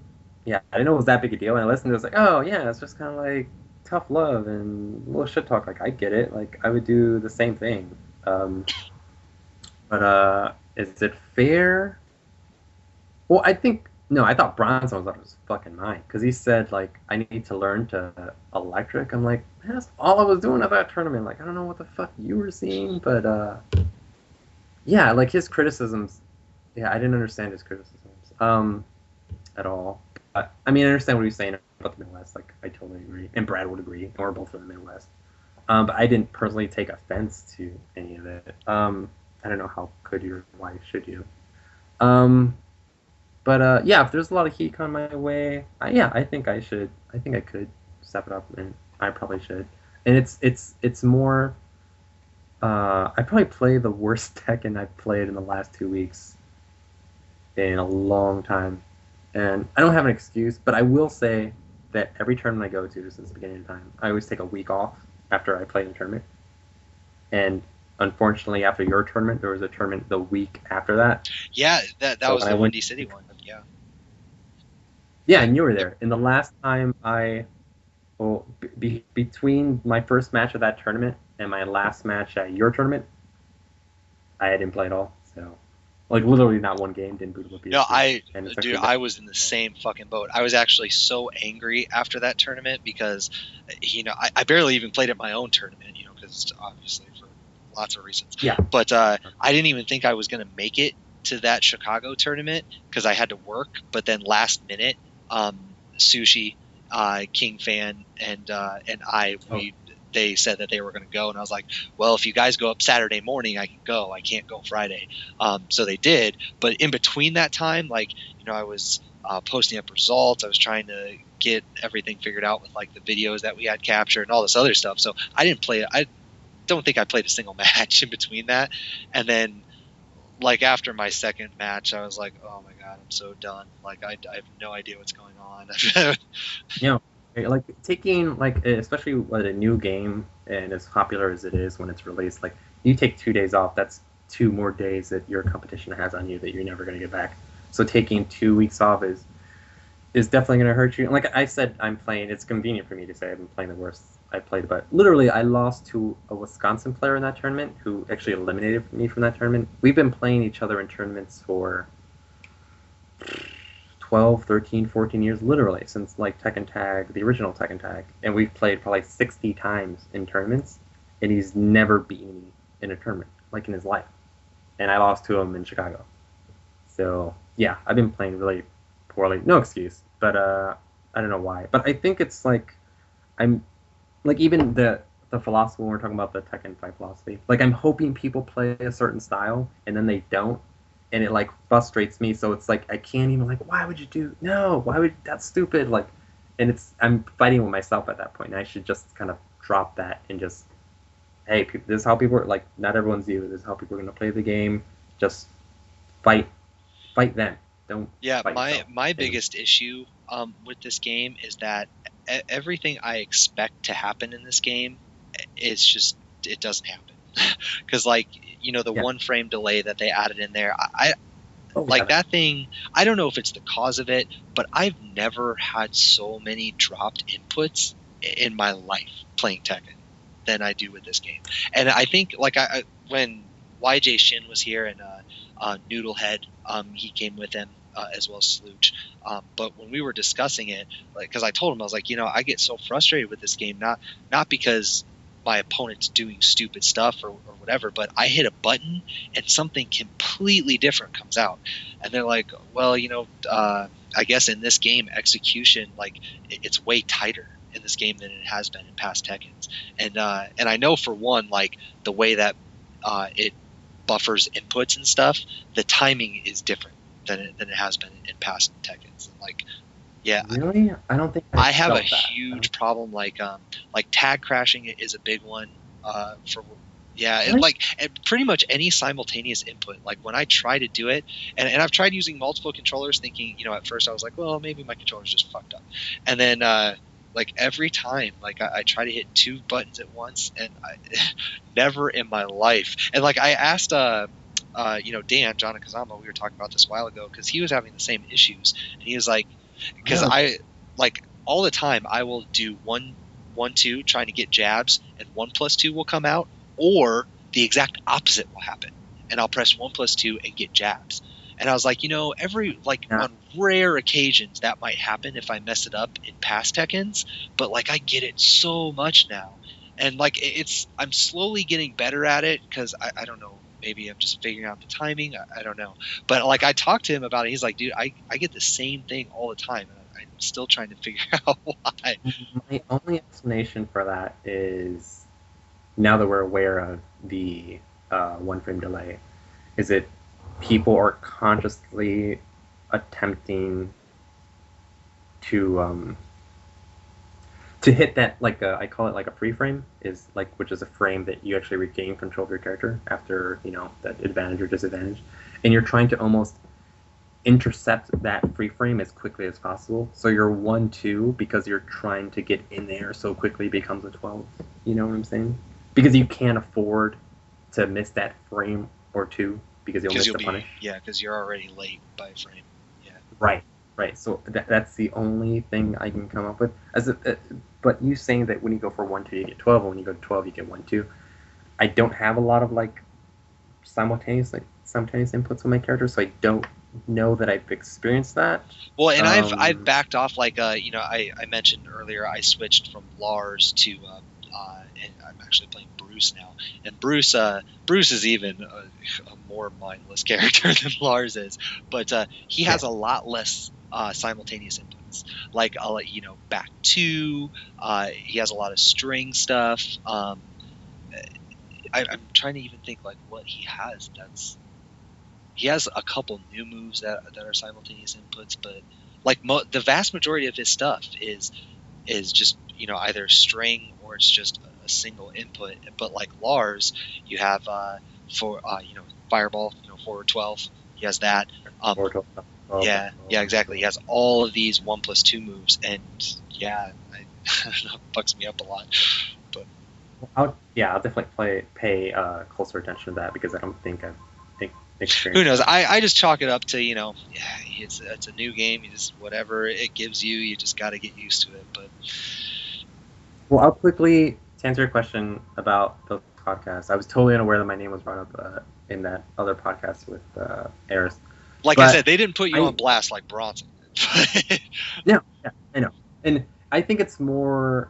Yeah, I didn't know it was that big a deal. And I listened to it, I was like, oh yeah, it's just kind of like tough love and little shit talk. Like, I get it. Like, I would do the same thing. But is it fair? Well, I think no. I thought Bronson was out of his fucking mind because he said like I need to learn to electric. I'm like, man, that's all I was doing at that tournament. Like I don't know what the fuck you were seeing, but yeah, like his criticisms. Yeah, I didn't understand his criticisms at all. I mean, I understand what he's saying about the Midwest. Like I totally agree, and Brad would agree, and we're both from the Midwest. But I didn't personally take offense to any of it. I don't know how could you or why should you. But yeah, if there's a lot of heat coming my way, I think I should. I think I could step it up, and I probably should. And it's more. I probably play the worst Tekken I've played in the last 2 weeks in a long time, and I don't have an excuse. But I will say that every tournament I go to since the beginning of time, I always take a week off after I play in a tournament. And unfortunately, after your tournament, there was a tournament the week after that. Yeah, that was the Windy City one. Yeah. Yeah, and you were there. And the last time between my first match of that tournament and my last match at your tournament, I didn't play at all. So, like, literally not one game, didn't boot up a No, I was in the same fucking boat. I was actually so angry after that tournament because, I barely even played at my own tournament, because obviously for lots of reasons. Yeah. But I didn't even think I was going to make it to that Chicago tournament because I had to work. But then last minute, Sushi, King Fan, and they said that they were going to go, and I was like, well, if you guys go up Saturday morning, I can go. I can't go Friday. So they did. But in between that time, like, I was posting up results. I was trying to get everything figured out with like the videos that we had captured and all this other stuff. So I didn't play. I don't think I played a single match in between that. And then, like, after my second match, I was like, oh my god, I'm so done. Like, I have no idea what's going on. Like taking, like, especially with a new game and as popular as it is when it's released, like, you take 2 days off, that's 2 more days that your competition has on you that you're never going to get back. So taking 2 weeks off is definitely going to hurt you. And like I said, it's convenient for me to say I've been playing the worst I played, but literally I lost to a Wisconsin player in that tournament who actually eliminated me from that tournament. We've been playing each other in tournaments for 12, 13, 14 years, literally, since like Tekken Tag, the original Tekken Tag. And we've played probably 60 times in tournaments, and he's never beaten me in a tournament, like in his life. And I lost to him in Chicago. So, yeah, I've been playing really poorly. No excuse. But I don't know why, but I think it's like I'm like even the philosophy when we're talking about the Tekken 5 philosophy. Like I'm hoping people play a certain style and then they don't, and it like frustrates me. So it's like I can't even like why would you do no? Why would that's stupid? Like, and it's I'm fighting with myself at that point. And I should just kind of drop that and just hey, this is how people are like. Not everyone's you. This is how people are going to play the game. Just fight, fight them. Don't Yeah, fight my yourself. my And biggest issue with this game is that everything I expect to happen in this game is just it doesn't happen because like the yeah, 1 frame delay that they added in there, I oh like yeah, that thing. I don't know if it's the cause of it, but I've never had so many dropped inputs in my life playing Tekken than I do with this game. And I think like when YJ Shin was here and Noodlehead, he came with him as well as Slooch. But when we were discussing it, like because I told him I was like, I get so frustrated with this game, not because my opponent's doing stupid stuff or whatever, but I hit a button and something completely different comes out, and they're like, well, I guess in this game execution like it's way tighter in this game than it has been in past Tekkens, and I know for one like the way that it buffers inputs and stuff, the timing is different than it has been in past Tekkens. And like, yeah, really? I don't think I I have a felt that. huge problem like tag crashing is a big one for yeah Really? like and pretty much any simultaneous input like when I try to do it and I've tried using multiple controllers thinking at first I was like well maybe my controller's just fucked up and then like every time like I try to hit 2 buttons at once and I never in my life and like I asked Dan John Kazama we were talking about this a while ago because he was having the same issues and he was like because No. I like all the time I will do 1-1-2 trying to get jabs and 1+2 will come out or the exact opposite will happen and I'll press 1+2 and get jabs and I was like every like Nah. on rare occasions that might happen if I mess it up in past Tekkens but like I get it so much now and like I'm slowly getting better at it because I don't know maybe I'm just figuring out the timing I don't know but like I talked to him about it he's like dude I get the same thing all the time and I'm still trying to figure out why. My only explanation for that is now that we're aware of the 1 frame delay, is it people are consciously attempting to hit that like I call it like a pre-frame is like which is a frame that you actually regain control of your character after that advantage or disadvantage, and you're trying to almost intercept that free frame as quickly as possible. So your 1-2 because you're trying to get in there so quickly becomes a 12. You know what I'm saying? Because you can't afford to miss that frame or two because you'll miss the punish. Yeah, because you're already late by frame. Yeah. Right. Right. So that's the only thing I can come up with. But you saying that when you go for 1-2 you get 12, and when you go to 12 you get 1-2. I don't have a lot of like simultaneous inputs with my character, so I don't know that I've experienced that. Well, and I've backed off like I mentioned earlier I switched from Lars to and I'm actually playing Bruce now, and Bruce is even a more mindless character than Lars is, but he has a lot less simultaneous inputs. Like I'll let back two. He has a lot of string stuff. I'm trying to even think like what he has. He has a couple new moves that are simultaneous inputs, but like the vast majority of his stuff is just either string or it's just a single input. But like Lars, you have for fireball, forward 12. He has that. Yeah, exactly. He has all of these 1+2 moves, and yeah, I don't know, it bugs me up a lot. But I'll definitely pay closer attention to that because I don't think I've experienced. Who knows? I just chalk it up to it's a new game. You just whatever it gives you, you just got to get used to it. But well, I'll quickly to answer your question about the podcast. I was totally unaware that my name was brought up in that other podcast with Eris. Like I said, they didn't put you on blast like Bronson. Yeah, I know, and I think it's more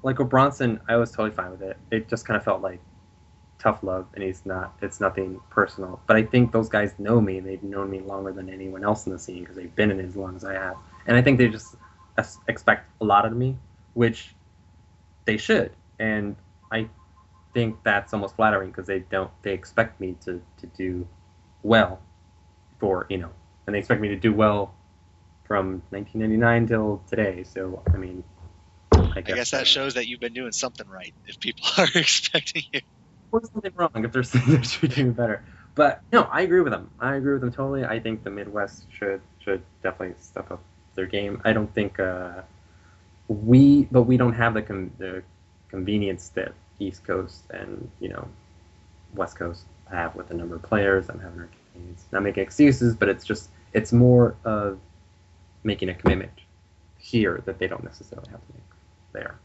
like with Bronson. I was totally fine with it. It just kind of felt like tough love, and it's nothing personal. But I think those guys know me, and they've known me longer than anyone else in the scene because they've been in it as long as I have. And I think they just expect a lot of me, which they should, and I think that's almost flattering because they expect me to do well for and they expect me to do well from 1999 till today. So I mean, I guess that shows that you've been doing something right. If people are expecting you, what's something wrong if they're saying they should be doing better? But no, I agree with them. I agree with them totally. I think the Midwest should definitely step up their game. I don't think we don't have the convenience that East Coast and West Coast have with the number of players and having arcades. Not making excuses, but it's more of making a commitment here that they don't necessarily have to make there.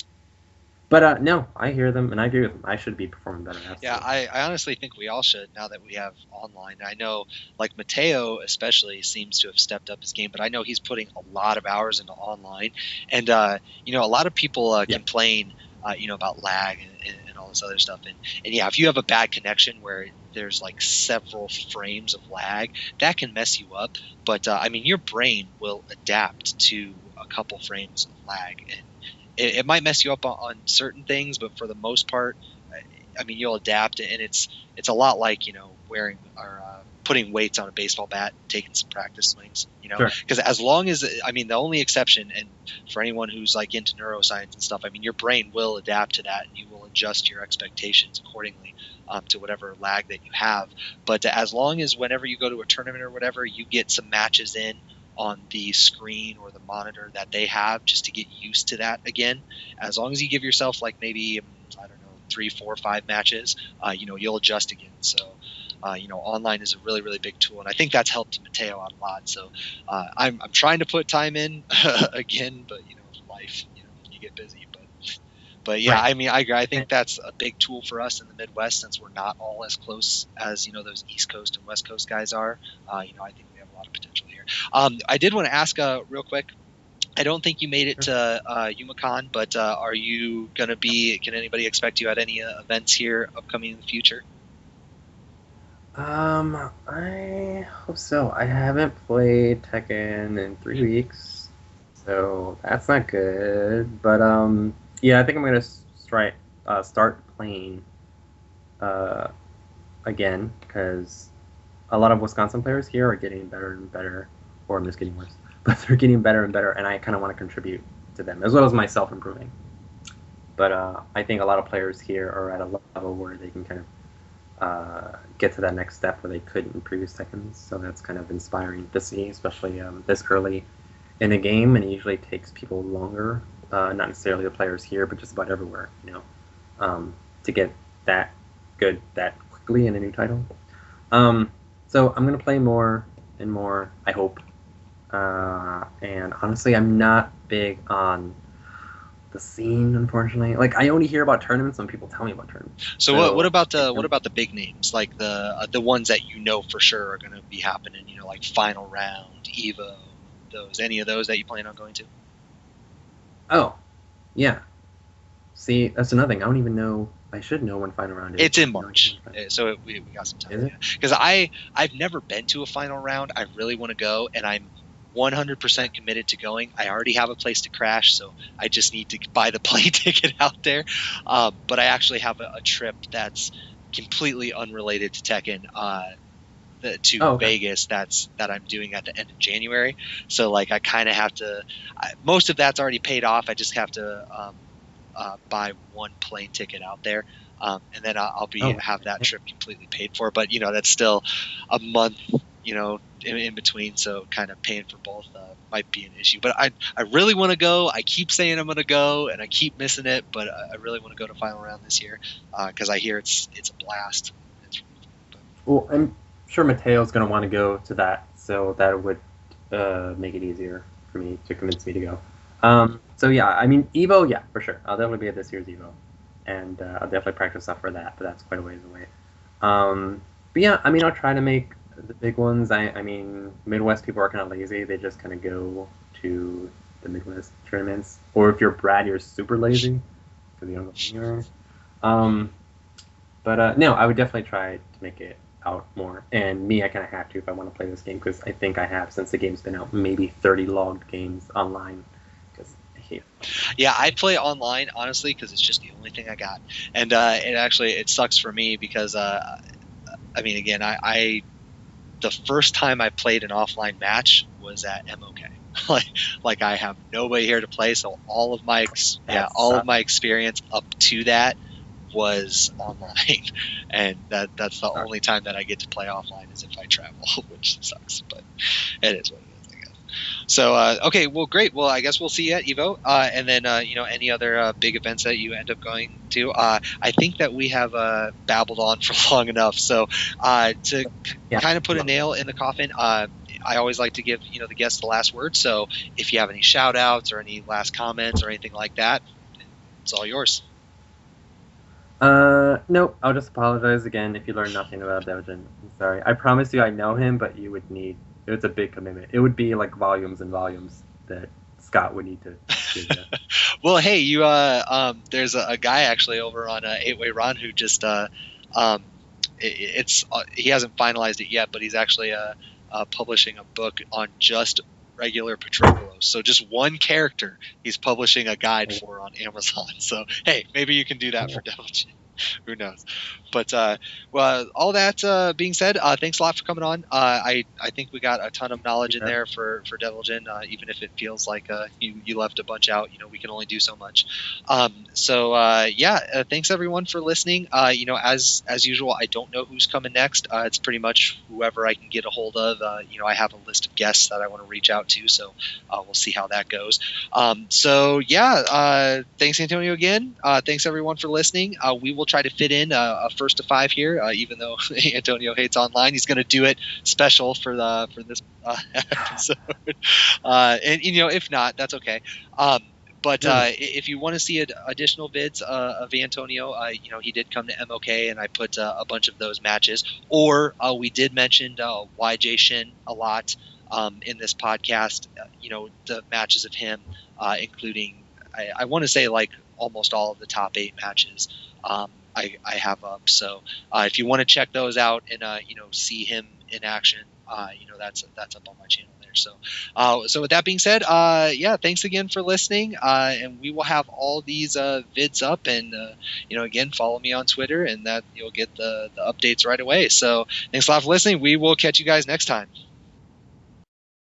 But no, I hear them and I agree with them. I should be performing better. Absolutely. Yeah, I honestly think we all should now that we have online. I know, like Mateo especially seems to have stepped up his game, but I know he's putting a lot of hours into online, and a lot of people complain, about lag and all this other stuff, and yeah, if you have a bad connection where there's like several frames of lag, that can mess you up. But I mean, your brain will adapt to a couple frames of lag, and it might mess you up on certain things, but for the most part, I mean, you'll adapt, and it's a lot like wearing or putting weights on a baseball bat, taking some practice swings, because as long as the only exception, and for anyone who's like into neuroscience and stuff, I mean, your brain will adapt to that, and you will adjust your expectations accordingly to whatever lag that you have. But as long as whenever you go to a tournament or whatever, you get some matches in on the screen or the monitor that they have, just to get used to that again. As long as you give yourself like maybe, I don't know, 3, 4, 5 matches, you'll adjust again. So, online is a really, really big tool, and I think that's helped Mateo out a lot. So, I'm trying to put time in again, but life, you get busy. But yeah, right. I mean, I think that's a big tool for us in the Midwest, since we're not all as close as those East Coast and West Coast guys are. I think we have a lot of potential here. I did want to ask real quick. I don't think you made it to UmaCon, but are you going to be? Can anybody expect you at any events here upcoming in the future? I hope so. I haven't played Tekken in 3 weeks, so that's not good. But yeah, I think I'm gonna start playing again, because a lot of Wisconsin players here are getting better and better, or I'm just getting worse, but they're getting better and better, and I kind of want to contribute to them as well as myself improving. But I think a lot of players here are at a level where they can kind of get to that next step where they couldn't in previous Tekkens. So that's kind of inspiring to see, especially this early in a game, and it usually takes people longer, not necessarily the players here, but just about everywhere, to get that good that quickly in a new title. So I'm going to play more and more, I hope. And honestly, I'm not big on the scene, unfortunately. Like, I only hear about tournaments when people tell me about tournaments. So what about the big names, like the ones that for sure are going to be happening? Like Final Round, Evo, any of those that you plan on going to? Oh, yeah. See, that's another thing. I don't even know. I should know when Final Round is. It's in March, so we got some time. Because I've never been to a Final Round. I really want to go, and I'm 100% committed to going. I already have a place to crash, so I just need to buy the plane ticket out there. But I actually have a trip that's completely unrelated to Tekken, to Vegas that I'm doing at the end of January. So like I kind of have to. Most of that's already paid off. I just have to buy one plane ticket out there, and then I'll have that trip completely paid for. But that's still a month, in between, so kind of paying for both might be an issue. But I really want to go. I keep saying I'm going to go, and I keep missing it. But I really want to go to Final Round this year, because I hear it's a blast. Well, I'm sure Mateo's going to want to go to that, so that would make it easier for me to convince me to go. So yeah, I mean, Evo, yeah, for sure. I'll definitely be at this year's Evo, and I'll definitely practice up for that, but that's quite a ways away. But yeah, I mean, I'll try to make the big ones. I mean, Midwest people are kind of lazy. They just kind of go to the Midwest tournaments. Or if you're Brad, you're super lazy because you don't go anywhere. But no, I would definitely try to make it out more. And me, I kind of have to if I want to play this game, because I think I have, since the game's been out, maybe 30 logged games online. Because case. Yeah, I play online honestly because it's just the only thing I got, and it sucks for me because I mean, again, I the first time I played an offline match was at MOK. like I have nobody here to play, so all of my experience up to that was online, and that's the only time that I get to play offline is if I travel, which sucks, but it is what it is, I guess. So okay, well, great. Well, I guess we'll see you at Evo, and then any other big events that you end up going to. I think that we have babbled on for long enough. So to kind of put a nail in the coffin, I always like to give the guests the last word. So if you have any shout outs or any last comments or anything like that, it's all yours. Nope. I'll just apologize again if you learn nothing about Devjin. I'm sorry. I promise you I know him, but it's a big commitment. It would be like volumes and volumes that Scott would need to give you. Well, hey, there's a guy actually over on 8-Way Ron who just he hasn't finalized it yet, but he's actually publishing a book on just regular Patroclus. So just one character he's publishing a guide for on Amazon. So hey, maybe you can do that for Devjin. Who knows? But well, all that being said, thanks a lot for coming on. I think we got a ton of knowledge in there for Devjin, even if it feels like you left a bunch out. We can only do so much. Thanks everyone for listening. As usual, I don't know who's coming next. It's pretty much whoever I can get a hold of. I have a list of guests that I want to reach out to, so we'll see how that goes. Thanks Antonio again. Thanks everyone for listening. We will try to fit in a first to 5 here, even though Antonio hates online. He's going to do it special for this episode. And if not, that's okay. But if you want to see additional vids of Antonio, he did come to MOK, and I put a bunch of those matches. Or we did mention YJ Shin a lot in this podcast. The matches of him, including I want to say like almost all of the top 8 matches. I have up. So if you want to check those out and see him in action, that's up on my channel there. So with that being said, thanks again for listening. And we will have all these vids up, and again, follow me on Twitter, and that you'll get the updates right away. So thanks a lot for listening. We will catch you guys next time.